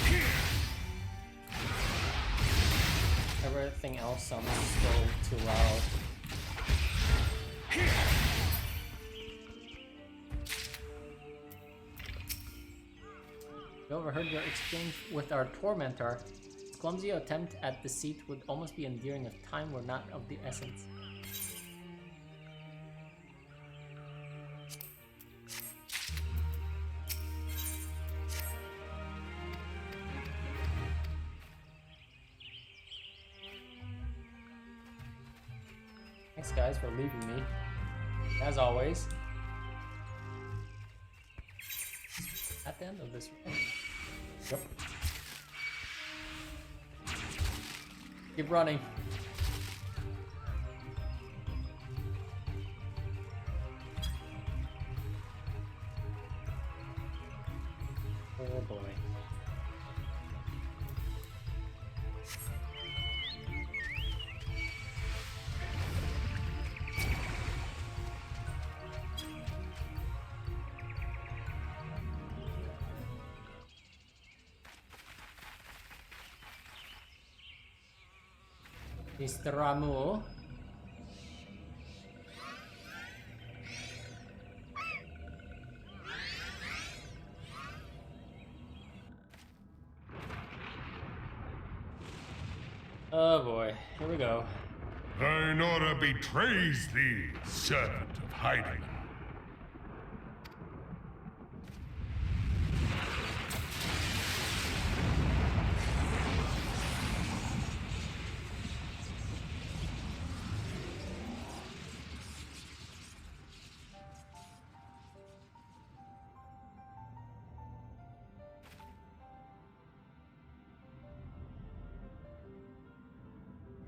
everything else sounds still too loud. We overheard your exchange with our tormentor. His clumsy attempt at deceit would almost be endearing if time were not of the essence. Thanks guys for leaving me, as always. At the end of this round. Yep. Keep running. Oh boy. Mr. Ramuh. Oh boy, here we go. Thine order betrays thee, servant of Hyden.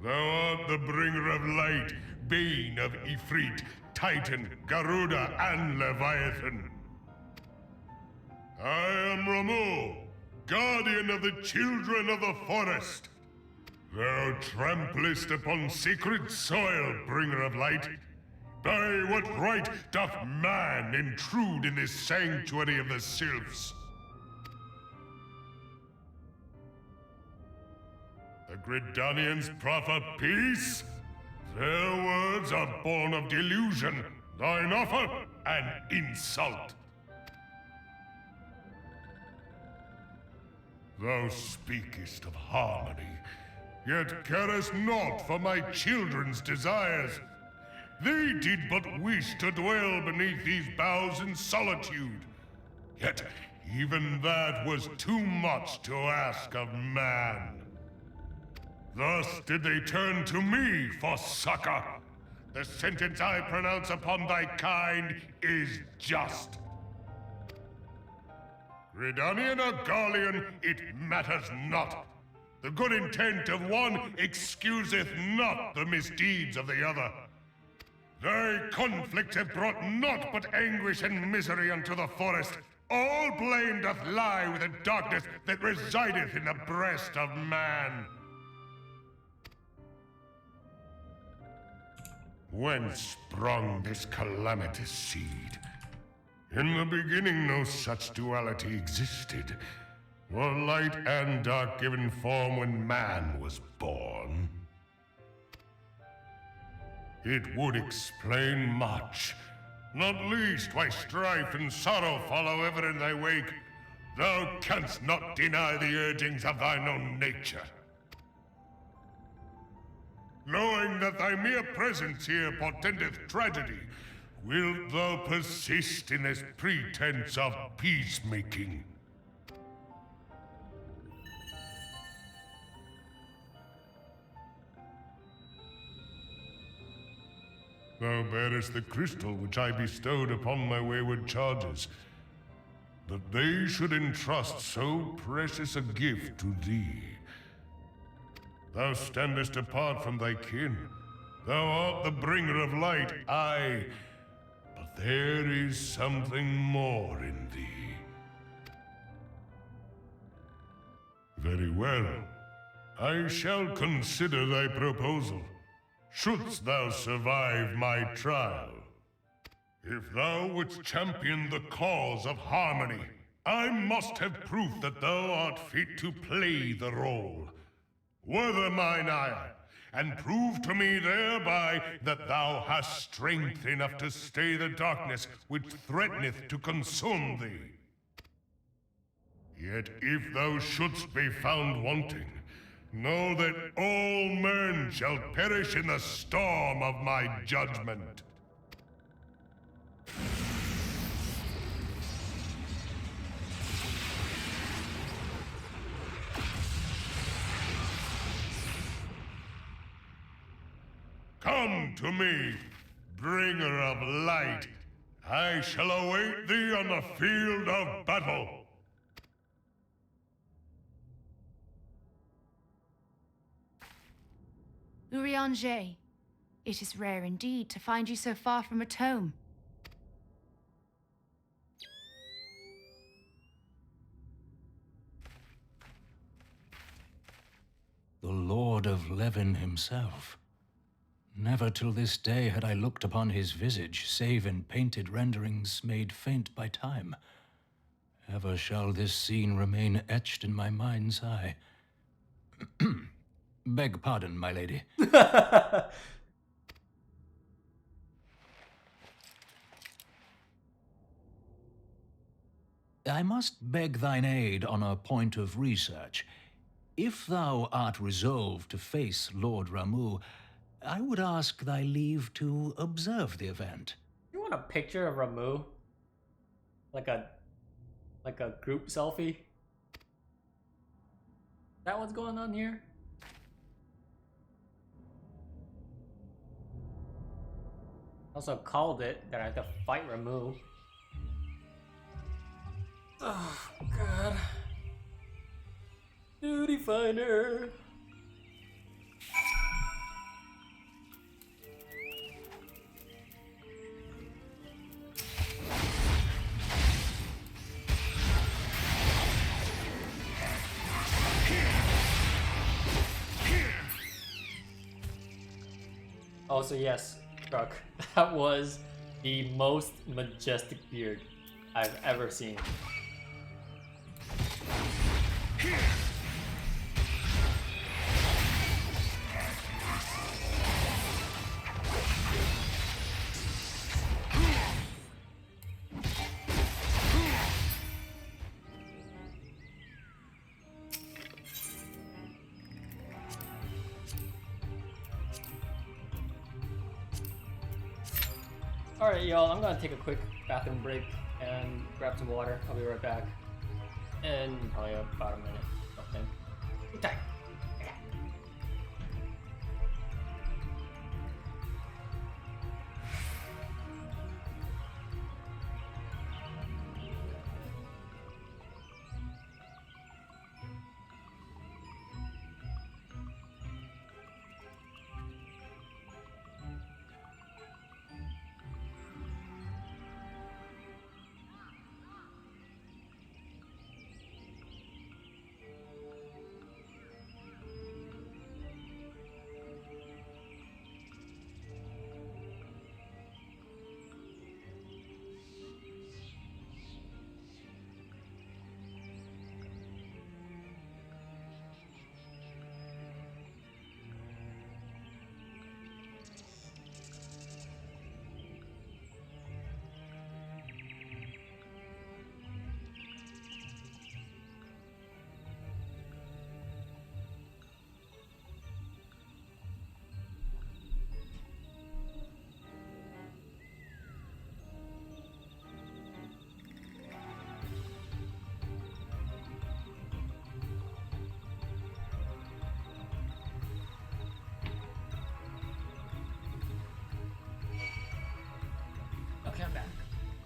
Thou art the bringer of light, bane of Ifrit, Titan, Garuda, and Leviathan. I am Ramuh, guardian of the children of the forest. Thou tramplest upon sacred soil, bringer of light. By what right doth man intrude in this sanctuary of the sylphs? The Gridanians proffer peace? Their words are born of delusion, thine offer an insult. Thou speakest of harmony, yet carest not for my children's desires. They did but wish to dwell beneath these boughs in solitude. Yet even that was too much to ask of man. Thus did they turn to me for succor. The sentence I pronounce upon thy kind is just. Redanian or Garlean, it matters not. The good intent of one excuseth not the misdeeds of the other. Thy conflicts have brought naught but anguish and misery unto the forest. All blame doth lie with the darkness that resideth in the breast of man. Whence sprung this calamitous seed? In the beginning no such duality existed. Were light and dark given form when man was born? It would explain much, not least why strife and sorrow follow ever in thy wake. Thou canst not deny the urgings of thine own nature. Knowing that thy mere presence here portendeth tragedy, wilt thou persist in this pretense of peacemaking? Thou bearest the crystal which I bestowed upon my wayward charges. That they should entrust so precious a gift to thee. Thou standest apart from thy kin. Thou art the bringer of light, aye. But there is something more in thee. Very well. I shall consider thy proposal. Shouldst thou survive my trial. If thou wouldst champion the cause of harmony, I must have proof that thou art fit to play the role. Wither mine ire, and prove to me thereby that thou hast strength enough to stay the darkness which threateneth to consume thee. Yet if thou shouldst be found wanting, know that all men shall perish in the storm of my judgment. Come to me, bringer of light. I shall await thee on the field of battle. Urianger, it is rare indeed to find you so far from a tome. The Lord of Levin himself. Never till this day had I looked upon his visage, save in painted renderings made faint by time. Ever shall this scene remain etched in my mind's eye. Beg pardon, my lady. I must beg thine aid on a point of research. If thou art resolved to face Lord Ramuh, I would ask thy leave to observe the event. You want a picture of Ramuh? Like a group selfie? That what's going on here? Also called it that I have to fight Ramuh. Oh god. Duty finder. Also, yes, Truck, that was the most majestic beard I've ever seen. Alright, y'all, I'm gonna take a quick bathroom break and grab some water. I'll be right back. In probably about a minute. Something. Okay.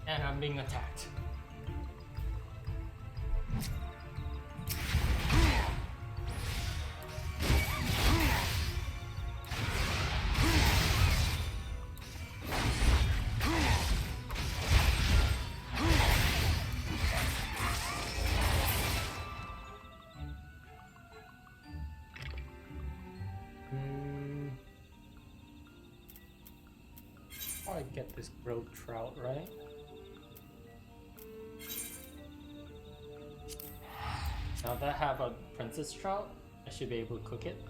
And I'm being attacked. I get this grilled trout, right? Now that I have a princess trout, I should be able to cook it.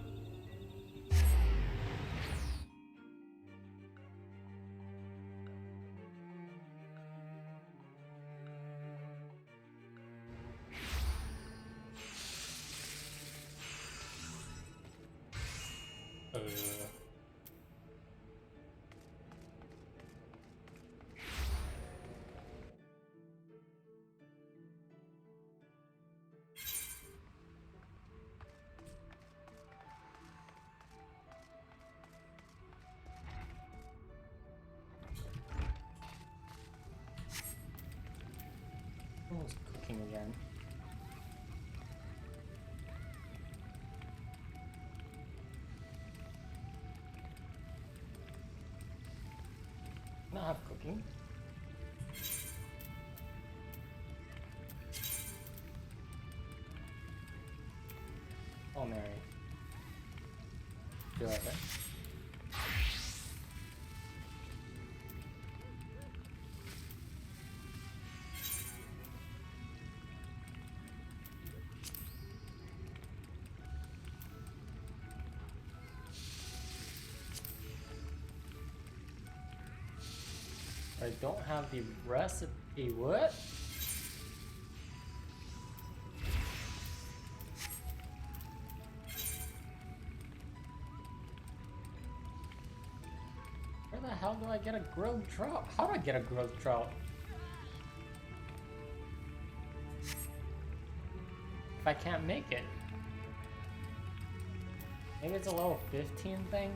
Almost cooking again. Not have cooking. Oh, Mary. Do I bet? I don't have the recipe. What? Where the hell do I get a grilled trout? How do I get a grilled trout? If I can't make it. Maybe it's a level 15 thing?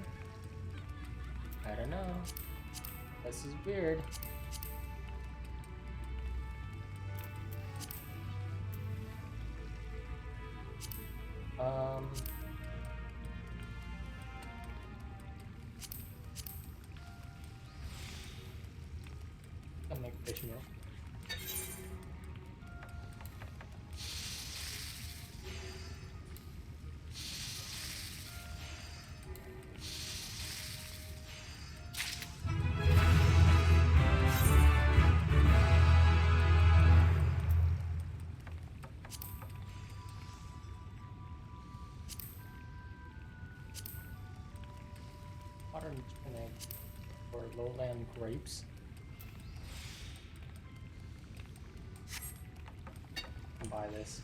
I don't know. This is weird. I'll make fish meal. Modern chicken egg for lowland grapes. I'll buy this.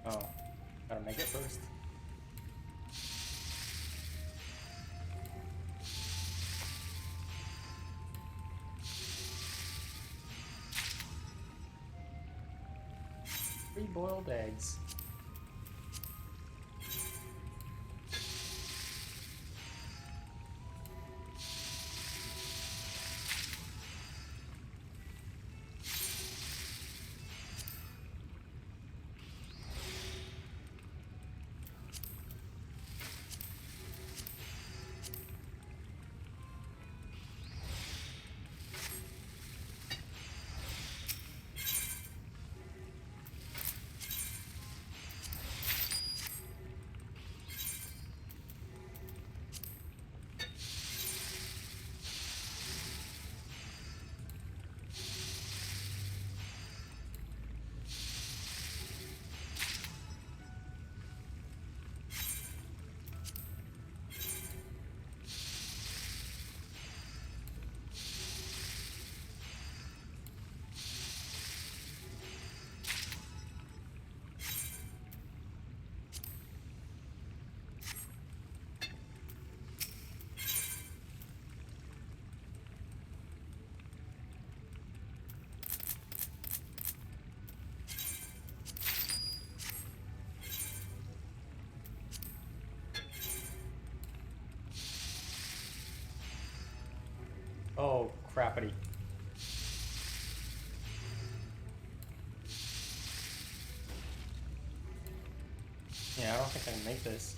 Oh, gotta make it first. Three boiled eggs. Oh, crappity. Yeah, I don't think I can make this.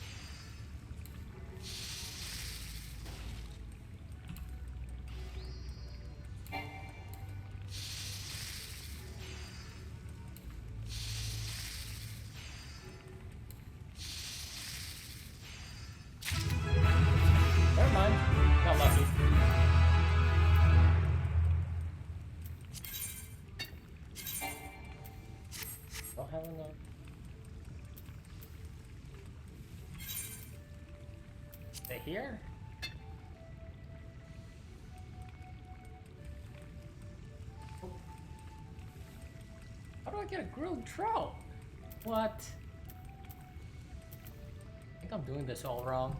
Never mind. Got lucky. Don't have enough. Stay here? How do I get a grilled trout? What? I think I'm doing this all wrong.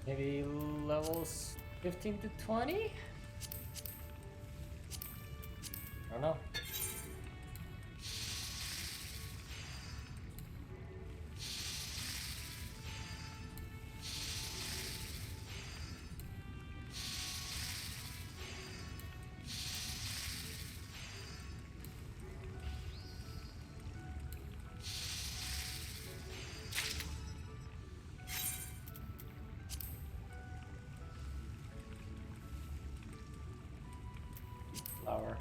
Maybe levels 15 to 20? I don't know. Flower.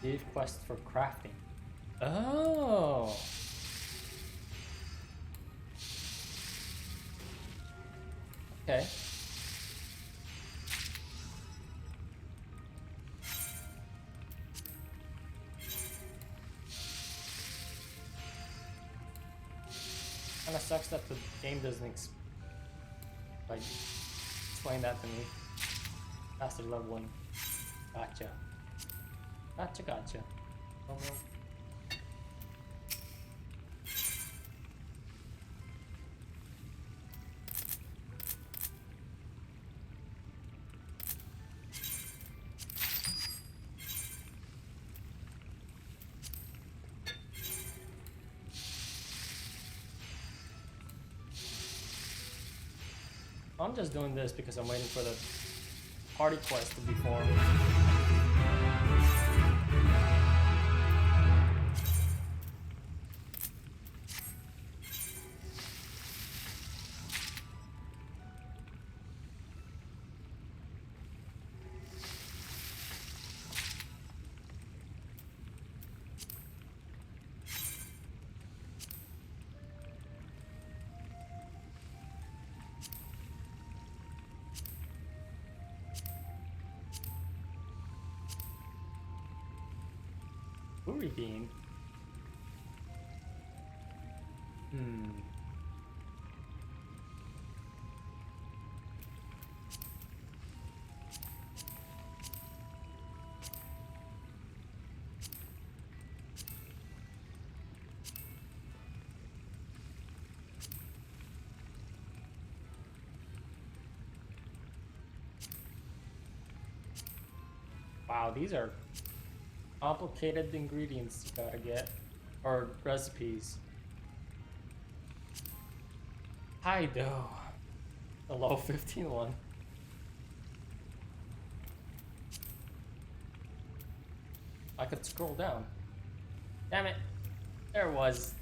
Leave quest for crafting. Oh. Okay. Kinda sucks that the game doesn't explain that to me. Faster leveling. Gotcha. Gotcha, gotcha. Oh no. I'm just doing this because I'm waiting for the party quest to be formed. Beam. Wow, these are complicated ingredients you gotta get, or recipes. High dough, the low 15 one. I could scroll down. Damn it, there it was.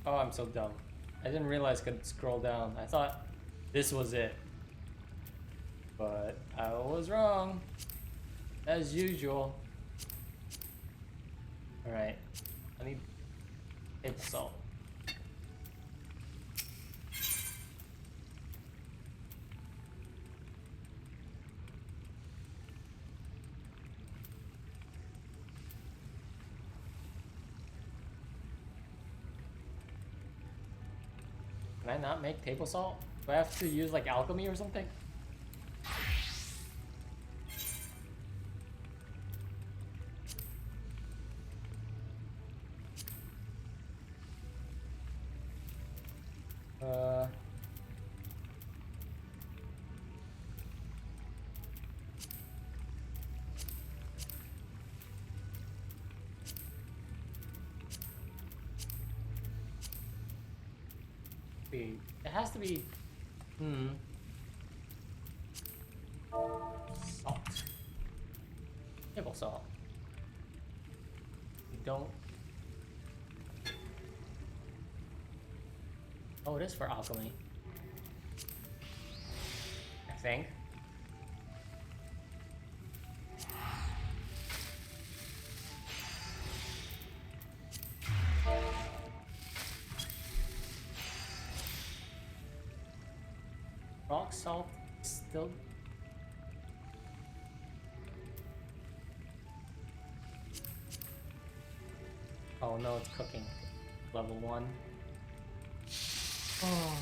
Oh, I'm so dumb. I didn't realize I could scroll down. I thought this was it, but I was wrong. As usual. Alright. I need table salt. Can I not make table salt? Do I have to use like alchemy or something? It has to be, salt. Table salt. We don't. Oh, it is for alchemy. I think. Rock salt still. Oh no, it's cooking. Level 1. Oh,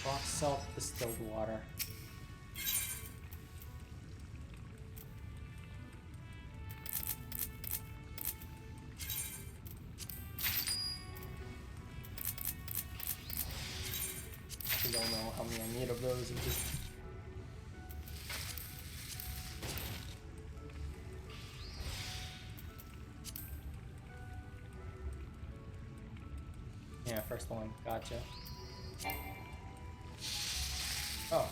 rock salt, distilled water. I don't know how many I need of those. And just yeah, first one. Gotcha. Oh,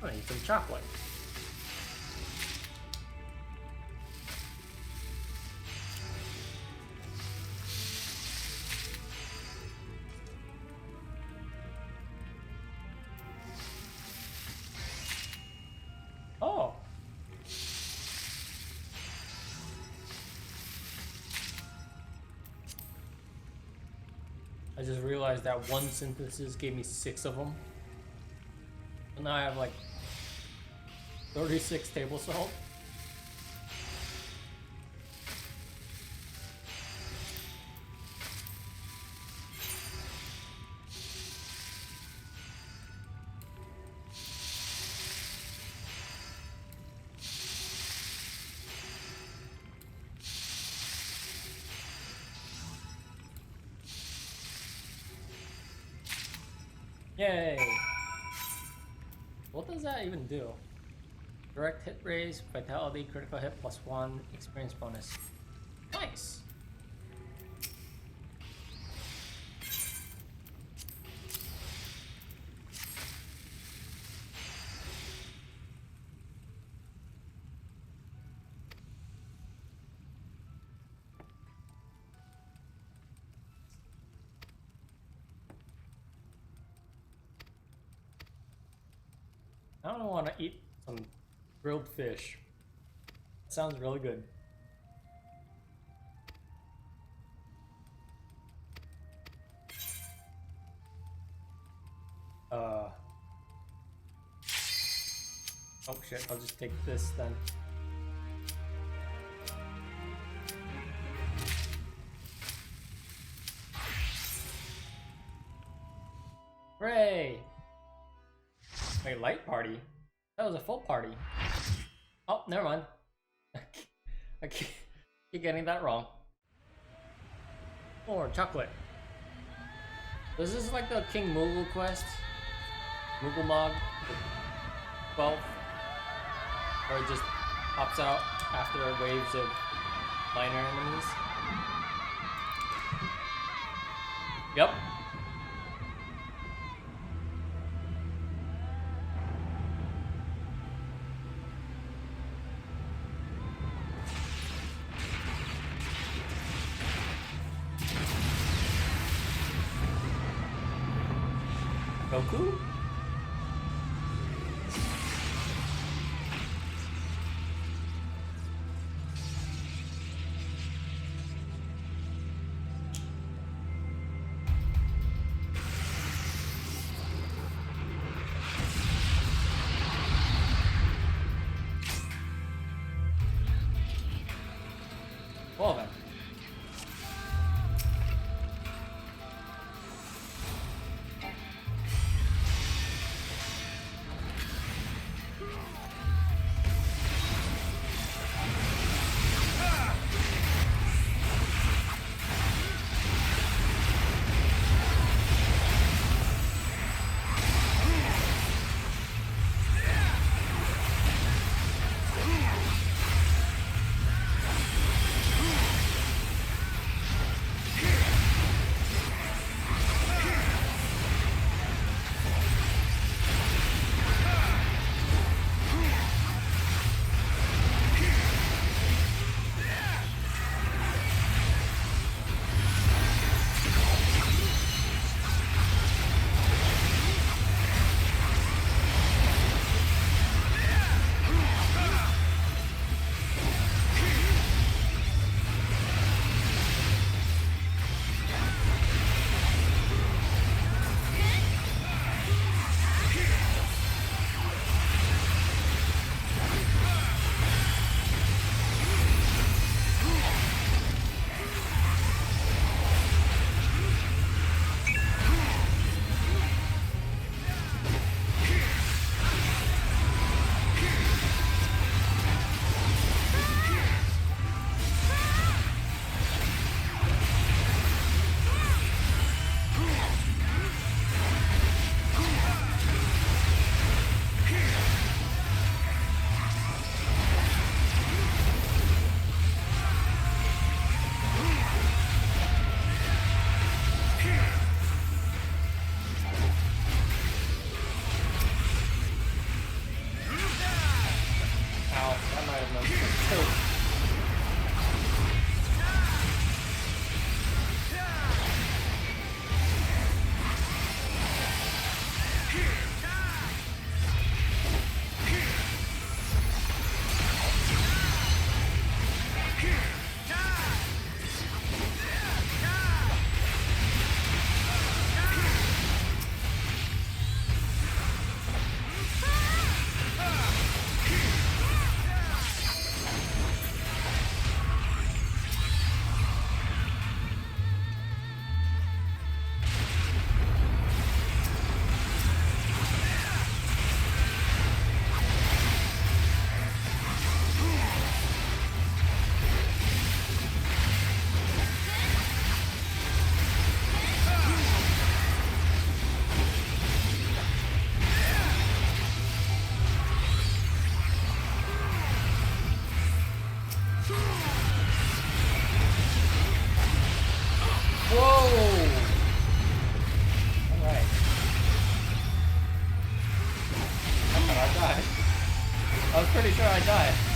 I need some chocolate. Oh. I just realized that one synthesis gave me 6 of them. And now I have like 36 table salt. Yay! What does that even do? Direct hit raise, vitality, critical hit +1, experience bonus. Nice! I don't want to eat some grilled fish. Sounds really good. Oh shit, I'll just take this then. Hooray! Wait, light party? That was a full party. Oh, never mind. I keep getting that wrong. Or chocolate. This is like the King Moogle quest. Moogle Mog. 12. Where it just pops out after waves of minor enemies. Yep. Goku? sure I die.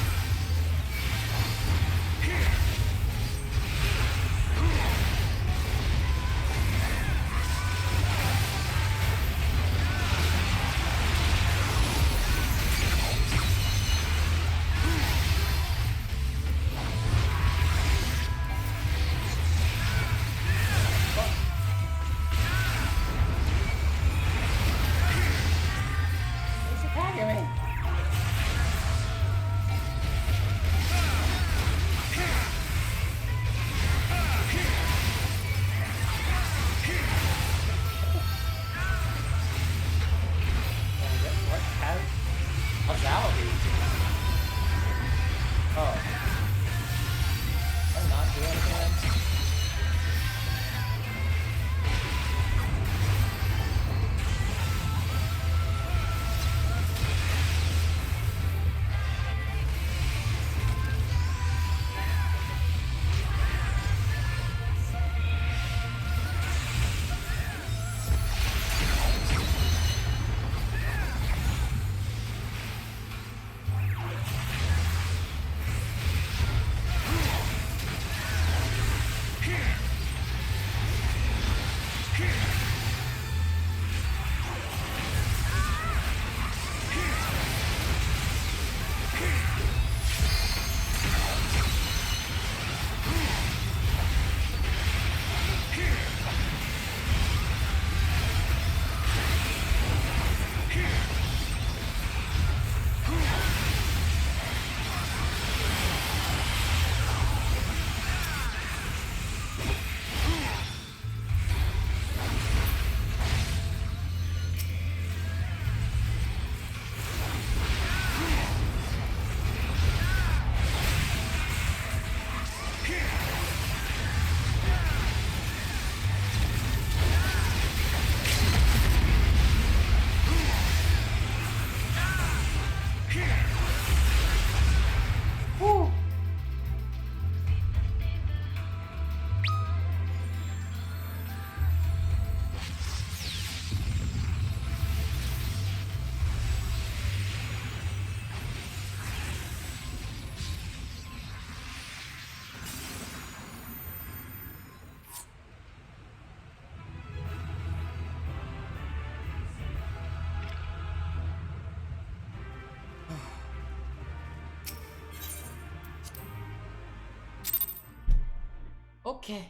Okay.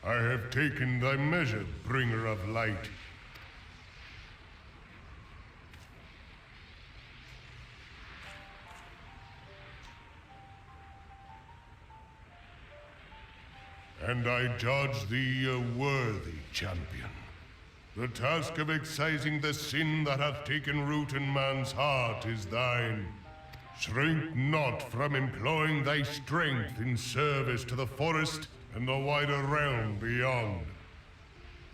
I have taken thy measure, bringer of light. And I judge thee a worthy champion. The task of excising the sin that hath taken root in man's heart is thine. Shrink not from employing thy strength in service to the forest and the wider realm beyond.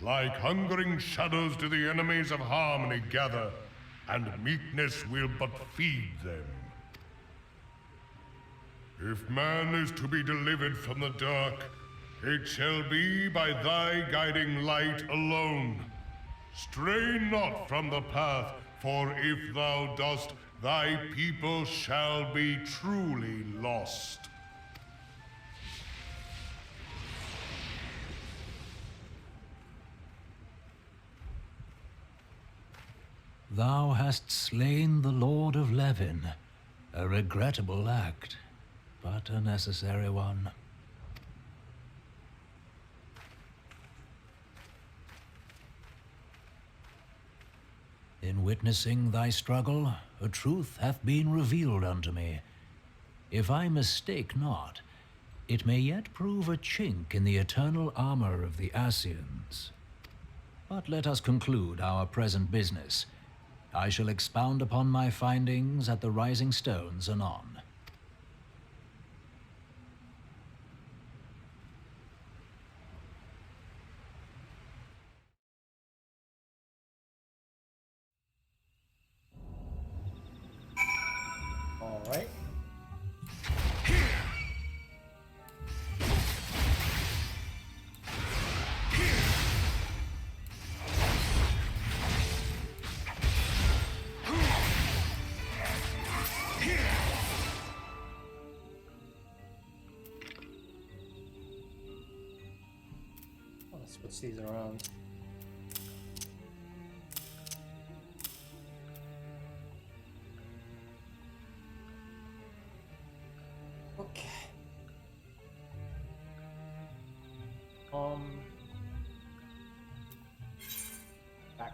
Like hungering shadows do the enemies of harmony gather, and meekness will but feed them. If man is to be delivered from the dark, it shall be by thy guiding light alone. Stray not from the path, for if thou dost, thy people shall be truly lost. Thou hast slain the Lord of Levin. A regrettable act, but a necessary one. In witnessing thy struggle, a truth hath been revealed unto me. If I mistake not, it may yet prove a chink in the eternal armor of the Ascians. But let us conclude our present business. I shall expound upon my findings at the Rising Stones anon. All right. Switch these around. Okay. Back.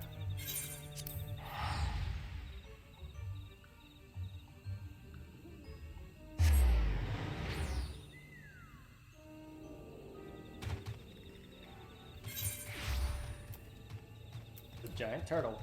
The giant turtle.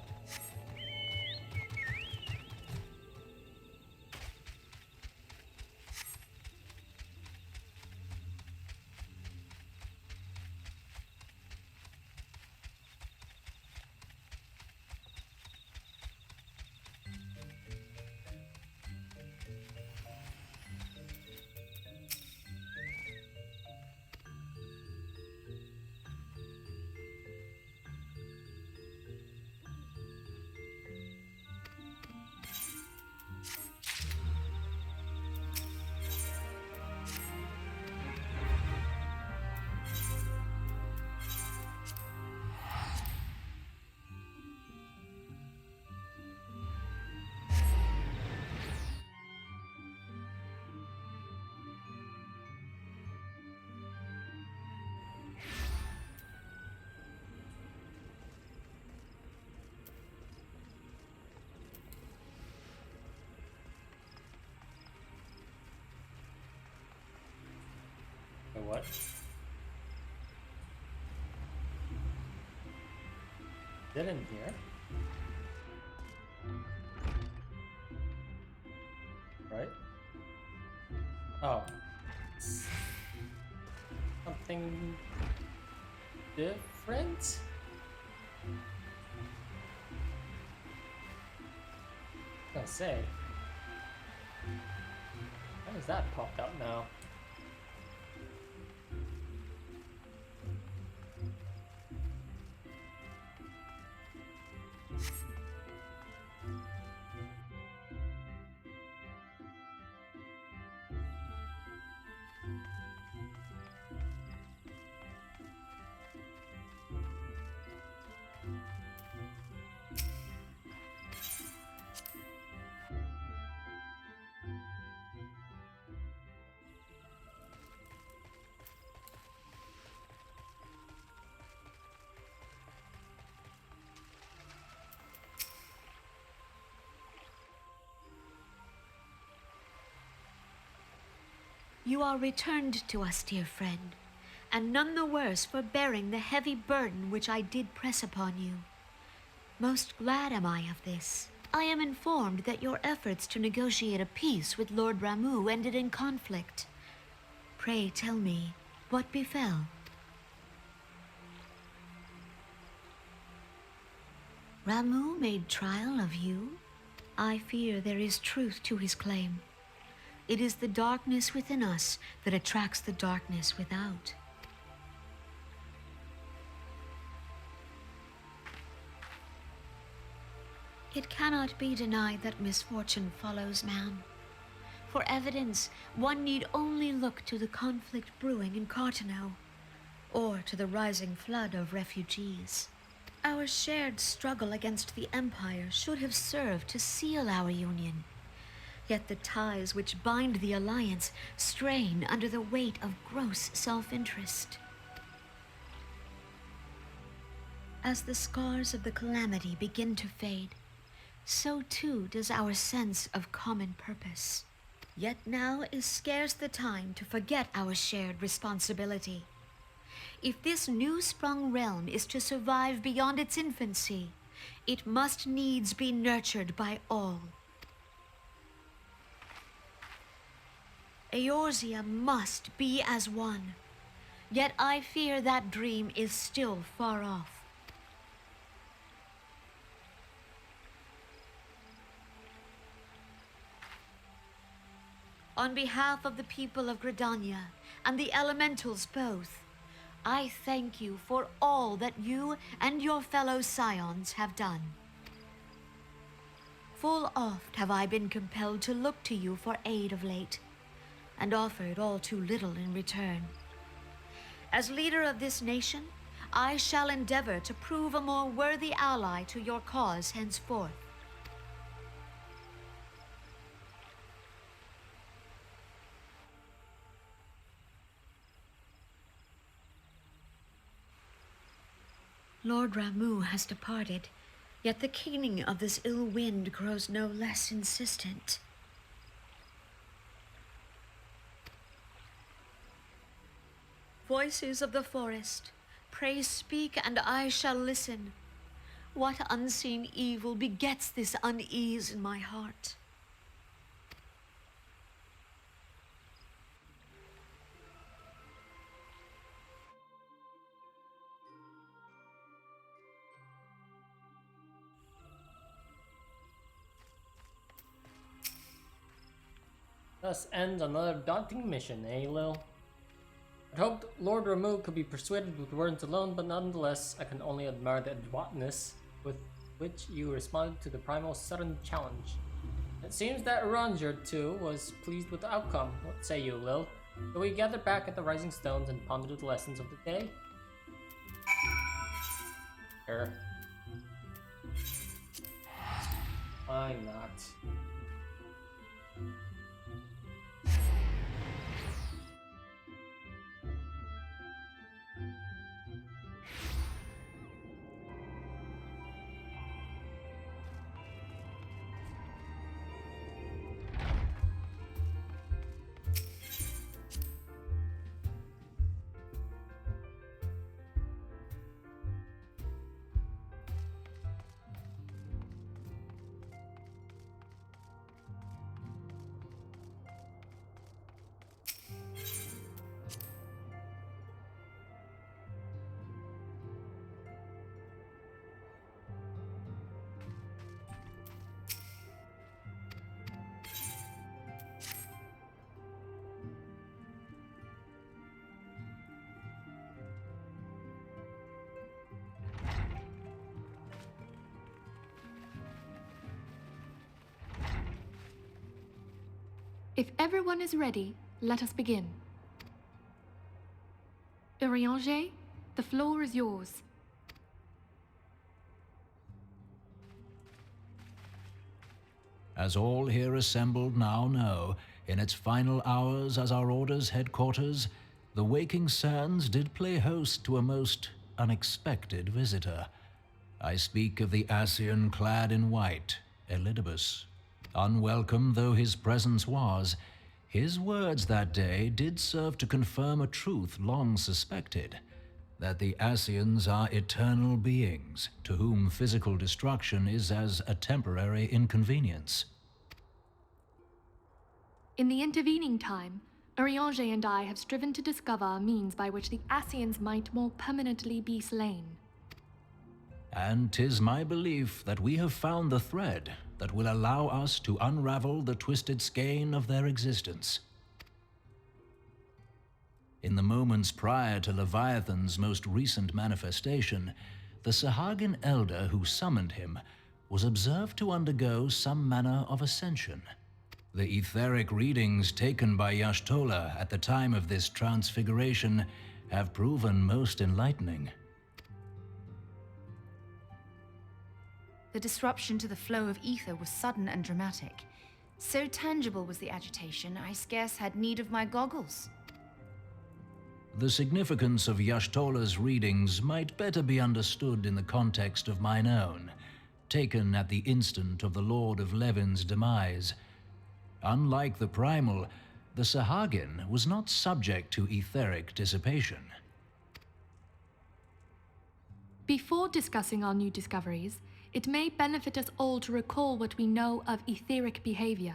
What? Get in here. Right? Oh. Something different? I was gonna say. How is that popped out now? You are returned to us, dear friend, and none the worse for bearing the heavy burden which I did press upon you. Most glad am I of this. I am informed that your efforts to negotiate a peace with Lord Ramuh ended in conflict. Pray tell me, what befell? Ramuh made trial of you? I fear there is truth to his claim. It is the darkness within us that attracts the darkness without. It cannot be denied that misfortune follows man. For evidence, one need only look to the conflict brewing in Cartano, or to the rising flood of refugees. Our shared struggle against the Empire should have served to seal our union. Yet the ties which bind the Alliance strain under the weight of gross self-interest. As the scars of the calamity begin to fade, so too does our sense of common purpose. Yet now is scarce the time to forget our shared responsibility. If this new-sprung realm is to survive beyond its infancy, it must needs be nurtured by all. Eorzea must be as one, yet I fear that dream is still far off. On behalf of the people of Gridania and the elementals both, I thank you for all that you and your fellow scions have done. Full oft have I been compelled to look to you for aid of late, and offered all too little in return. As leader of this nation, I shall endeavor to prove a more worthy ally to your cause henceforth. Lord Ramuh has departed, yet the keening of this ill wind grows no less insistent. Voices of the forest, pray speak and I shall listen. What unseen evil begets this unease in my heart? Thus ends another daunting mission, eh, Lil? I'd hoped Lord Ramuh could be persuaded with words alone, but nonetheless, I can only admire the adroitness with which you responded to the Primal's sudden challenge. It seems that Ranger, too, was pleased with the outcome. What say you, Lil? So we gathered back at the Rising Stones and pondered the lessons of the day? Sure. Why not? If everyone is ready, let us begin. Urianger, the floor is yours. As all here assembled now know, in its final hours as our Order's headquarters, the waking sands did play host to a most unexpected visitor. I speak of the Ascian clad in white, Elidibus. Unwelcome though his presence was, his words that day did serve to confirm a truth long suspected, that the Ascians are eternal beings, to whom physical destruction is as a temporary inconvenience. In the intervening time, Urianger and I have striven to discover a means by which the Ascians might more permanently be slain. And 'tis my belief that we have found the thread that will allow us to unravel the twisted skein of their existence. In the moments prior to Leviathan's most recent manifestation, the Sahagin elder who summoned him was observed to undergo some manner of ascension. The etheric readings taken by Y'shtola at the time of this transfiguration have proven most enlightening. The disruption to the flow of ether was sudden and dramatic. So tangible was the agitation, I scarce had need of my goggles. The significance of Y'shtola's readings might better be understood in the context of mine own, taken at the instant of the Lord of Levin's demise. Unlike the Primal, the Sahagin was not subject to etheric dissipation. Before discussing our new discoveries, it may benefit us all to recall what we know of etheric behavior.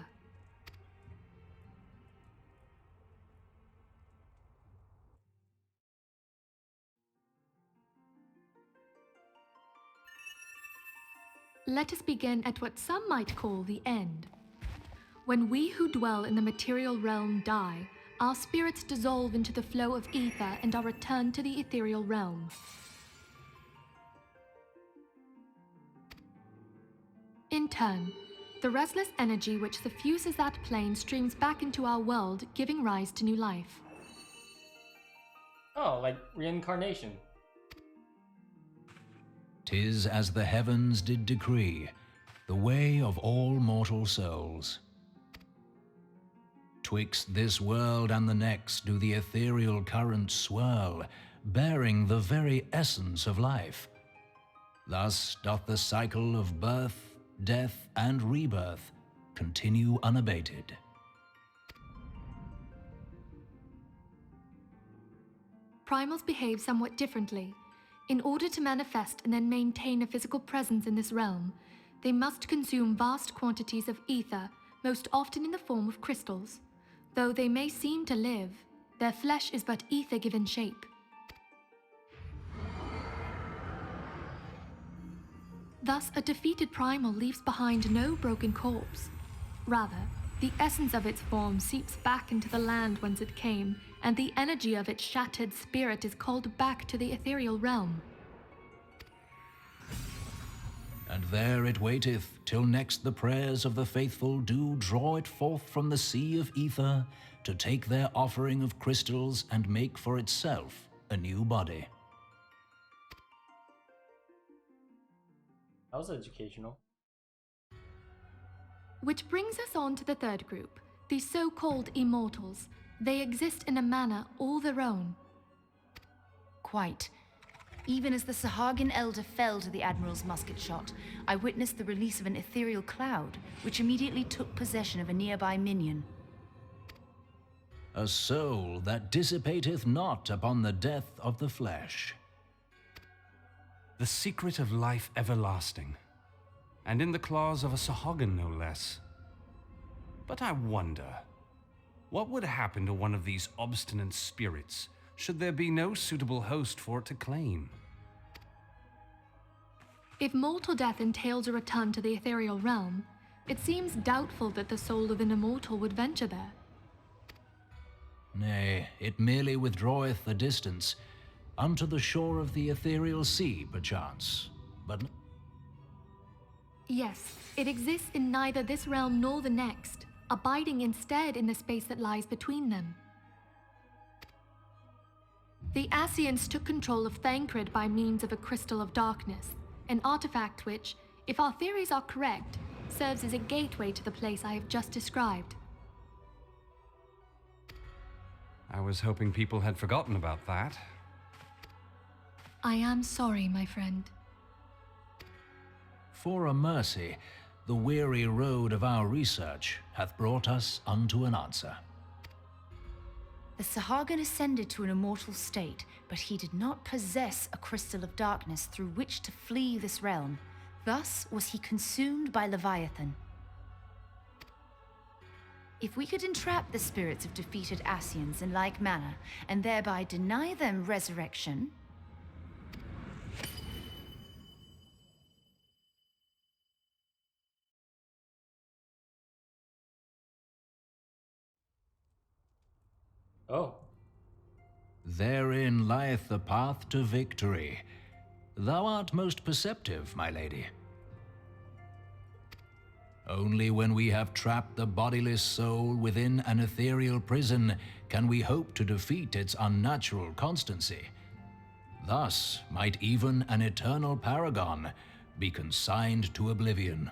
Let us begin at what some might call the end. When we who dwell in the material realm die, our spirits dissolve into the flow of ether and are returned to the ethereal realm. In turn, the restless energy which suffuses that plane streams back into our world, giving rise to new life. Oh, like reincarnation. 'Tis as the heavens did decree, the way of all mortal souls. Twixt this world and the next do the ethereal currents swirl, bearing the very essence of life. Thus doth the cycle of birth, death, and rebirth continue unabated. Primals behave somewhat differently. In order to manifest and then maintain a physical presence in this realm, they must consume vast quantities of ether, most often in the form of crystals. Though they may seem to live, their flesh is but ether given shape. Thus, a defeated primal leaves behind no broken corpse. Rather, the essence of its form seeps back into the land whence it came, and the energy of its shattered spirit is called back to the ethereal realm. And there it waiteth, till next the prayers of the faithful do draw it forth from the sea of ether, to take their offering of crystals and make for itself a new body. That was educational. Which brings us on to the third group, the so-called immortals. They exist in a manner all their own. Quite. Even as the Sahagin elder fell to the Admiral's musket shot, I witnessed the release of an ethereal cloud, which immediately took possession of a nearby minion. A soul that dissipateth not upon the death of the flesh. The secret of life everlasting, and in the claws of a Sahagin no less. But I wonder, what would happen to one of these obstinate spirits should there be no suitable host for it to claim? If mortal death entails a return to the ethereal realm, it seems doubtful that the soul of an immortal would venture there. Nay, it merely withdraweth the distance, unto the shore of the ethereal sea, perchance. But yes, it exists in neither this realm nor the next, abiding instead in the space that lies between them. The Ascians took control of Thancred by means of a crystal of darkness, an artifact which, if our theories are correct, serves as a gateway to the place I have just described. I was hoping people had forgotten about that. I am sorry, my friend. for a mercy, the weary road of our research hath brought us unto an answer. The Sahagin ascended to an immortal state, but he did not possess a crystal of darkness through which to flee this realm. Thus was he consumed by Leviathan. If we could entrap the spirits of defeated Ascians in like manner, and thereby deny them resurrection... Oh. Therein lieth the path to victory. Thou art most perceptive, my lady. Only when we have trapped the bodiless soul within an ethereal prison can we hope to defeat its unnatural constancy. Thus might even an eternal paragon be consigned to oblivion.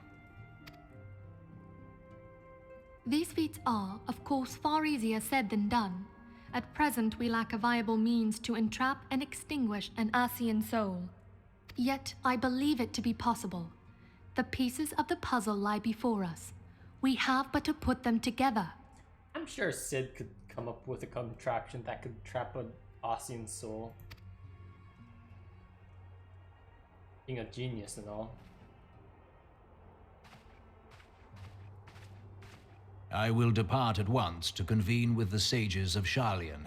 These feats are, of course, far easier said than done. At present, we lack a viable means to entrap and extinguish an Ascian soul. Yet, I believe it to be possible. The pieces of the puzzle lie before us. We have but to put them together. I'm sure Sid could come up with a contraption that could trap an Ascian soul. Being a genius and all. I will depart at once to convene with the sages of Sharlayan.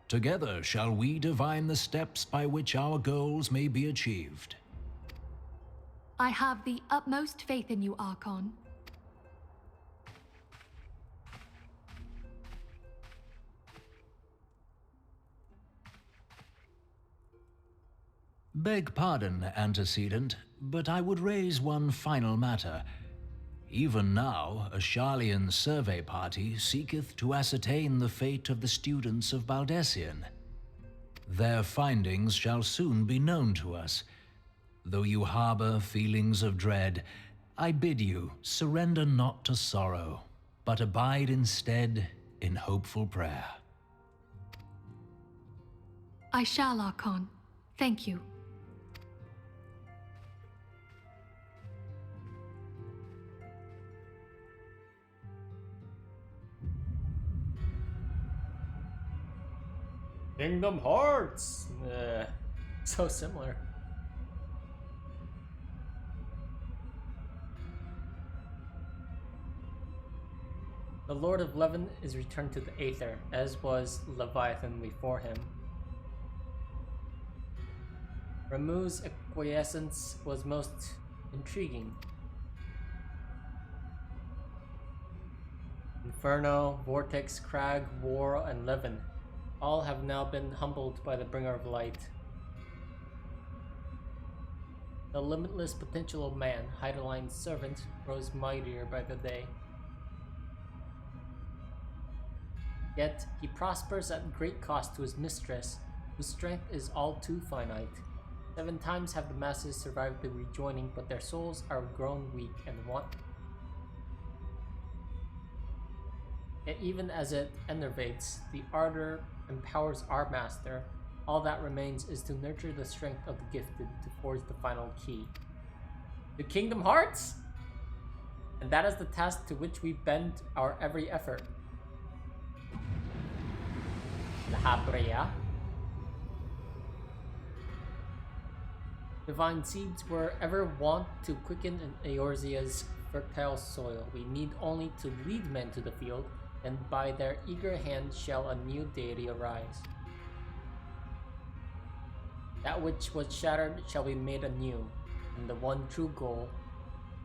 Together shall we divine the steps by which our goals may be achieved. I have the utmost faith in you, Archon. Beg pardon, antecedent, but I would raise one final matter. Even now, a Sharlayan survey party seeketh to ascertain the fate of the students of Baldessian. Their findings shall soon be known to us. Though you harbor feelings of dread, I bid you surrender not to sorrow, but abide instead in hopeful prayer. I shall, Archon. Thank you. Kingdom Hearts! So similar. The Lord of Levin is returned to the Aether, as was Leviathan before him. Ramuh's acquiescence was most intriguing. Inferno, Vortex, Crag, Whorl, and Levin all have now been humbled by the Bringer of Light. The limitless potential of man, Heideline's servant, grows mightier by the day. Yet he prospers at great cost to his mistress, whose strength is all too finite. 7 times have the masses survived the rejoining, but their souls are grown weak and want. Yet even as it enervates, the ardor empowers our master. All that remains is to nurture the strength of the gifted to forge the final key. The Kingdom Hearts! And that is the task to which we bend our every effort. Lahabrea. Divine seeds were ever wont to quicken in Eorzea's fertile soil. We need only to lead men to the field, and by their eager hand shall a new deity arise. That which was shattered shall be made anew, and the one true goal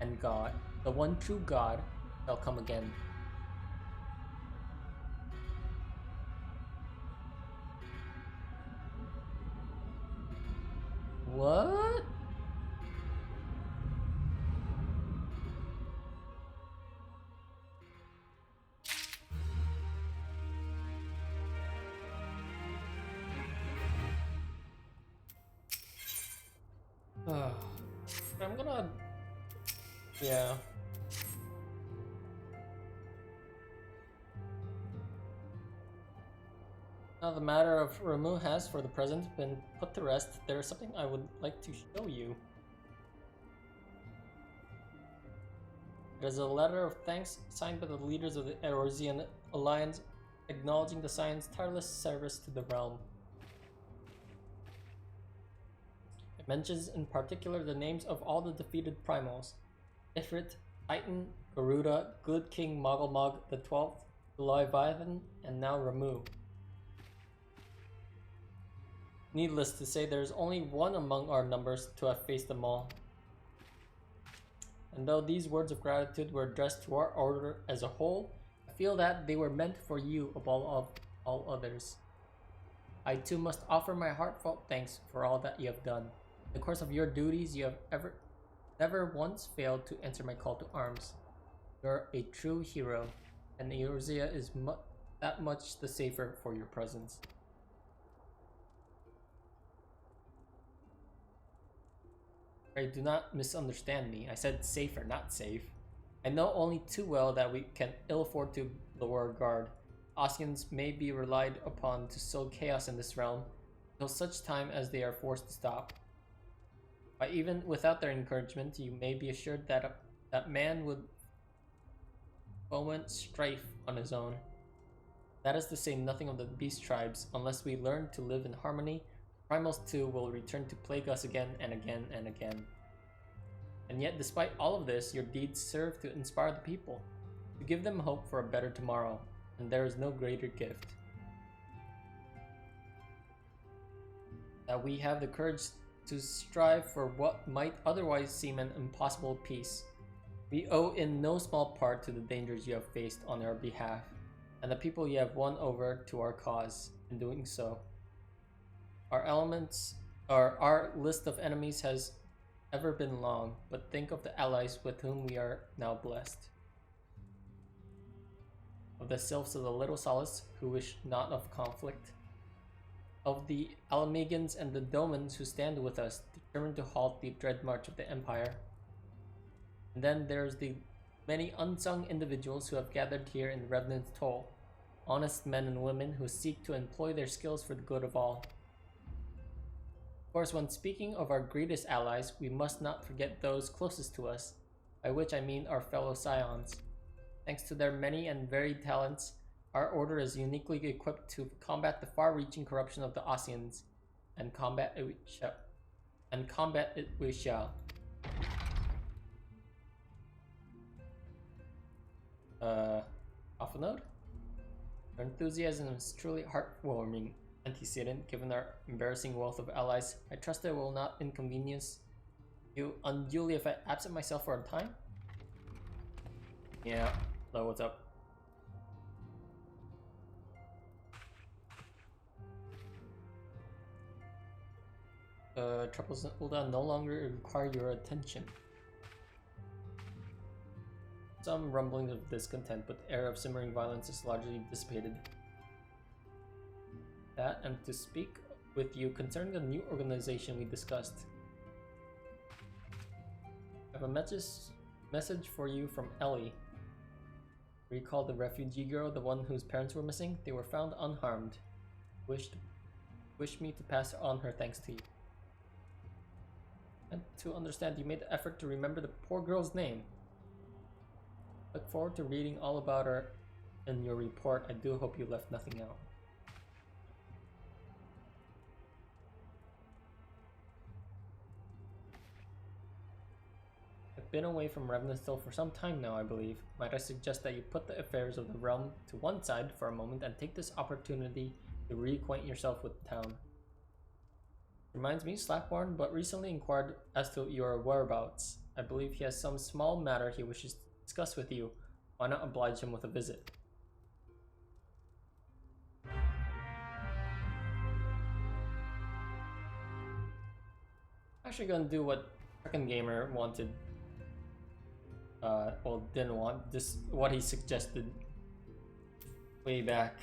and God, the one true God, shall come again. What? I'm gonna... Yeah. Now the matter of Ramuh has, for the present, been put to rest. There is something I would like to show you. It is a letter of thanks signed by the leaders of the Eorzean Alliance, acknowledging the Scion's tireless service to the realm. It mentions in particular the names of all the defeated primals: Ifrit, Titan, Garuda, Good King Moggelmog the 12th, Leviathan, and now Ramuh. Needless to say, there is only one among our numbers to have faced them all. And though these words of gratitude were addressed to our order as a whole, I feel that they were meant for you above all others. I too must offer my heartfelt thanks for all that you have done. In the course of your duties, you have never once failed to answer my call to arms. You're a true hero, and Eorzea is that much the safer for your presence. Do not misunderstand me. I said safer, not safe. I know only too well that we can ill afford to lower our guard. Ascians may be relied upon to sow chaos in this realm until such time as they are forced to stop. But even without their encouragement, you may be assured that that man would foment strife on his own. That is to say nothing of the beast tribes. Unless we learn to live in harmony, Primals too will return to plague us again and again and again. And yet, despite all of this, your deeds serve to inspire the people, to give them hope for a better tomorrow, and there is no greater gift. That we have the courage to strive for what might otherwise seem an impossible peace. We owe in no small part to the dangers you have faced on our behalf, and the people you have won over to our cause in doing so. Our list of enemies has ever been long, but think of the allies with whom we are now blessed. Of the sylphs of the Little Solace, who wish not of conflict. Of the Alamegans and the Domans who stand with us, determined to halt the dread march of the Empire. And then there's the many unsung individuals who have gathered here in Revenant's Toll. Honest men and women who seek to employ their skills for the good of all. Of course, when speaking of our greatest allies, we must not forget those closest to us, by which I mean our fellow Scions. Thanks to their many and varied talents, our order is uniquely equipped to combat the far-reaching corruption of the Ascians, and combat it we shall. Off a note? Our enthusiasm is truly heartwarming, antecedent, given our embarrassing wealth of allies. I trust I will not inconvenience you unduly if I absent myself for a time? Yeah. Hello, what's up? Troubles in Ul'dah no longer require your attention. Some rumblings of discontent, but the air of simmering violence is largely dissipated. That, and to speak with you concerning the new organization we discussed. I have a message for you from Ellie. Recall the refugee girl, the one whose parents were missing? They were found unharmed. Wished me to pass on her thanks to you. And to understand, you made the effort to remember the poor girl's name. Look forward to reading all about her in your report. I do hope you left nothing out. I've been away from Revenant's Toll for some time now, I believe. Might I suggest that you put the affairs of the realm to one side for a moment and take this opportunity to reacquaint yourself with the town. Reminds me, Slackborn but recently inquired as to your whereabouts. I believe he has some small matter he wishes to discuss with you. Why not oblige him with a visit? Actually gonna do what Second Gamer wanted. Well, didn't want. This what he suggested way back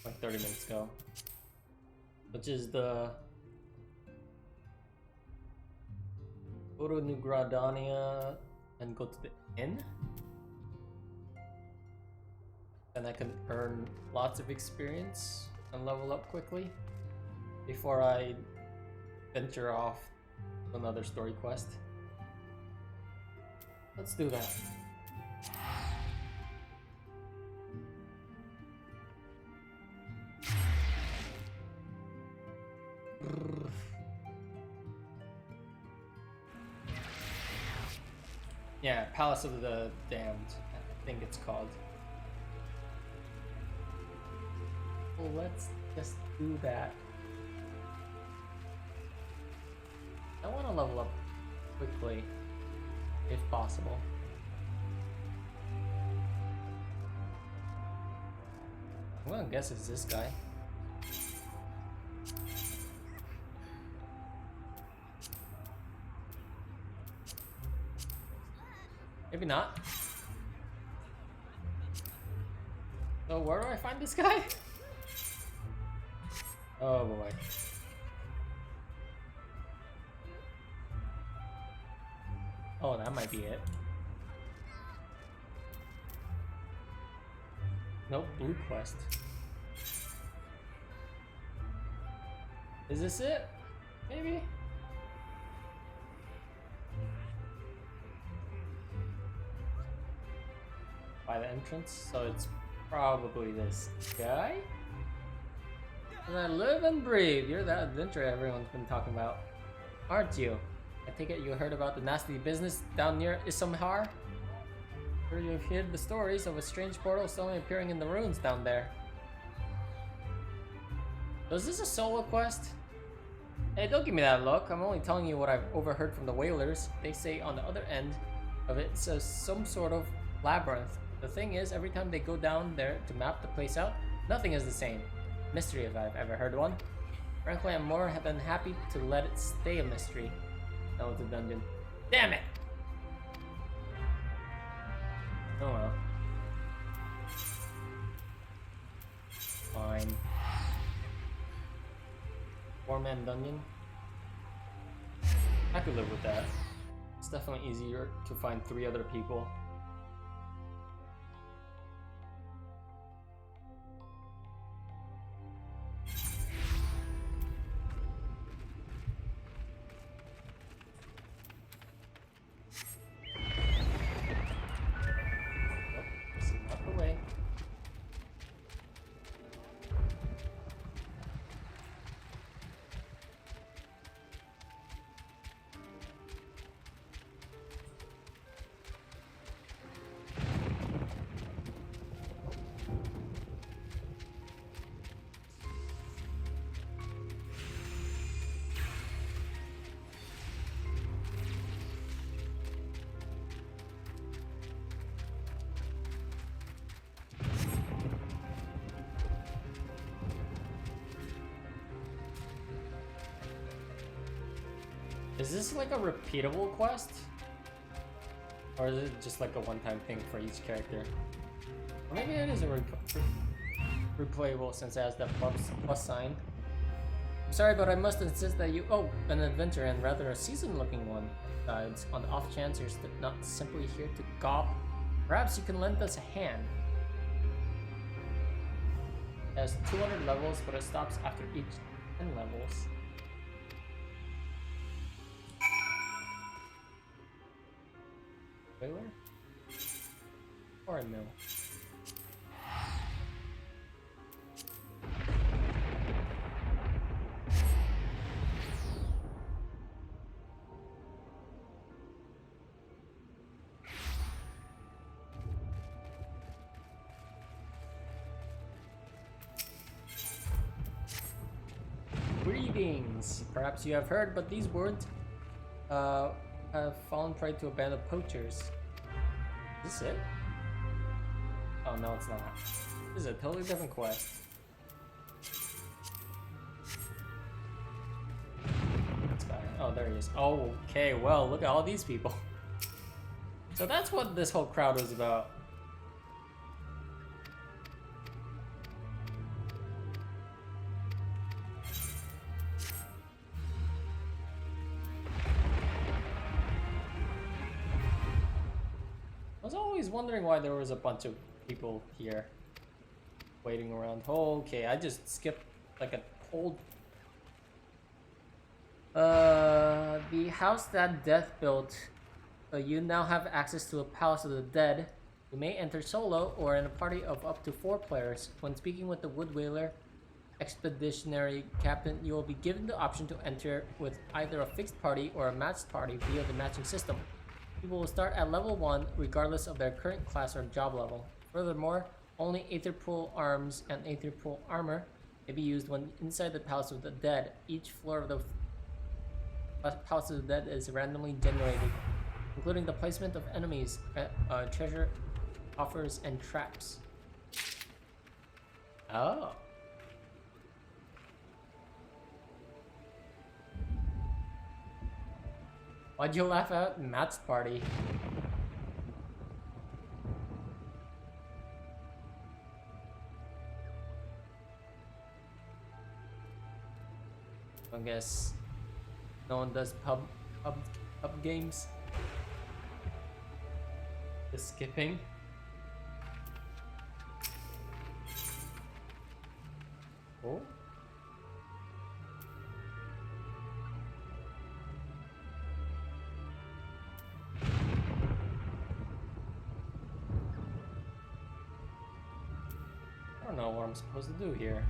like 30 minutes ago. Which is the go to New Gradania and go to the inn. Then I can earn lots of experience and level up quickly before I venture off to another story quest. Let's do that. Yeah, Palace of the Damned, I think it's called. Well, let's just do that. I want to level up quickly, if possible. I'm gonna guess it's this guy. Maybe not. So where do I find this guy? Oh boy. Oh, that might be it. Nope, blue quest. Is this it? Maybe? By the entrance, so it's probably this guy? And I live and breathe. You're that adventurer everyone's been talking about, aren't you? I take it you heard about the nasty business down near Issamhar? Sure, you've heard the stories of a strange portal suddenly appearing in the ruins down there. So is this a solo quest? Hey, don't give me that look. I'm only telling you what I've overheard from the whalers. They say on the other end of it says some sort of labyrinth. The thing is, every time they go down there to map the place out, nothing is the same. Mystery if I've ever heard one. Frankly, I'm more than happy to let it stay a mystery. Now it's a dungeon. Damn it! Oh well. Fine. 4-man dungeon. I could live with that. It's definitely easier to find 3 other people. Is this like a repeatable quest? Or is it just like a one-time thing for each character? Or maybe it is a replayable since it has that plus sign. I'm sorry, but I must insist that you an adventure and rather a seasoned-looking one. Besides, on the off chance you're not simply here to gawp, perhaps you can lend us a hand. It has 200 levels, but it stops after each 10 levels. Whaler? Or a mill? Greetings! Perhaps you have heard, but these words have fallen prey to a band of poachers. Is this it? Oh no, it's not. This is a totally different quest. This guy. Oh, there he is. Oh, okay, well, look at all these people. So that's what this whole crowd was about. Wondering why there was a bunch of people here waiting around. Oh, okay, I just skipped like a whole the house that Death built. You now have access to a Palace of the Dead. You may enter solo or in a party of up to 4 players. When speaking with the Wood Whaler Expeditionary Captain, you will be given the option to enter with either a fixed party or a matched party via the matching system. People will start at level 1 regardless of their current class or job level. Furthermore, only Aether Pool arms and Aether Pool armor may be used when inside the Palace of the Dead. Each floor of the Palace of the Dead is randomly generated, including the placement of enemies, treasure offers, and traps. Oh. Why'd you laugh at Matt's party? I guess no one does pub games. Just skipping. Oh. I don't know what I'm supposed to do here.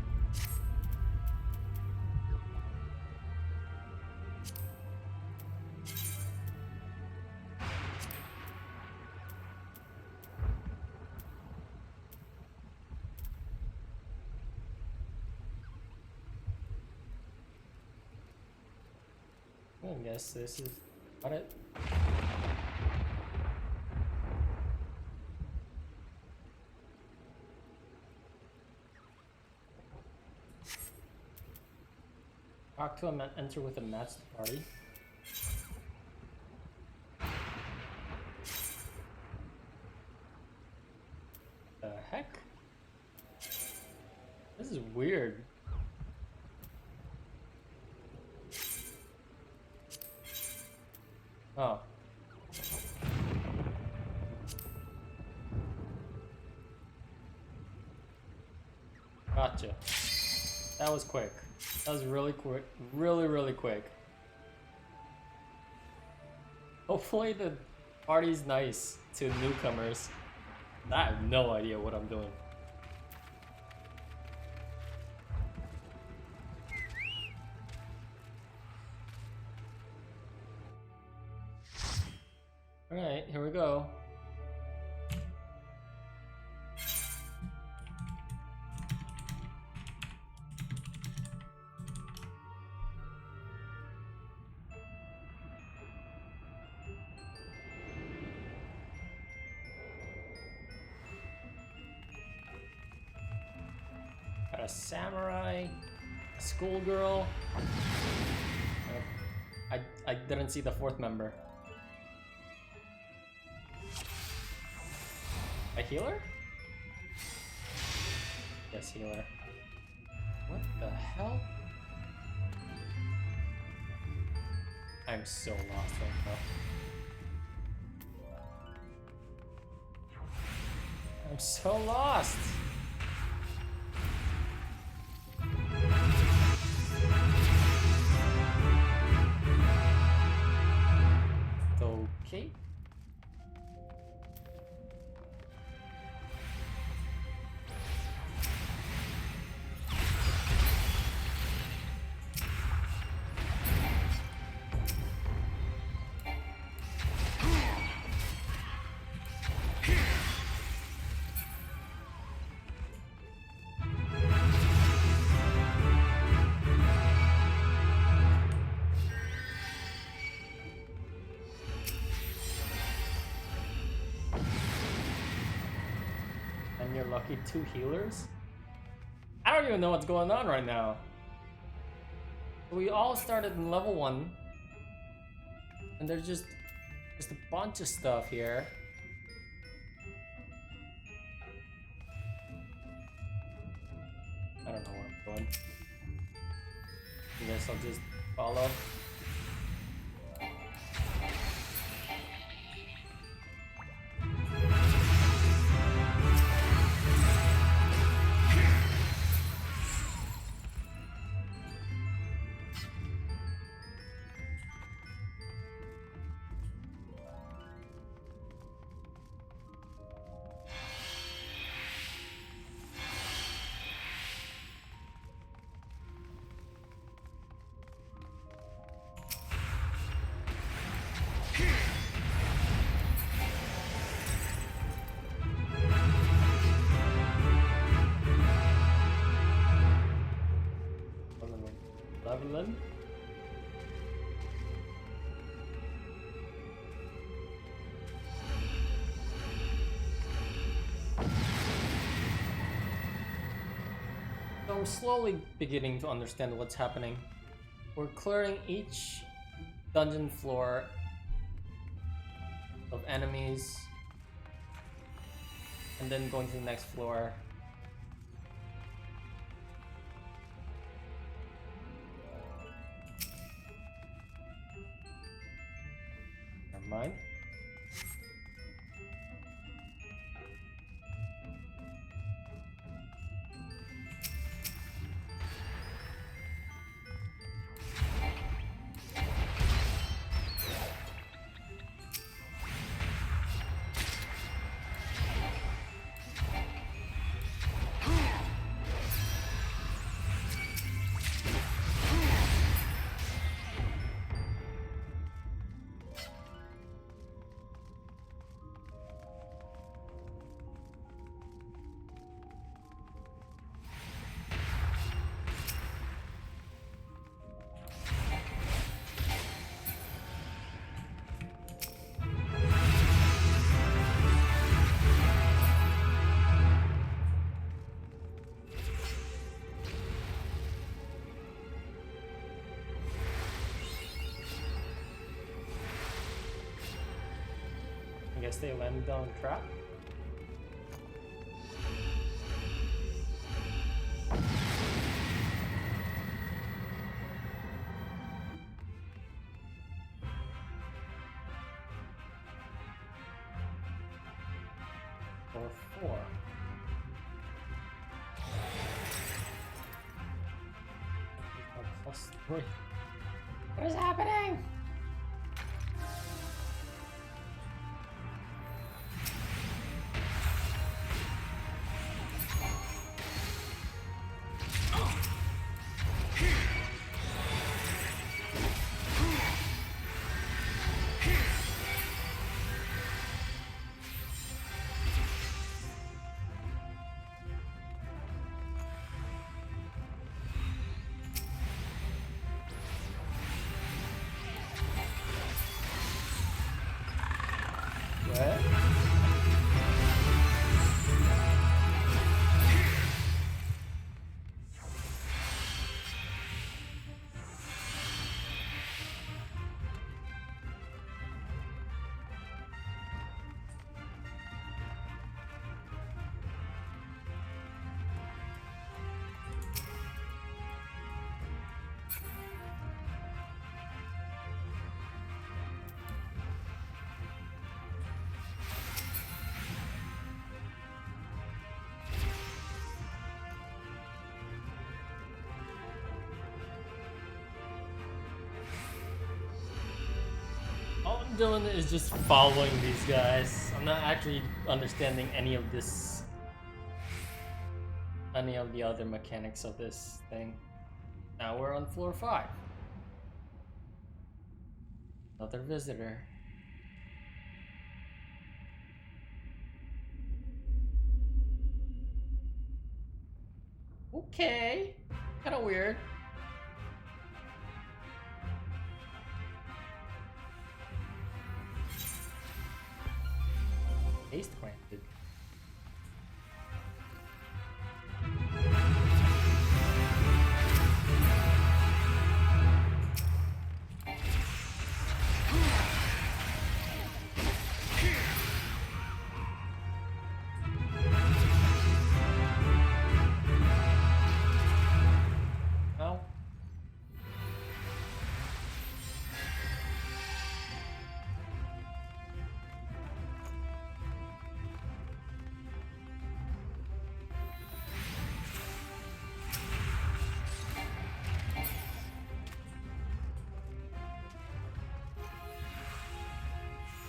I guess this is about it. Talk to him and enter with a matched party. The heck? This is weird. Oh. Gotcha. That was quick. That was really quick. Really quick. Hopefully the party's nice to newcomers. I have no idea what I'm doing. Alright, here we go. Got a samurai, a schoolgirl. I didn't see the fourth member. A healer? Yes, healer. What the hell? I'm so lost right now. I'm so lost! Okay. And you're lucky 2 healers? I don't even know what's going on right now. We all started in level 1. And there's just a bunch of stuff here. I don't know where I'm going. I guess I'll just follow. Levin? So I'm slowly beginning to understand what's happening. We're clearing each dungeon floor of enemies and then going to the next floor. Never mind. I guess they landed on Trout. What is happening? All I'm doing is just following these guys. I'm not actually understanding any of this, any of the other mechanics of this thing. Now we're on floor 5. Another visitor. Okay, kinda weird. Haste granted. No.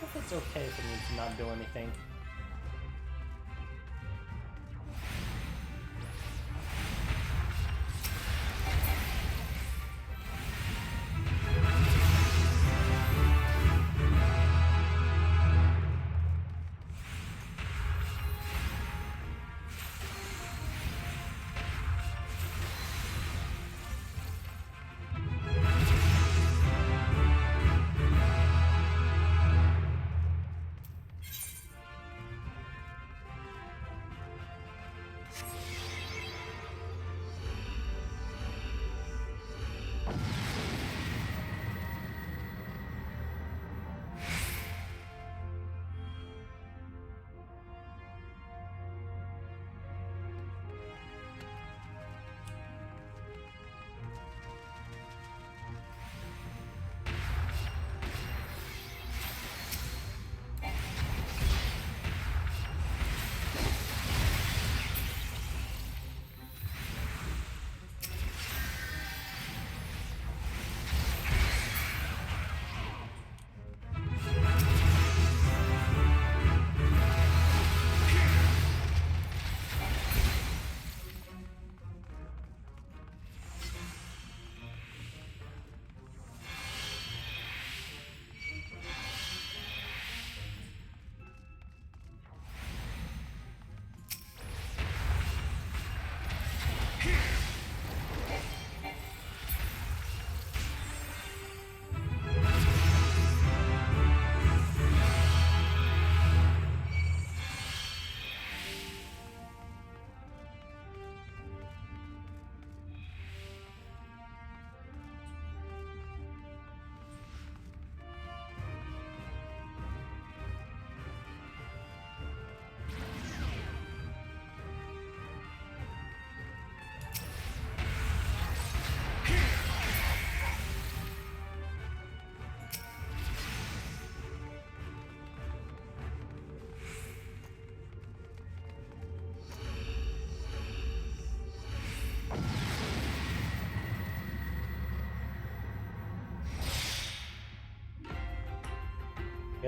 If it's okay for me to not do anything.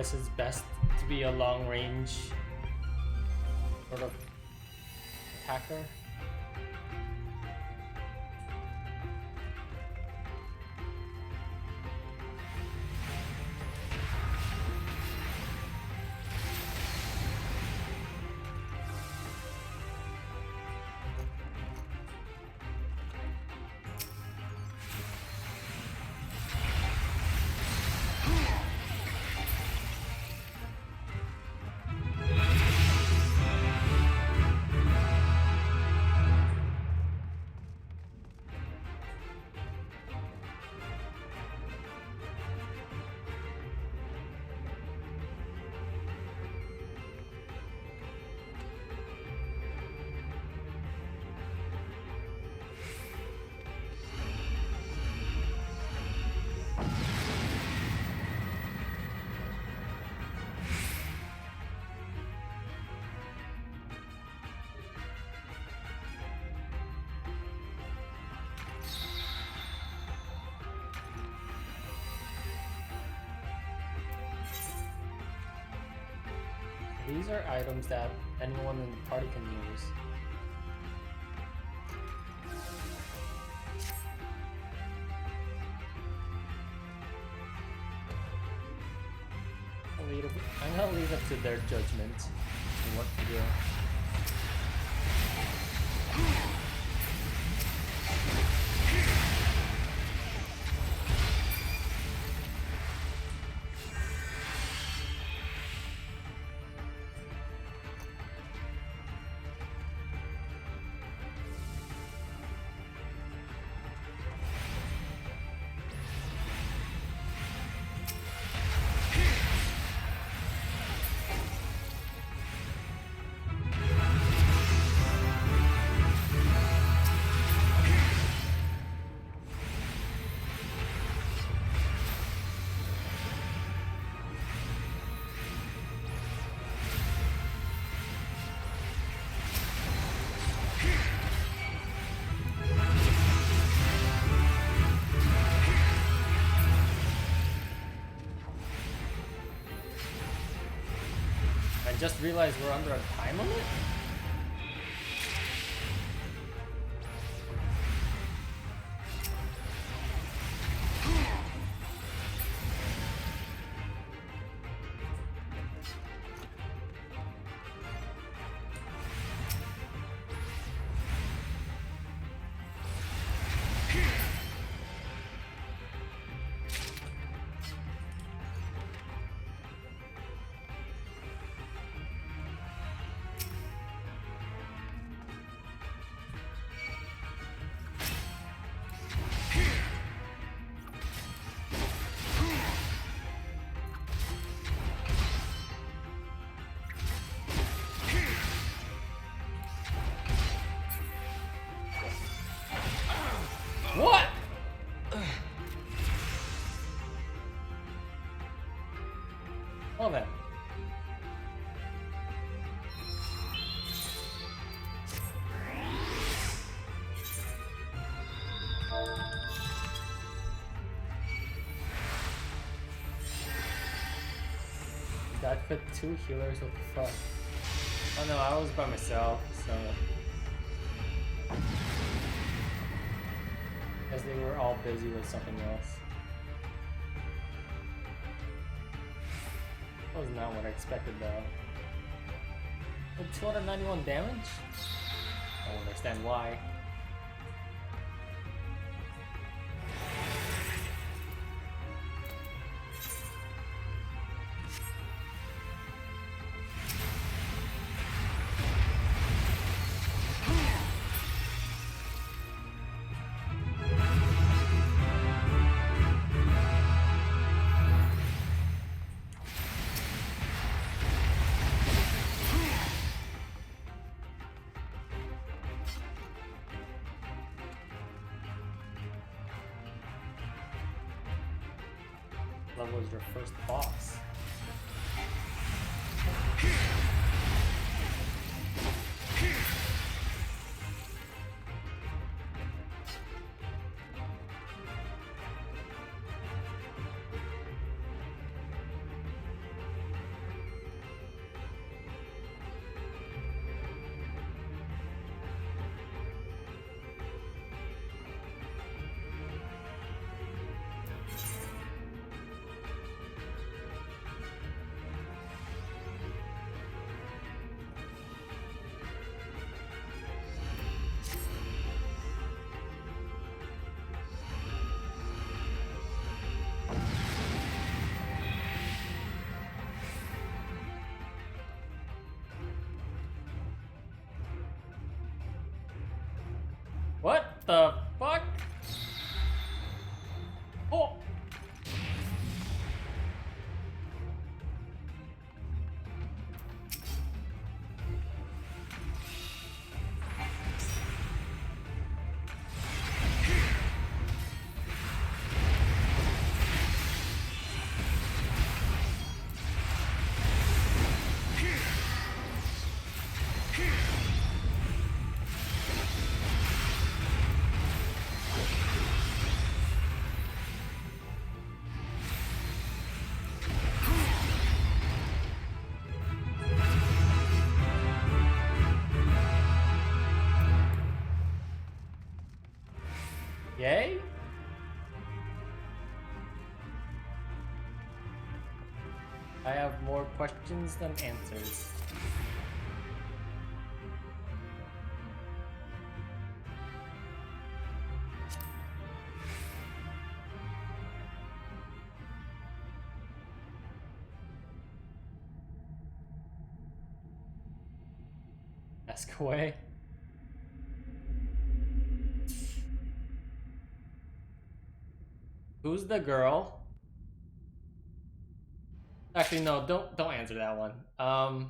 guess it's best to be a long range sort of attacker. These are items that anyone in the party can use. I'm gonna leave it to their judgment on what to do. I just realized we're under a time limit? What? Well then. That fit 2 healers, what the fuck? Oh no, I was by myself, so... Because they were all busy with something else. That was not what I expected though. With 291 damage? I don't understand why. Level is your first boss. What the fuck? Oh! Yay? I have more questions than answers. Ask away. Who's the girl? Actually, no, don't answer that one. Oh.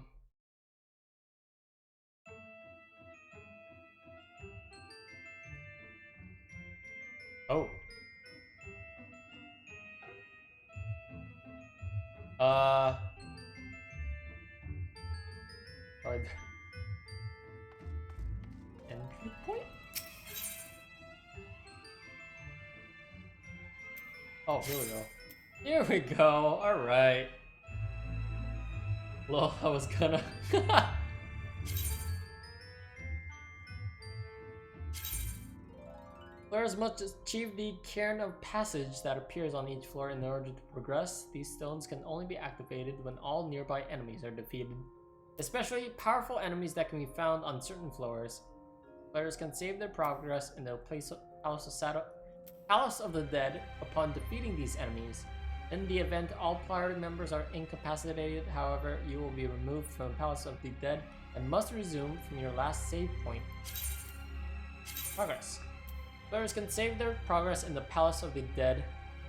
Right. Entry point? Oh, here we go. Here we go. All right. Well, I was gonna. Players must achieve the cairn of passage that appears on each floor in order to progress. These stones can only be activated when all nearby enemies are defeated, especially powerful enemies that can be found on certain floors. Players can save their progress in the Palace of the Dead upon defeating these enemies. In the event all player members are incapacitated, however, you will be removed from the Palace of the Dead and must resume from your last save point. Progress. Players can save their progress in the Palace of the Dead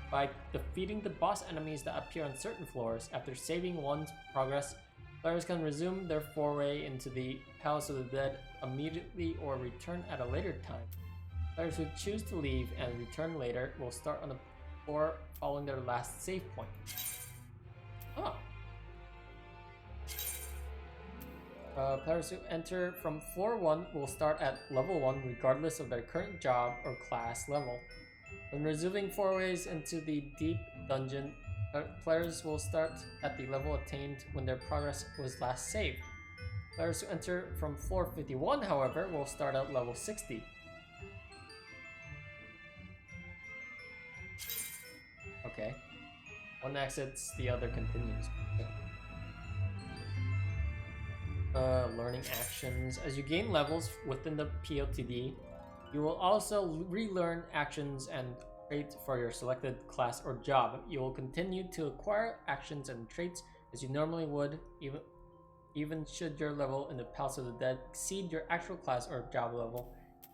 by defeating the boss enemies that appear on certain floors. After saving one's progress, players can resume their foray into the Palace of the Dead immediately or return at a later time. Players who choose to leave and return later will start on the floor following their last save point. Oh. Players who enter from floor 1 will start at level 1 regardless of their current job or class level. When resuming forays into the deep dungeon, players will start at the level attained when their progress was last saved. Players who enter from floor 51, however, will start at level 60. Okay. One exits, the other continues. Learning actions. As you gain levels within the POTD, you will also relearn actions and traits for your selected class or job. You will continue to acquire actions and traits as you normally would, even should your level in the Palace of the Dead exceed your actual class or job level.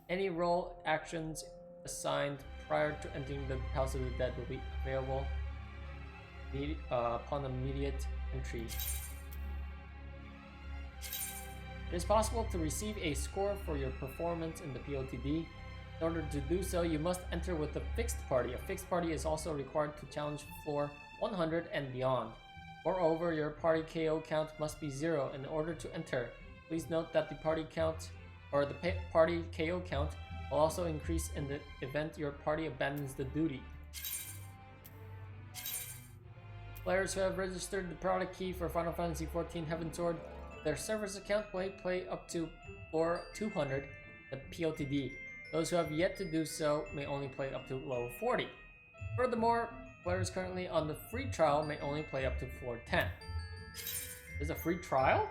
Any role actions assigned prior to entering the Palace of the Dead will be available upon immediate entry. It is possible to receive a score for your performance in the POTD. In order to do so, you must enter with a fixed party. A fixed party is also required to challenge floor 100 and beyond. Moreover, your party KO count must be 0 in order to enter. Please note that the party count, or the party KO count, will also increase in the event your party abandons the duty. Players who have registered the product key for Final Fantasy XIV Heavensward, their server's account may play up to floor 200 at POTD. Those who have yet to do so may only play up to level 40. Furthermore, players currently on the free trial may only play up to floor 10. There's a free trial?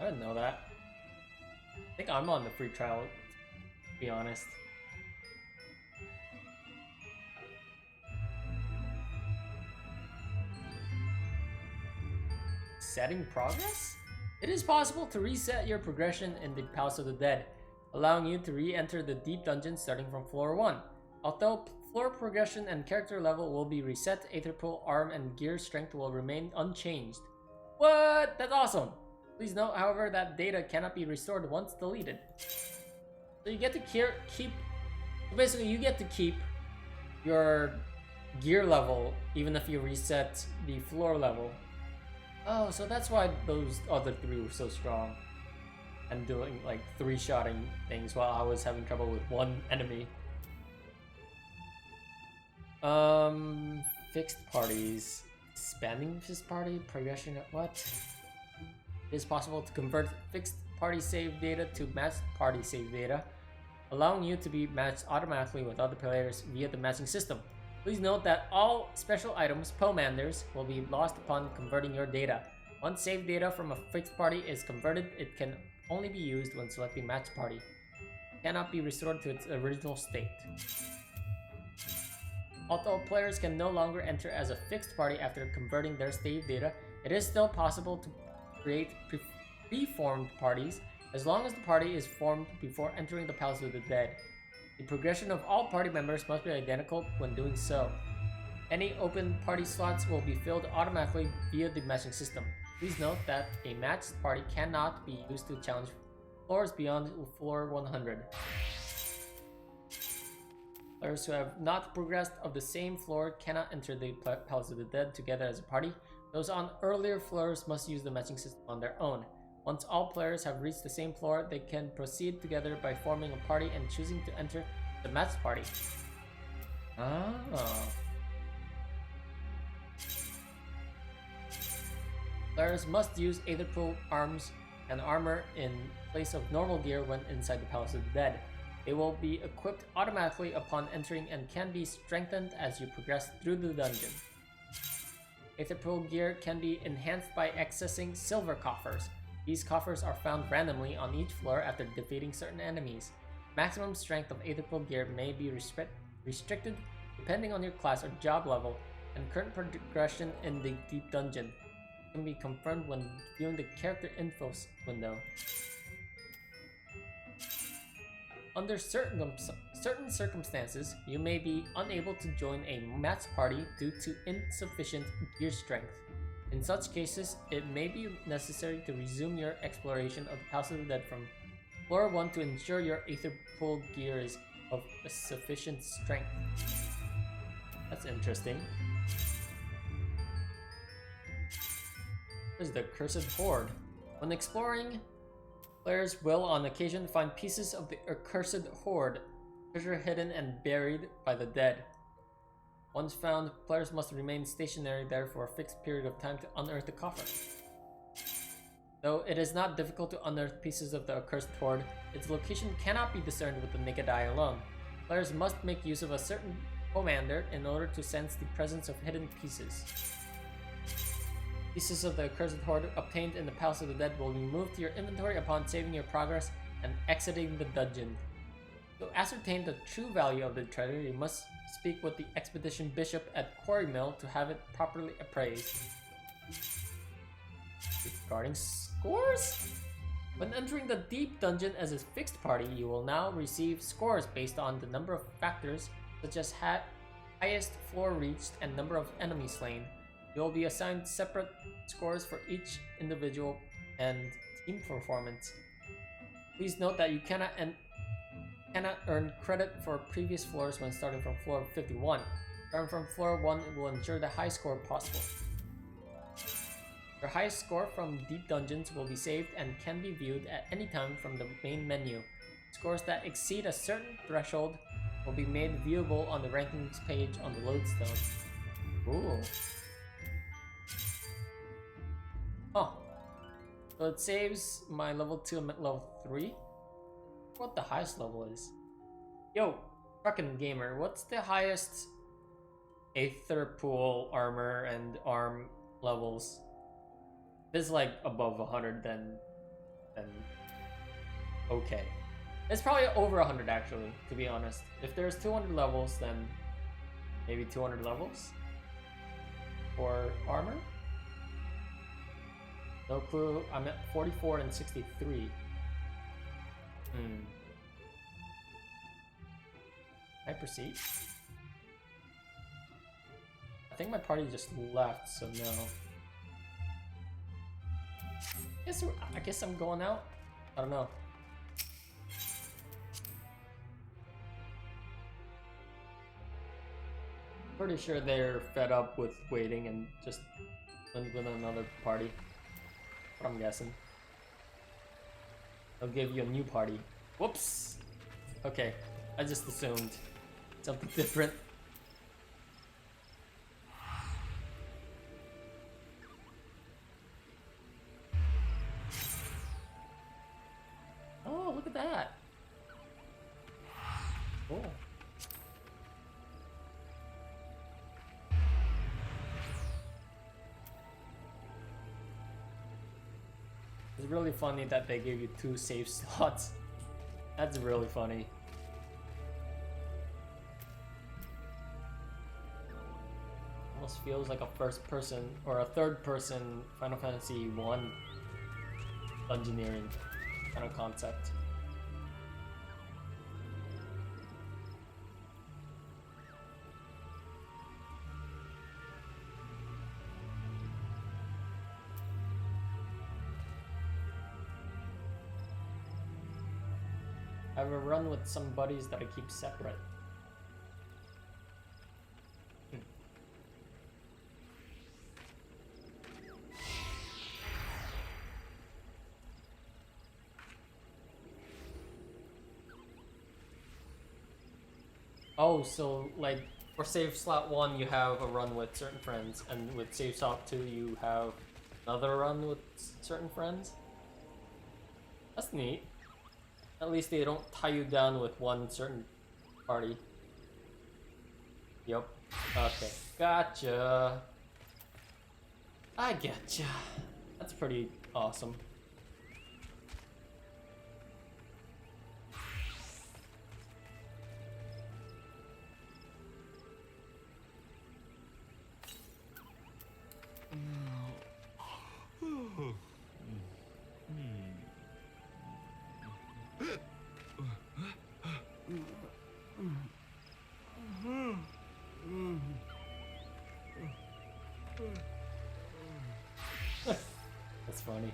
I didn't know that. I think I'm on the free trial, to be honest. Setting progress? It is possible to reset your progression in the Palace of the Dead. allowing you to re-enter the deep dungeon starting from floor 1. Although floor progression and character level will be reset, Aether Pool, arm, and gear strength will remain unchanged. What? That's awesome! Please note, however, that data cannot be restored once deleted. So you get to keep... Basically, you get to keep your gear level even if you reset the floor level. Oh, so that's why those other 3 were so strong. And doing like 3-shotting things while I was having trouble with one enemy. Fixed parties. Expanding fixed party? Progression at what? It is possible to convert fixed party save data to matched party save data, allowing you to be matched automatically with other players via the matching system. Please note that all special items, Pomanders, will be lost upon converting your data. Once save data from a fixed party is converted, it can only be used when selecting matched party. It cannot be restored to its original state. Although players can no longer enter as a fixed party after converting their save data, it is still possible to create pre-formed parties as long as the party is formed before entering the Palace of the Dead. The progression of all party members must be identical when doing so. Any open party slots will be filled automatically via the matching system. Please note that a matched party cannot be used to challenge floors beyond floor 100. Players who have not progressed of the same floor cannot enter the Palace of the Dead together as a party. Those on earlier floors must use the matching system on their own. Once all players have reached the same floor, they can proceed together by forming a party and choosing to enter the matched party. Ah. Players must use Aether Pool, arms, and armor in place of normal gear when inside the Palace of the Dead. They will be equipped automatically upon entering and can be strengthened as you progress through the dungeon. Aether Pool gear can be enhanced by accessing silver coffers. These coffers are found randomly on each floor after defeating certain enemies. Maximum strength of Aether Pool gear may be restricted depending on your class or job level and current progression in the deep dungeon. It can be confirmed when viewing the character info window. Under certain circumstances, you may be unable to join a matched party due to insufficient gear strength. In such cases, it may be necessary to resume your exploration of the Palace of the Dead from floor 1 to ensure your Aether Pool gear is of sufficient strength. That's interesting. There's the Accursed Hoard. When exploring, players will on occasion find pieces of the Accursed Hoard, treasure hidden and buried by the dead. Once found, players must remain stationary there for a fixed period of time to unearth the coffer. Though it is not difficult to unearth pieces of the Accursed Hoard, its location cannot be discerned with the naked eye alone. Players must make use of a certain Pomander in order to sense the presence of hidden pieces. Pieces of the Accursed Hoard obtained in the Palace of the Dead will be moved to your inventory upon saving your progress and exiting the dungeon. To ascertain the true value of the treasure, you must speak with the Expedition Bishop at Quarry Mill to have it properly appraised. Regarding scores? When entering the deep dungeon as a fixed party, you will now receive scores based on the number of factors such as highest floor reached and number of enemies slain. You will be assigned separate scores for each individual and team performance. Please note that you cannot earn credit for previous floors when starting from floor 51. Starting from floor 1 will ensure the highest score possible. Your highest score from deep dungeons will be saved and can be viewed at any time from the main menu. Scores that exceed a certain threshold will be made viewable on the rankings page on the lodestone. Ooh. Oh. So it saves my level 2 and level 3. What the highest level is? Yo, fucking gamer, what's the highest Aether Pool armor and arm levels? If it's like above 100, then okay. It's probably over 100 actually, to be honest. If there's 200 levels, then maybe 200 levels for armor? No clue. I'm at 44 and 63. I proceed? I think my party just left, so no. I guess I'm going out? I don't know. Pretty sure they're fed up with waiting and just went with another party. What I'm guessing. They'll give you a new party. Whoops! Okay, I just assumed something different. Oh, look at that! Cool. It's really funny that they gave you 2 save slots. That's really funny. Almost feels like a first person or a third person Final Fantasy 1 dungeoneering kind of concept. I have a run with some buddies that I keep separate. Oh, so like for save slot 1 you have a run with certain friends, and with save slot 2 you have another run with certain friends? That's neat. At least they don't tie you down with one certain party. Yep. Okay. Gotcha. I getcha. That's pretty awesome. That's funny.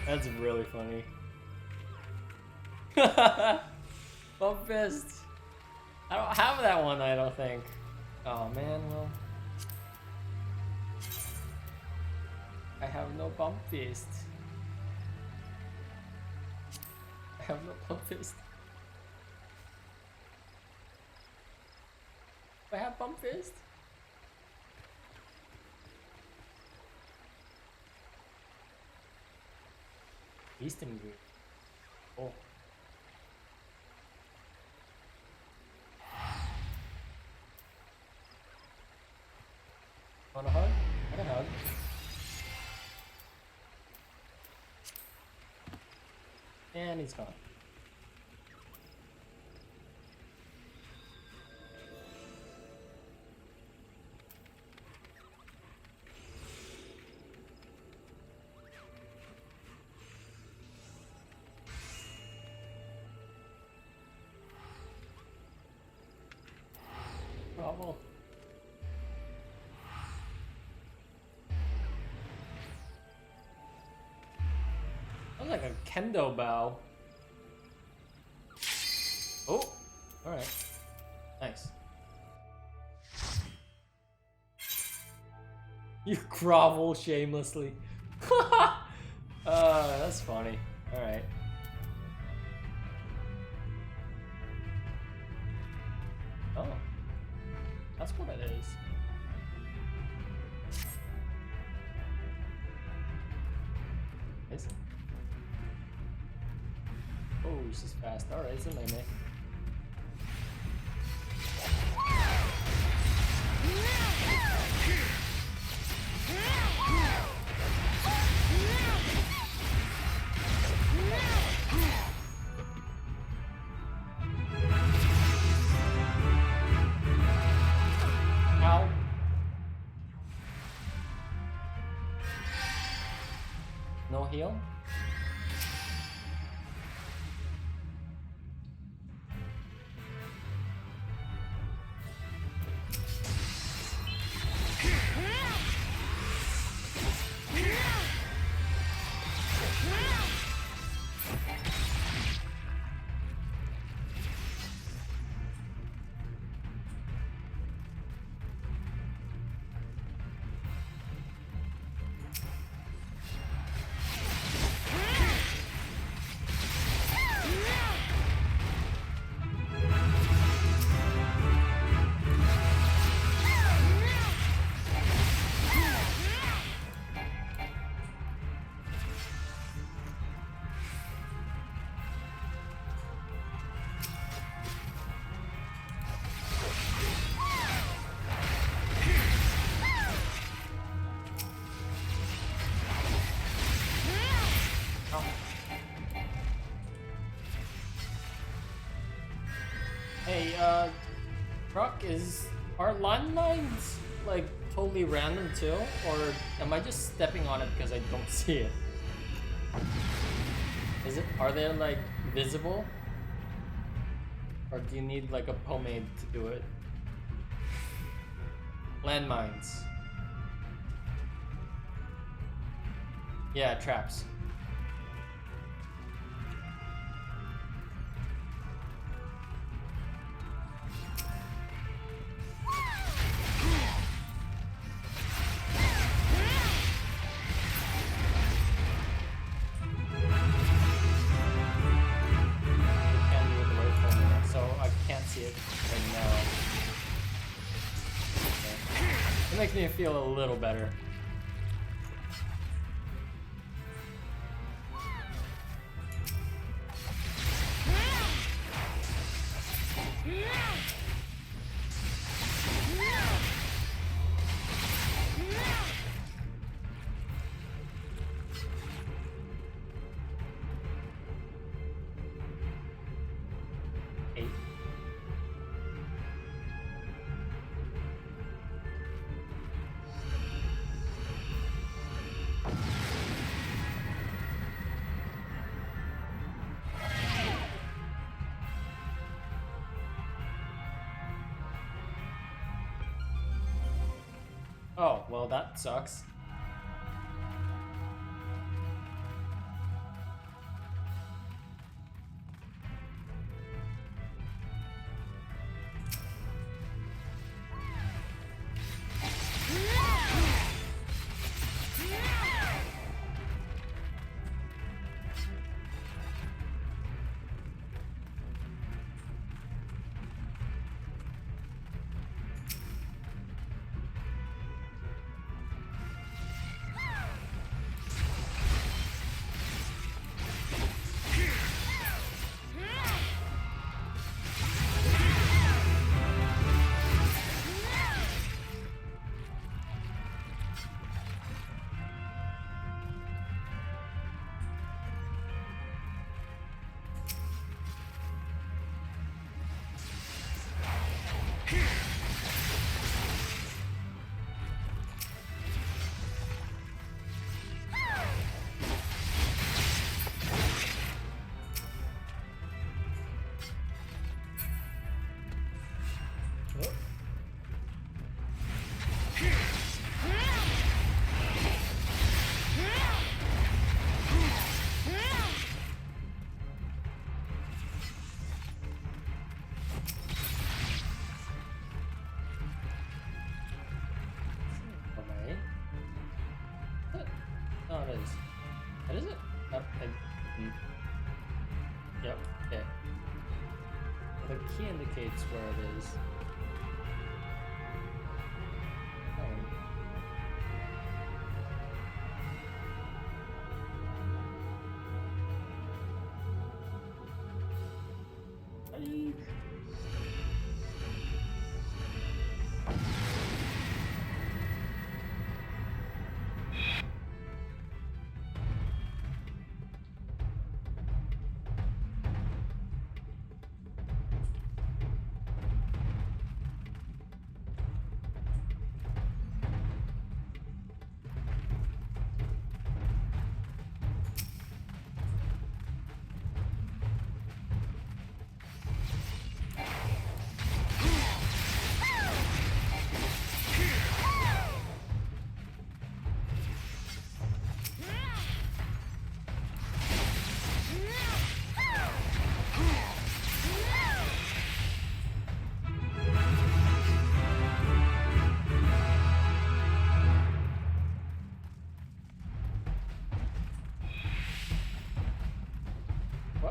That's really funny. Bump fist. I don't have that one, I don't think. Oh man, well. I have no bump fist. I have no bump fist. I have bump fist. Eastern group. Oh. Want a hug? I can hug. And he's gone. Bravo. That was like a kendo bow. Oh, alright. Nice. You grovel shamelessly. That's funny. Alright. Oh. That's what it is. Is it? Oh, she's fast. Alright, it's a melee. go. Hey, Truck, are landmines like totally random too? Or am I just stepping on it because I don't see it? Are they like visible? Or do you need like a pomade to do it? Landmines. Yeah, traps. Makes me feel a little better. Oh, well, that sucks. Oh, it is. What is it? Oh, Yep, okay. The key indicates where it is.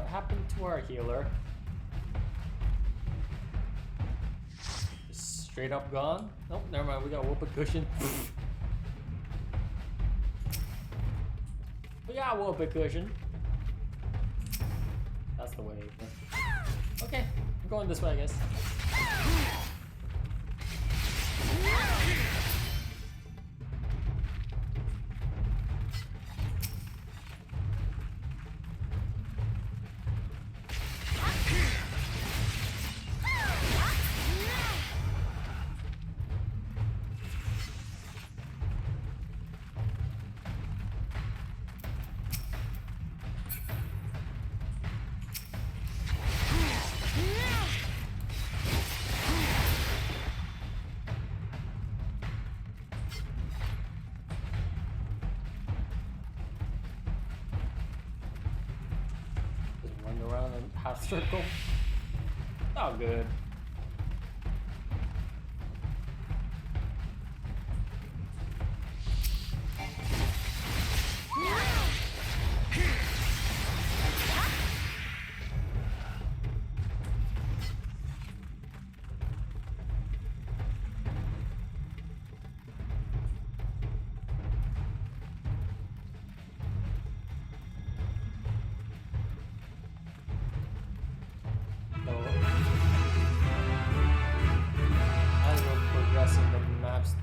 happened to our healer? Just straight up gone? Nope, never mind. We got whoop a cushion. We got whoop a cushion. That's the way. Okay, I'm going this way, I guess. Around in half circle. Oh, good.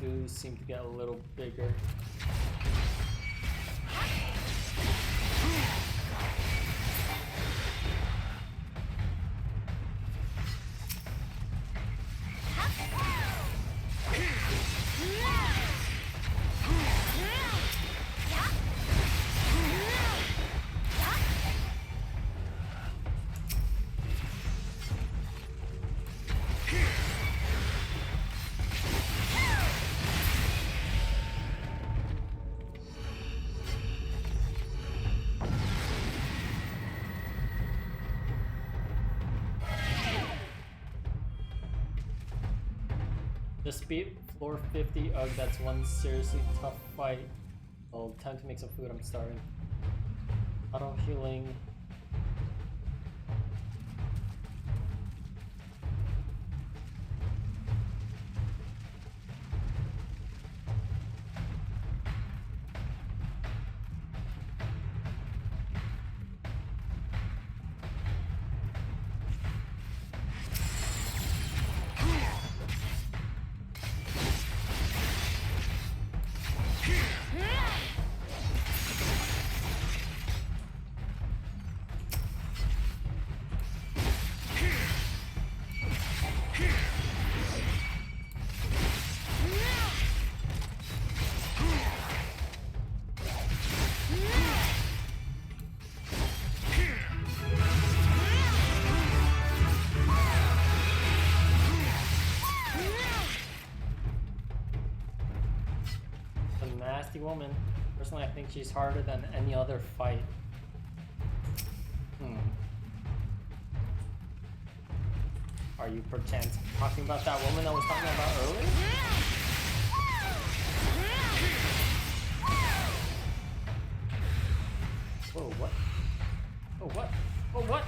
Do seem to get a little bigger. Just beat floor 50. Ugh, that's one seriously tough fight. Oh, time to make some food. I'm starving. Auto healing. Nasty woman. Personally, I think she's harder than any other fight. Are you perchance talking about that woman I was talking about earlier? Whoa, what? Oh, what? Oh, what?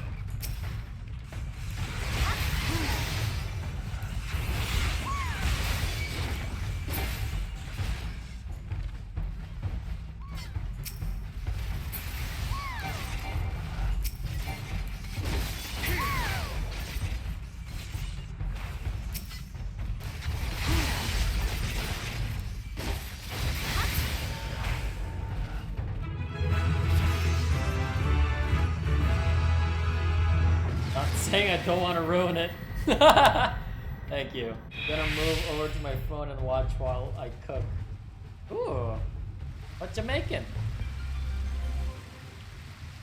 Saying I don't want to ruin it. Thank you. I'm gonna move over to my phone and watch while I cook. Ooh, what you making?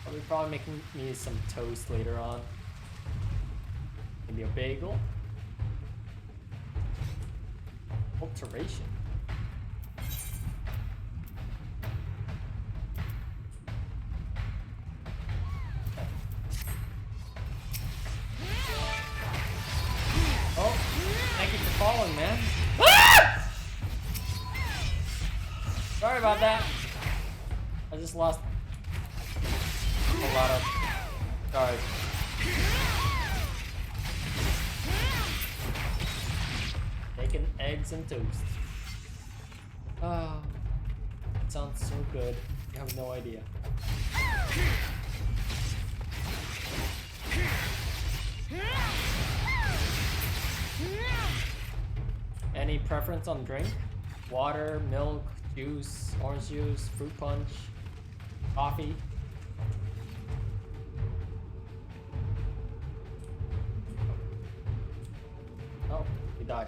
I'll be probably making me some toast later on. Maybe a bagel. Alteration. Falling, man. Ah! Sorry about that. I just lost a lot of Sorry. Bacon, eggs, and toast. Oh, it sounds so good. You have no idea. Any preference on drink? Water, milk, juice, orange juice, fruit punch, coffee? Oh, he died.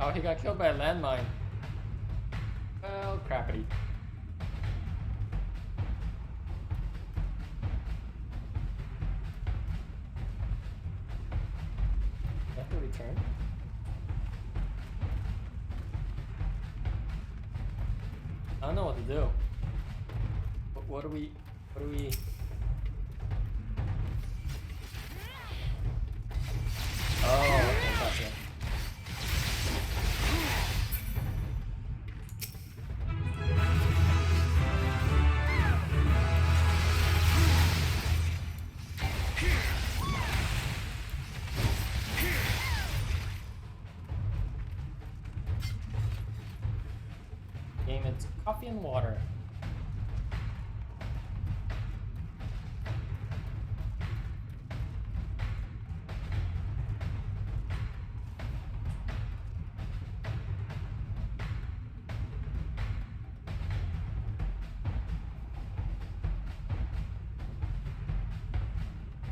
Oh, he got killed by a landmine. Well, crappity. Do I have to return? I don't know what to do. What do we... Oh, okay, gotcha. Game, it's coffee and water.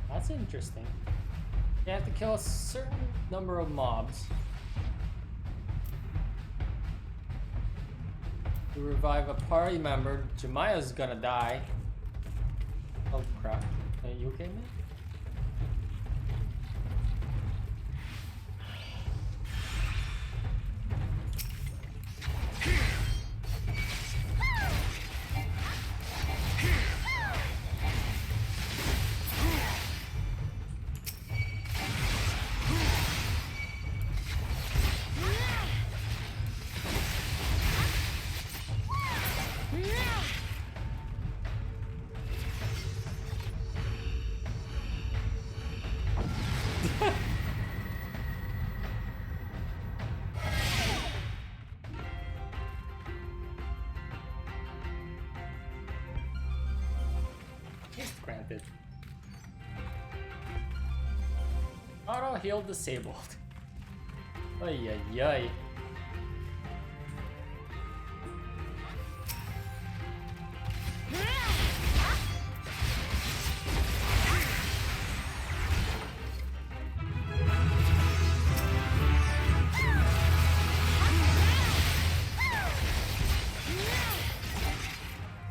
That's interesting. You have to kill a certain number of mobs to revive a party member. Jemiah's gonna die. Oh crap. Are you okay, man? Granted. Auto heal disabled. Ay ay ay.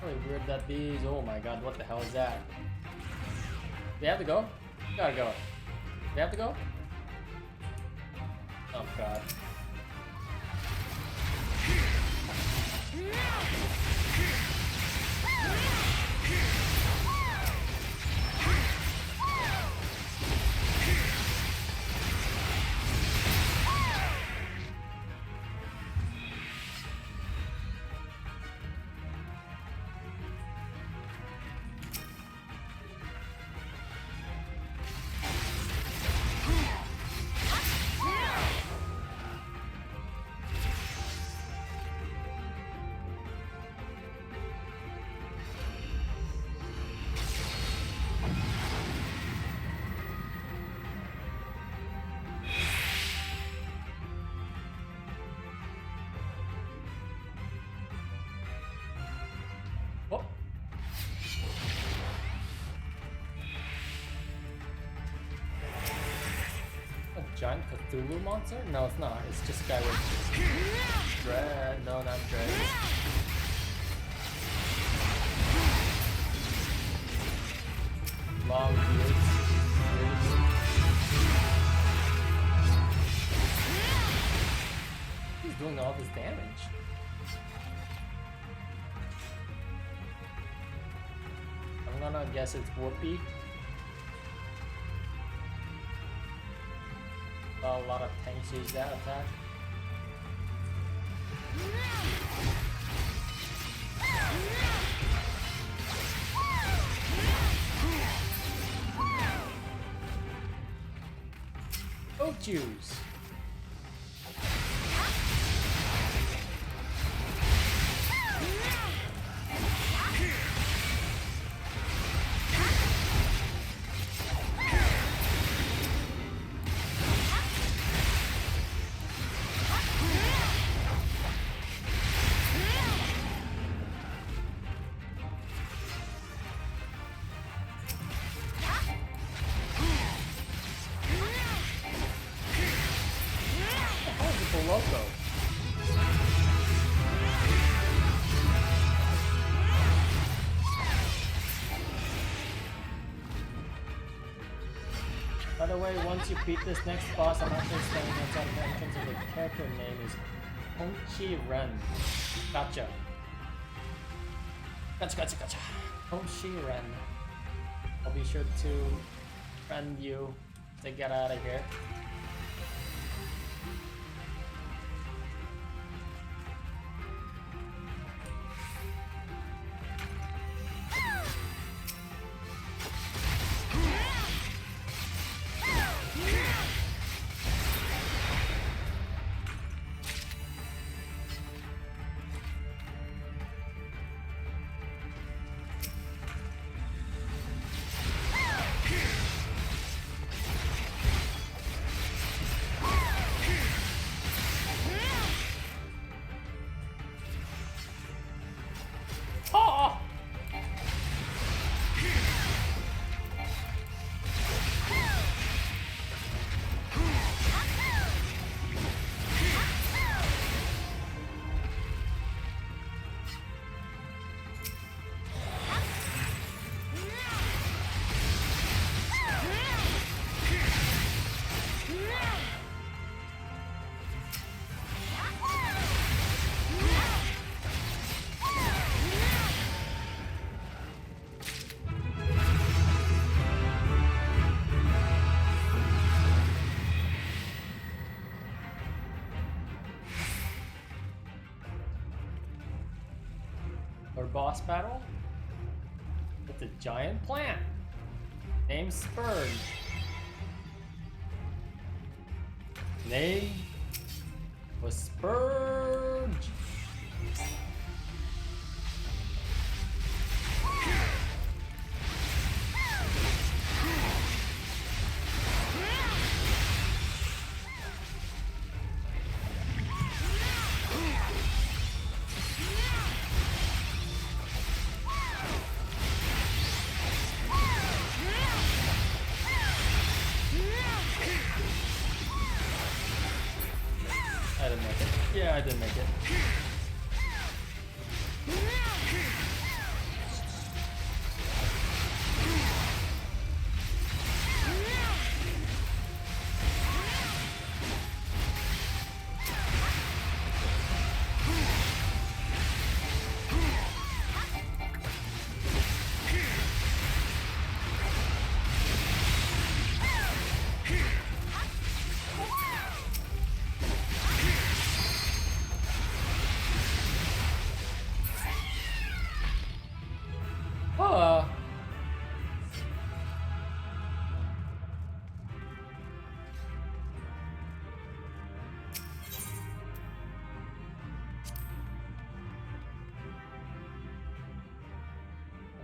Really weird that these. Oh my god, what the hell is that? We have to go? We gotta go. We have to go? Oh god. Giant Cthulhu monster? No, it's not. It's just a guy with dread. No, not dread. Long beards. He's doing all this damage. I'm gonna guess it's Whoopi. A lot of tanks use that attack. Oh, Jews. Loco. By the way, once you beat this next boss, I'm actually standing outside the entrance of the character name is Hongchi Ren. Gotcha. Gotcha. Hongchi Ren. I'll be sure to friend you to get out of here. Or boss battle with a giant plant named Spurge. Name was Spurge. Yeah, I didn't make it.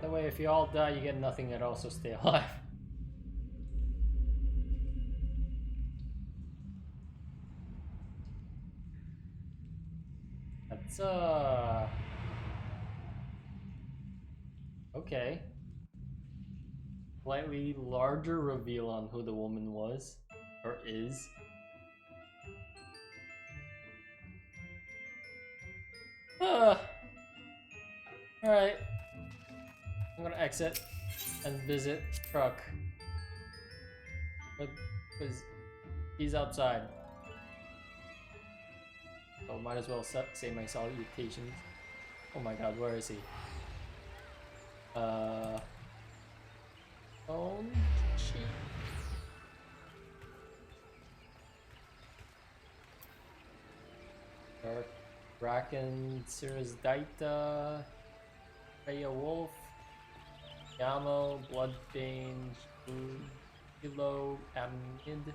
By the way, if you all die, you get nothing at all, so stay alive. That's okay. Slightly larger reveal on who the woman was, or is. Alright. I'm gonna exit and visit Truck. Because he's outside. So might as well say my salutations. Oh my god, where is he? Oh, shit. Bracken, Cirrus Daita, Freya Wolf, Yamo, Bloodbane, Kilo, Amid,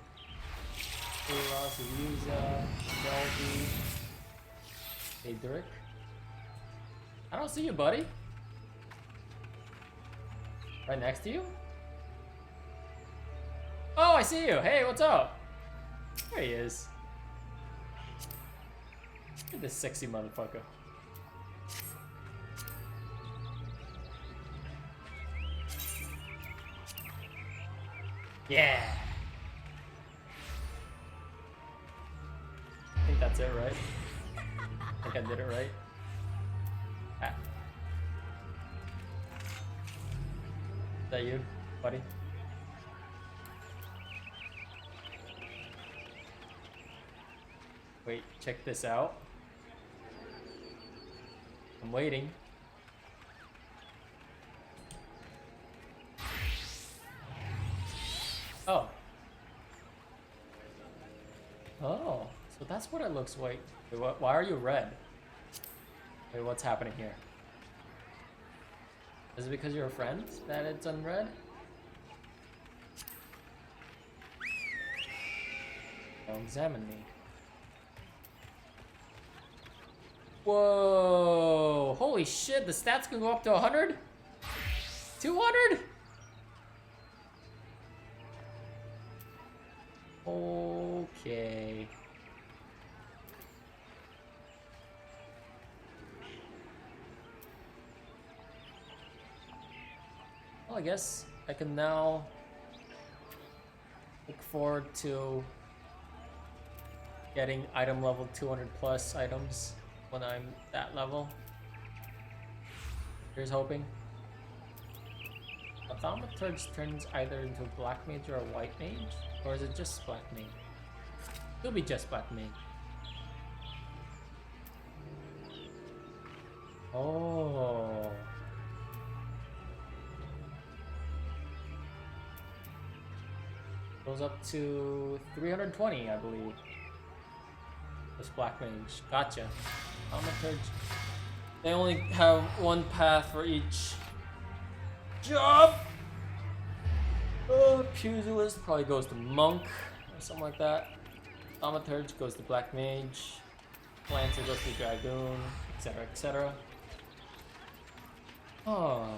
Eros, Yuza, Delby, Adric. I don't see you, buddy. Right next to you? Oh, I see you. Hey, what's up? There he is. Look at this sexy motherfucker. Yeah. I think that's it, right? I think I did it right. Ah. Is that you, buddy? Wait, check this out. I'm waiting. Oh. Oh, so that's what it looks like. Wait, why are you red? Wait, what's happening here? Is it because you're a friend that it's on red? Now examine me. Whoa! Holy shit, the stats can go up to 100? 200? Okay. Well, I guess I can now look forward to getting item level 200 plus items when I'm that level. Here's hoping. A Thaumaturge turns either into a black mage or a white mage, or is it just black mage? It'll be just black mage. Oh. Goes up to 320, I believe. This black mage. Gotcha. Thaumaturge. They only have one path for each job. Oh, Pugilist probably goes to Monk or something like that. Thaumaturge goes to Black Mage. Lancer goes to Dragoon, etc., etc. Oh.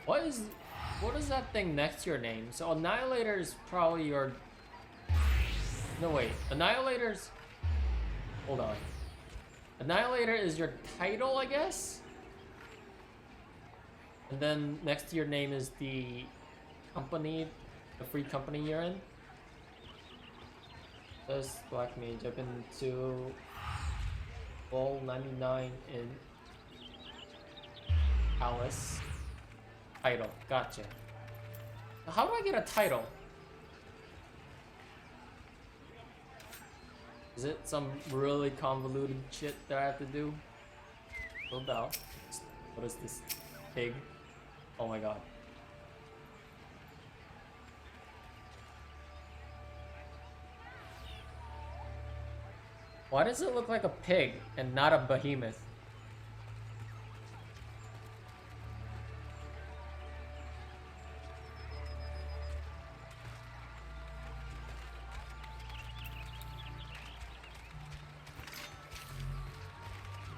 What is that thing next to your name? So Annihilator is probably your... No, wait. Annihilator's... Hold on. Annihilator is your title, I guess? And then next to your name is the company, the free company you're in. There's Black Mage. I've been to Whorl 99 in Alice. Title. Gotcha. Now, how do I get a title? Is it some really convoluted shit that I have to do? No doubt. What is this? Pig? Oh my god. Why does it look like a pig and not a behemoth?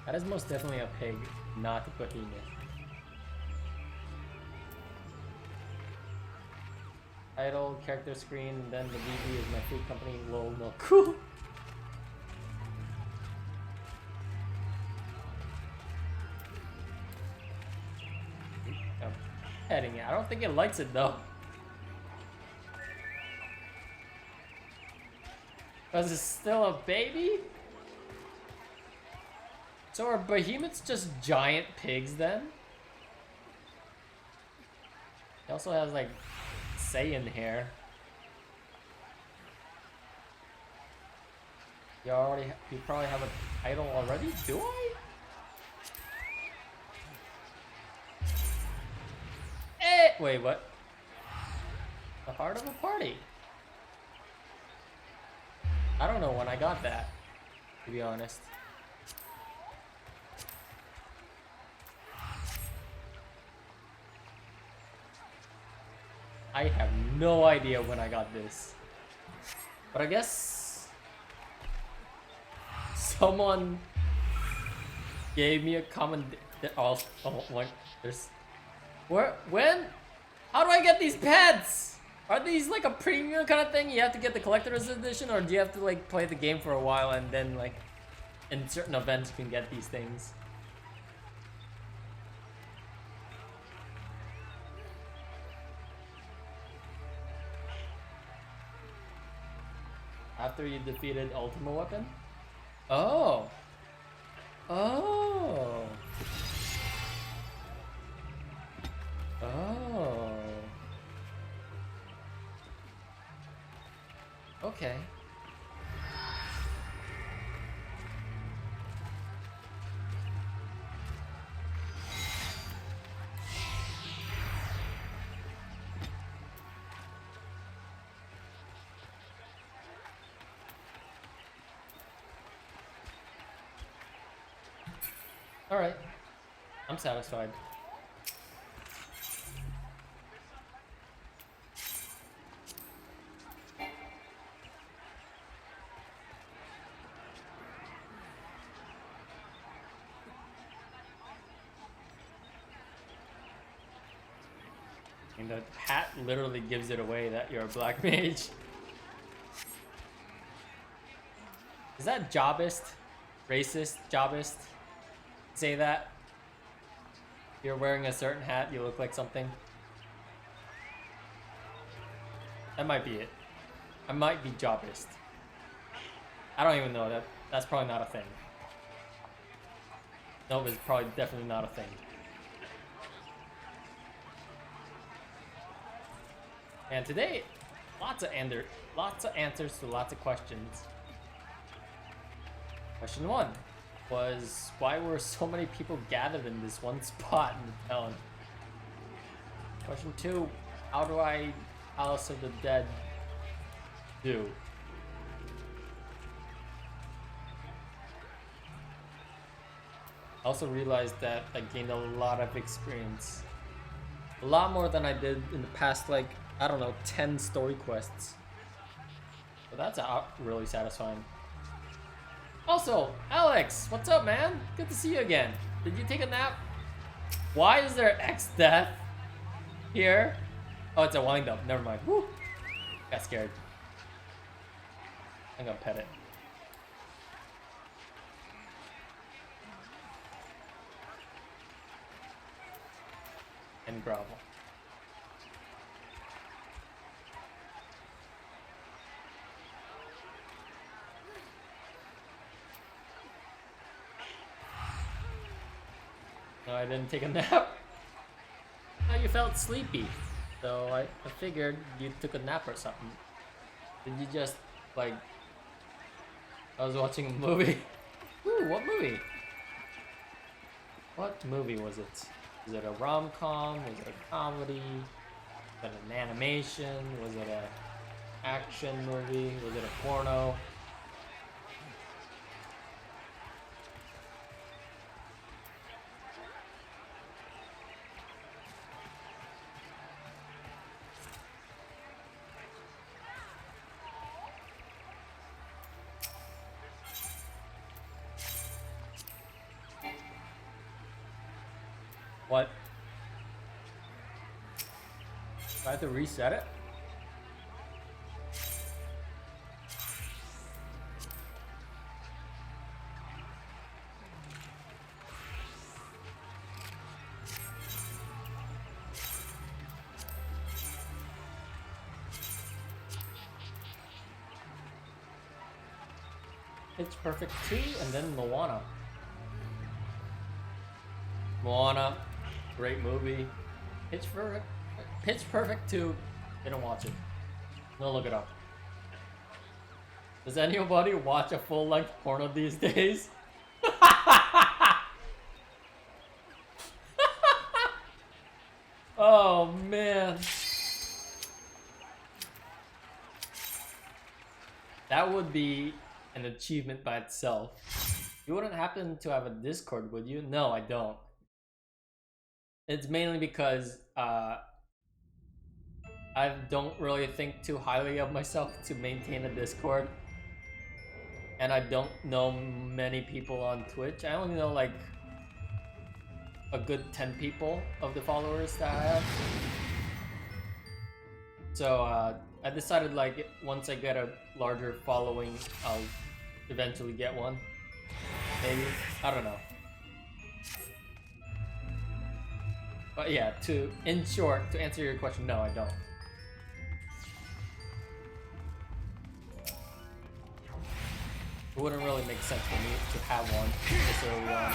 That is most definitely a pig, not a behemoth. Title, character screen, and then the VV is my food company. Lol, no, cool. I'm petting it. I don't think it likes it though. Because it's still a baby? So are behemoths just giant pigs then? He also has like Saiyan hair. You probably have a title already? Do I? Wait, what? The heart of a party. I don't know when I got that, to be honest. I have no idea when I got this. But I guess someone gave me a comment. Oh, like there's when? How do I get these pets? Are these like a premium kind of thing? You have to get the collector's edition, or do you have to like play the game for a while and then like in certain events you can get these things? After you defeated Ultimate Weapon? Oh. Oh. Oh. Okay. All right. I'm satisfied. And the hat literally gives it away that you're a black mage. Is that jobist? Racist? Jobist? Say that? You're wearing a certain hat, you look like something. That might be it. I might be jobist. I don't even know that. That's probably not a thing. Nope, it's probably definitely not a thing. And today, lots of answers to lots of questions. Question 1 was, why were so many people gathered in this one spot in the town? Question 2, how do I House of the Dead do? I also realized that I gained a lot of experience. A lot more than I did in the past, like, I don't know, 10 story quests. So that's really satisfying. Also, Alex, what's up, man? Good to see you again. Did you take a nap? Why is there X-Death here? Oh, it's a wind-up. Never mind. Woo! Got scared. I'm gonna pet it. And grovel. No, I didn't take a nap. Oh, you felt sleepy. So I figured you took a nap or something. Did you just, like... I was watching a movie. Ooh, what movie? What movie was it? Was it a rom-com? Was it a comedy? Was it an animation? Was it an action movie? Was it a porno? What? Do I have to reset it? Pitch Perfect 2 and then Moana. Moana, great movie. Pitch Perfect 2, didn't watch it. No, look it up. Does anybody watch a full-length porno these days? Oh man. That would be an achievement by itself. You wouldn't happen to have a Discord, would you? No, I don't. It's mainly because I don't really think too highly of myself to maintain a Discord. And I don't know many people on Twitch. I only know like a good 10 people of the followers that I have. So I decided like once I get a larger following, I'll eventually get one. Maybe, I don't know. But yeah, in short, to answer your question, no, I don't. It wouldn't really make sense for me to have one this early on.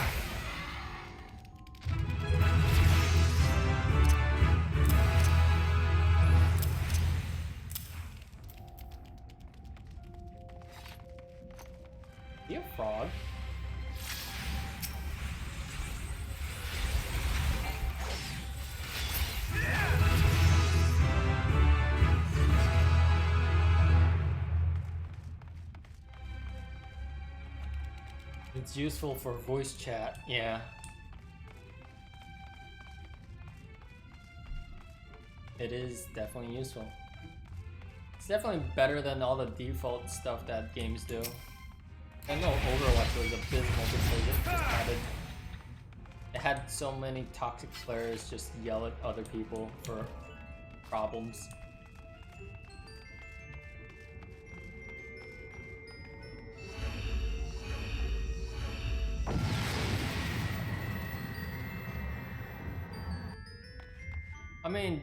Be a frog. It's useful for voice chat, yeah. It is definitely useful. It's definitely better than all the default stuff that games do. I know Overwatch was abysmal because it had so many toxic players just yell at other people for problems. I mean,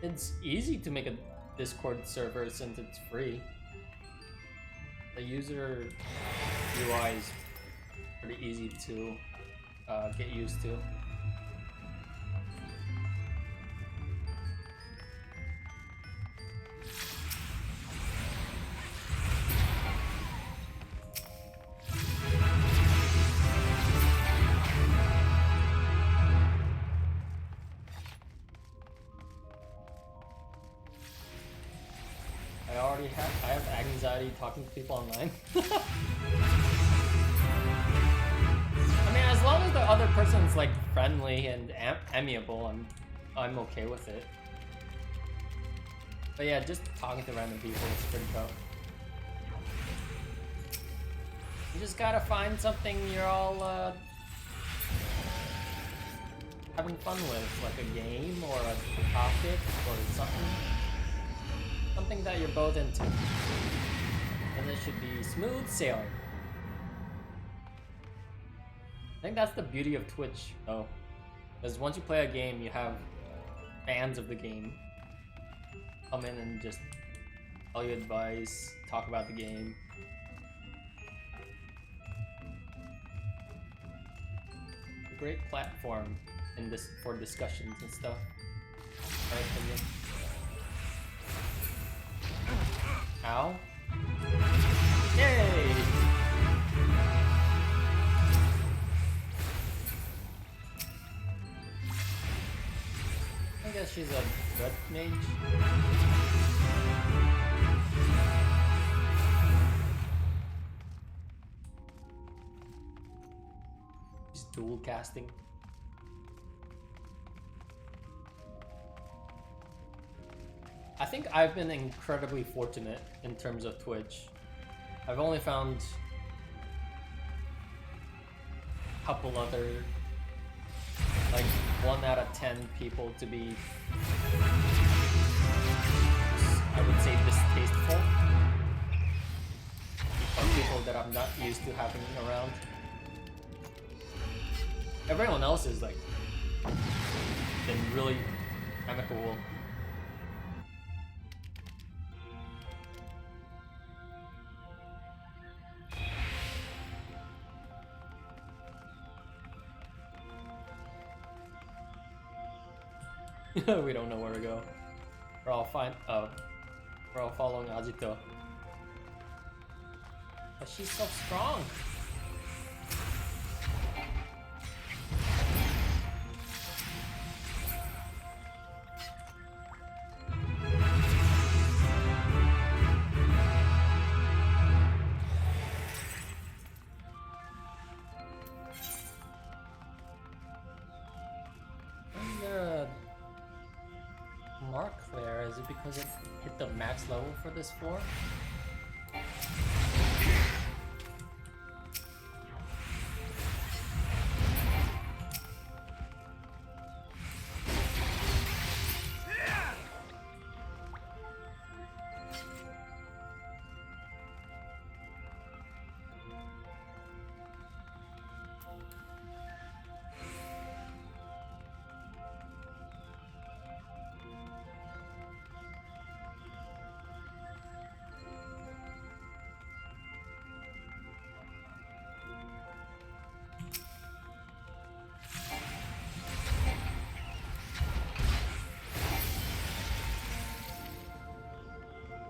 it's easy to make a Discord server since it's free. The user UI is pretty easy to get used to. I have anxiety talking to people online. I mean, as long as the other person's like friendly and amiable, I'm okay with it. But yeah, just talking to random people is pretty tough. You just gotta find something you're all having fun with, like a game or a topic or something. Something that you're both into. And it should be smooth sailing. I think that's the beauty of Twitch, though. Because once you play a game, you have fans of the game come in and just tell you advice, talk about the game. A great platform in this for discussions and stuff. In my opinion. Ow. Yay! I guess she's a good mage. She's dual casting. I think I've been incredibly fortunate in terms of Twitch. I've only found a couple other, like 1 out of 10 people to be, I would say, distasteful. Or people that I'm not used to having around. Everyone else is like, been really amicable. We don't know where to go. We're all fine. We're all following Agito. But she's so strong. Does it hit the max level for this floor?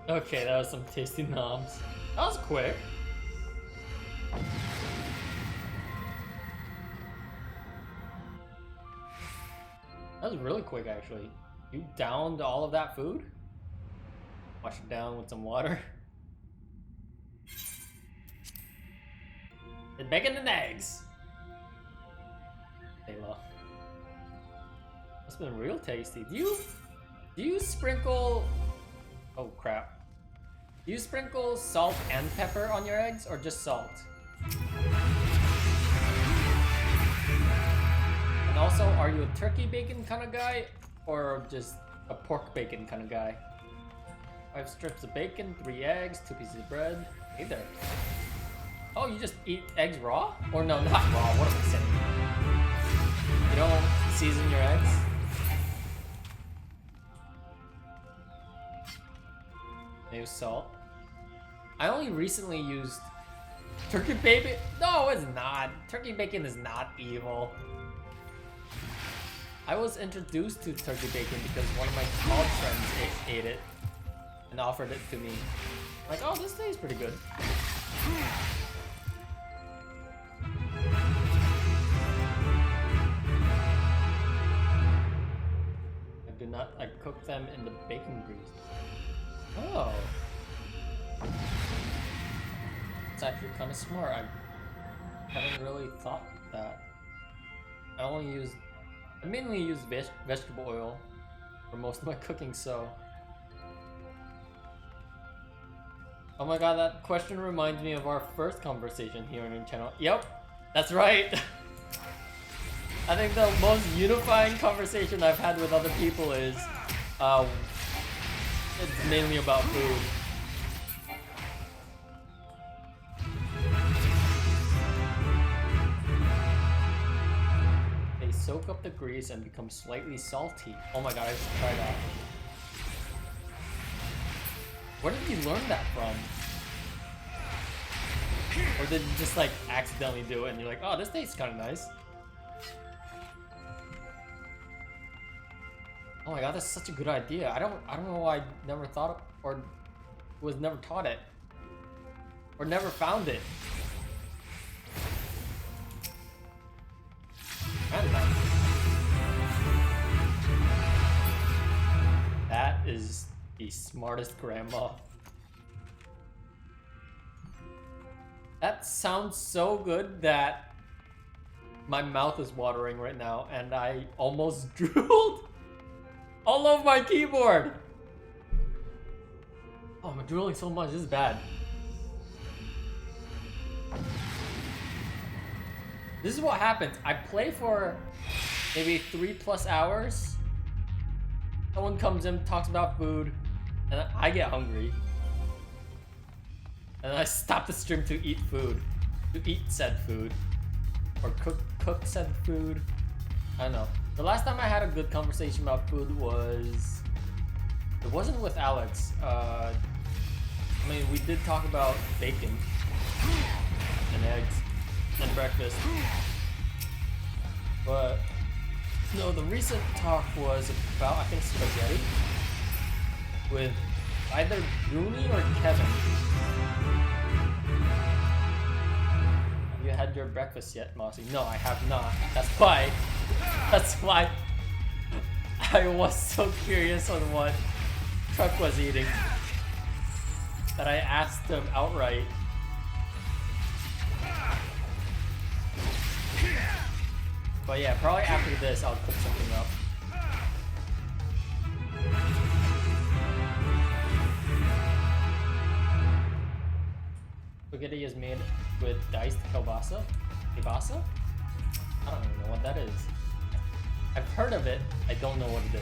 Okay, that was some tasty noms. That was quick. That was really quick, actually. You downed all of that food? Wash it down with some water. And bacon and eggs. Layla. That's been real tasty. Do you sprinkle... Oh crap. Do you sprinkle salt and pepper on your eggs, or just salt? And also, are you a turkey bacon kind of guy, or just a pork bacon kind of guy? 5 strips of bacon, 3 eggs, 2 pieces of bread. Hey there. Oh, you just eat eggs raw? Or no, not raw, what am I saying? You don't season your eggs? Maybe salt. I only recently used turkey bacon. No, it's not. Turkey bacon is not evil. I was introduced to turkey bacon because one of my college friends ate it and offered it to me. Like, oh, this tastes pretty good. I cook them in the bacon grease. Oh. It's actually kind of smart. I haven't really thought that. I mainly use vegetable oil for most of my cooking, so. Oh my god, that question reminds me of our first conversation here on your channel. Yep, that's right. I think the most unifying conversation I've had with other people is it's mainly about food. They soak up the grease and become slightly salty. Oh my god, I should try that. Where did you learn that from? Or did you just like accidentally do it and you're like, oh, this tastes kind of nice? Oh my god, that's such a good idea. I don't know why I never thought or was never taught it. Or never found it. That is the smartest grandma. That sounds so good that my mouth is watering right now and I almost drooled all over my keyboard. Oh, I'm drooling so much, this is bad. This is what happens. I play for maybe 3+ hours. Someone comes in, talks about food, and I get hungry. And I stop the stream to eat food. To eat said food. Or cook said food. I don't know. The last time I had a good conversation about food was... It wasn't with Alex. I mean, we did talk about bacon. And eggs. And breakfast. But... No, the recent talk was about, I think, spaghetti. With either Rooney or Kevin. Have you had your breakfast yet, Mossy? No, I have not. That's why I was so curious on what Truck was eating that I asked him outright. But yeah, probably after this I'll cook something up. Spaghetti is made with diced kielbasa? Kielbasa? I don't even know what that is. I've heard of it, I don't know what it is.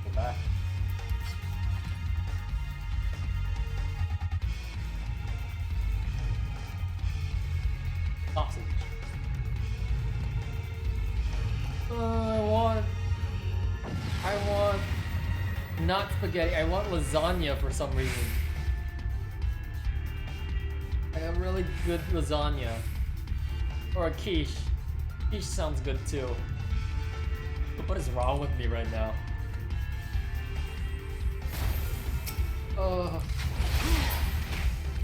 Go back. Sausage. I want not spaghetti, I want lasagna for some reason. Like a really good lasagna. Or a quiche. Quiche sounds good too. What is wrong with me right now? Oh.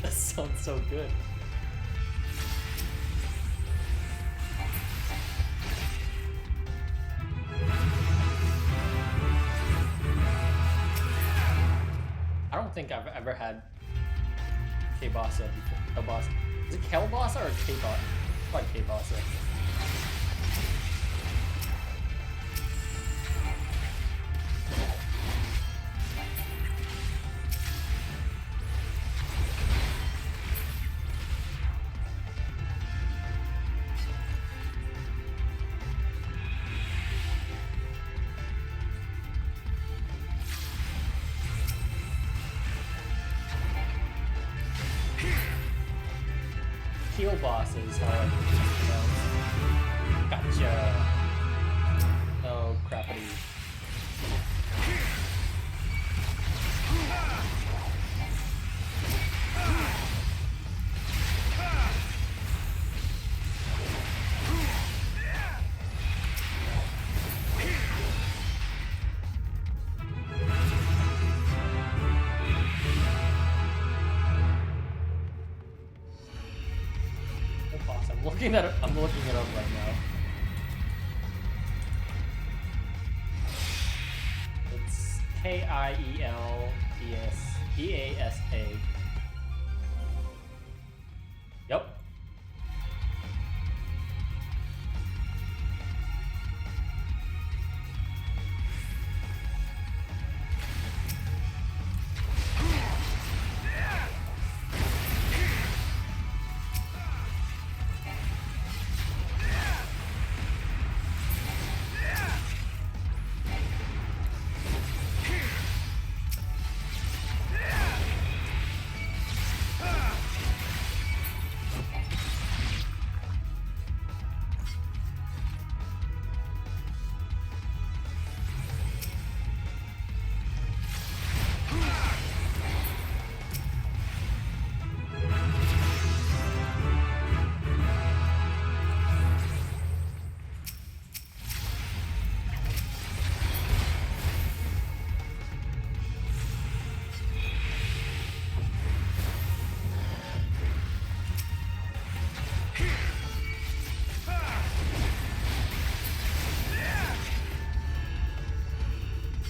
That sounds so good. I don't think I've ever had kielbasa before. Kielbasa. Is it kielbasa or kielbasa? Probably kielbasa. Kielbasa is how I pronounce. Gotcha. Oh, crappity. I'm looking it up right now. It's Kielbasa. Yep.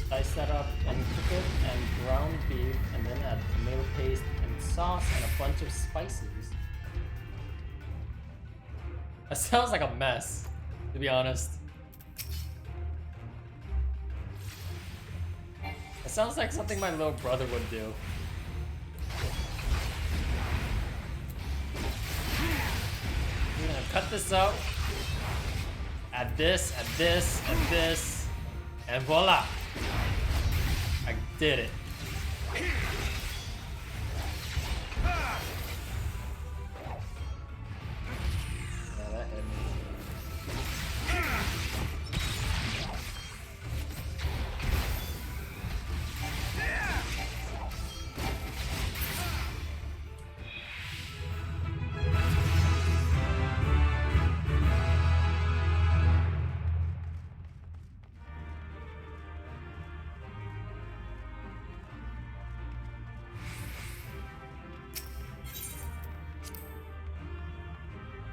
Slice that up and cook it, and ground beef, and then add tomato paste and sauce and a bunch of spices. That sounds like a mess, to be honest. It sounds like something my little brother would do. I'm gonna cut this out. Add this, and this, and this, and voila! I did it. Yeah, that hit me.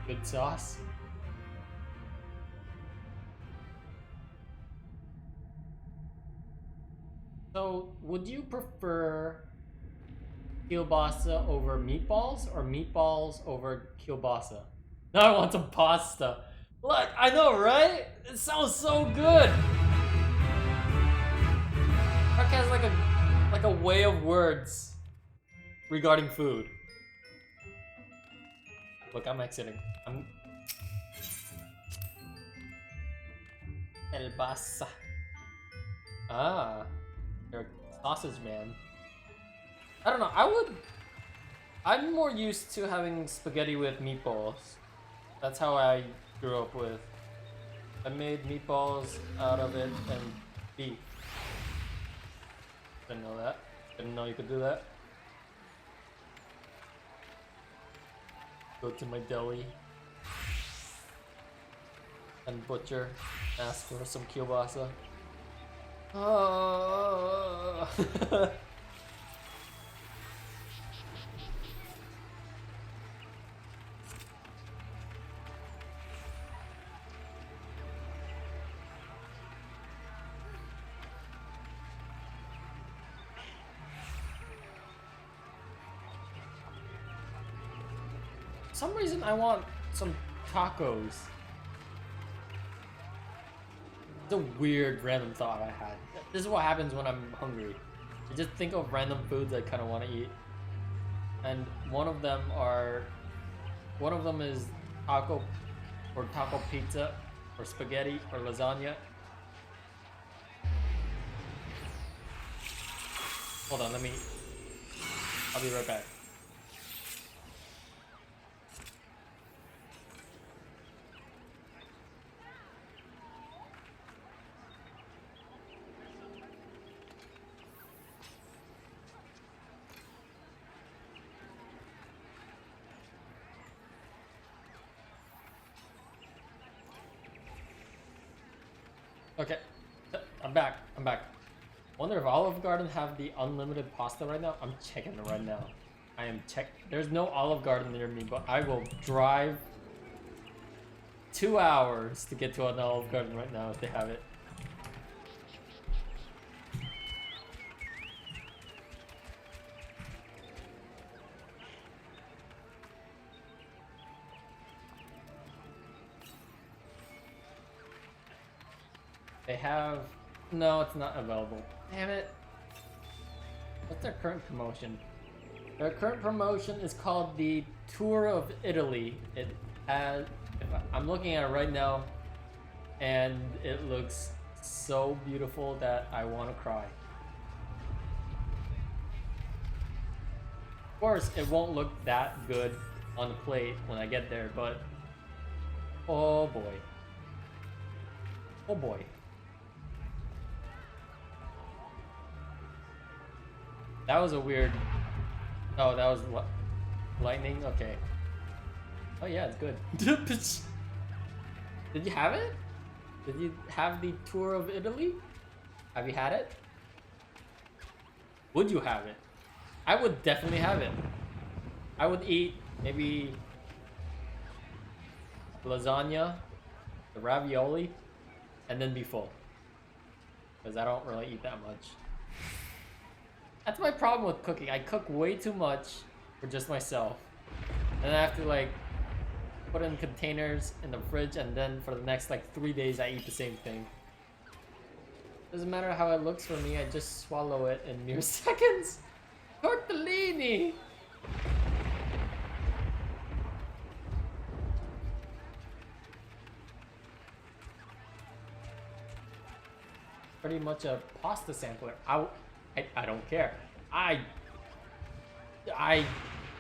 Good sauce. So, would you prefer kielbasa over meatballs or meatballs over kielbasa? Now I want some pasta. Look, I know, right? It sounds so good. like a way of words regarding food. Look, I'm exiting. I'm... Elbasa. Ah, you're a sausage man. I don't know, I'm more used to having spaghetti with meatballs. That's how I grew up with. I made meatballs out of it and beef. Didn't know that. Didn't know you could do that. Go to my deli and butcher, ask for some kielbasa. Oh. For some reason I want some tacos. It's a weird random thought I had. This is what happens when I'm hungry. I just think of random foods I kind of want to eat. And one of them is taco or taco pizza or spaghetti or lasagna. Hold on, I'll be right back. Okay, I'm back. Wonder if Olive Garden have the unlimited pasta right now? I'm checking it right now. There's no Olive Garden near me, but I will drive 2 hours to get to an Olive Garden right now if they have it. They have... No, it's not available. Damn it. What's their current promotion? Their current promotion is called the Tour of Italy. It has... I'm looking at it right now, and it looks so beautiful that I want to cry. Of course, it won't look that good on the plate when I get there, but... Oh boy. Oh boy. That was a weird... Oh, that was lightning? Okay. Oh yeah, it's good. Did you have it? Did you have the Tour of Italy? Have you had it? Would you have it? I would definitely have it. I would eat maybe lasagna, the ravioli, and then be full. Because I don't really eat that much. That's my problem with cooking. I cook way too much for just myself. And I have to like put in containers in the fridge, and then for the next like 3 days I eat the same thing. Doesn't matter how it looks for me, I just swallow it in mere seconds. Tortellini! Pretty much a pasta sampler. I don't care.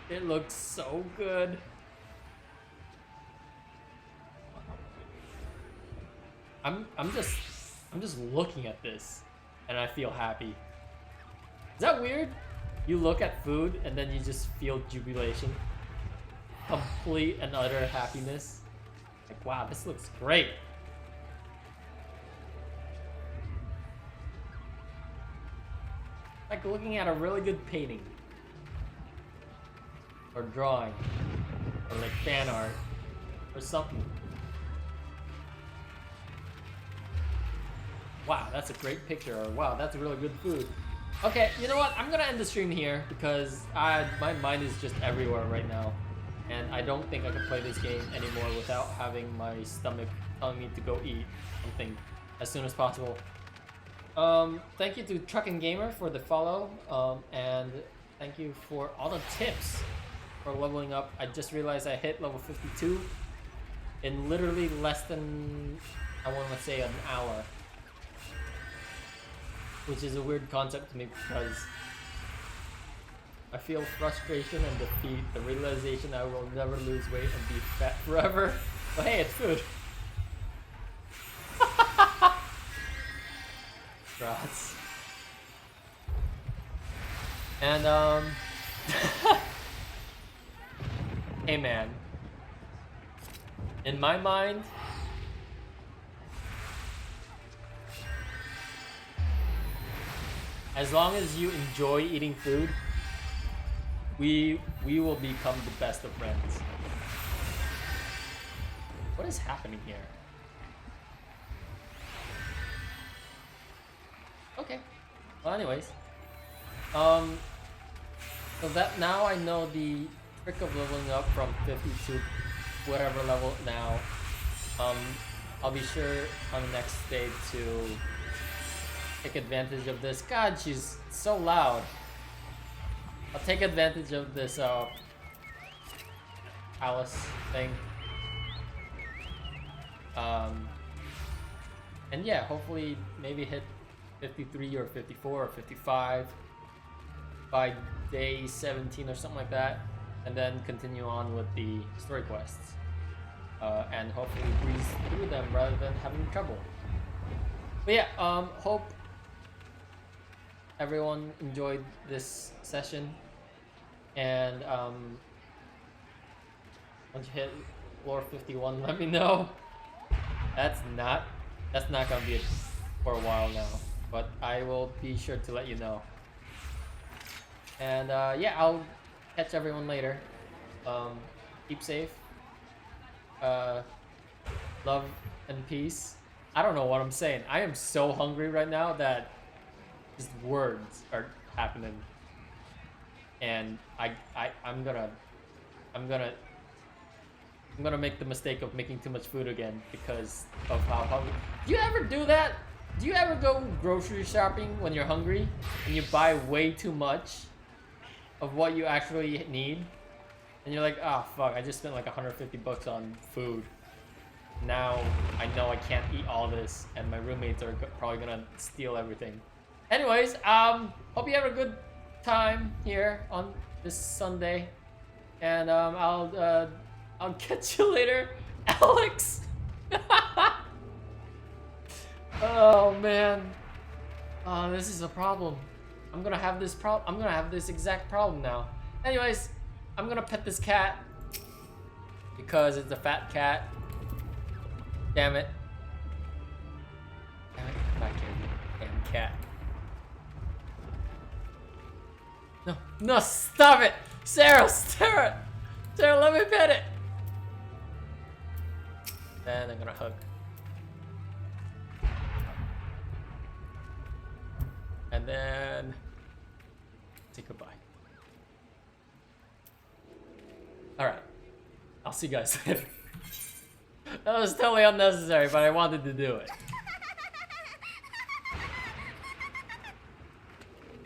It looks so good. I'm just looking at this and I feel happy. Is that weird? You look at food and then you just feel jubilation. Complete and utter happiness. Like, wow, this looks great. Like looking at a really good painting. Or drawing. Or like fan art. Or something. Wow, that's a great picture. Or wow, that's really good food. Okay, you know what? I'm gonna end the stream here because my mind is just everywhere right now. And I don't think I can play this game anymore without having my stomach telling me to go eat something as soon as possible. Thank you to Truckin' Gamer for the follow, and thank you for all the tips for leveling up. I just realized I hit level 52 in literally less than, I want to say, an hour. Which is a weird concept to me because I feel frustration and defeat, the realization I will never lose weight and be fat forever. But hey, it's food. Trots. And hey man, in my mind, as long as you enjoy eating food, we will become the best of friends. What is happening here? Okay. Well, anyways, so that now I know the trick of leveling up from 50 to whatever level now. I'll be sure on the next day to take advantage of this. God, she's so loud. I'll take advantage of this palace thing. And yeah, hopefully maybe hit 53 or 54 or 55 by day 17 or something like that, and then continue on with the story quests, and hopefully breeze through them rather than having trouble. But yeah, hope everyone enjoyed this session, and once you hit floor 51, let me know. That's not gonna be it for a while now, but I will be sure to let you know. And yeah, I'll catch everyone later. Keep safe. Love and peace. I don't know what I'm saying. I am so hungry right now that just words are happening. And I'm gonna make the mistake of making too much food again because of how hungry. Do you ever do that? Do you ever go grocery shopping when you're hungry and you buy way too much of what you actually need? And you're like, ah, fuck, I just spent like 150 bucks on food. Now I know I can't eat all this and my roommates are probably gonna steal everything. Anyways, hope you have a good time here on this Sunday. And I'll catch you later, Alex. Oh man, this is a problem. I'm gonna have this exact problem now. Anyways, I'm gonna pet this cat because it's a fat cat. Damn it! Damn it! Come back here, you damn cat. No, no, stop it, Sarah, Sarah, let me pet it. Then I'm gonna hug. And then say goodbye. Alright. I'll see you guys later. That was totally unnecessary, but I wanted to do it.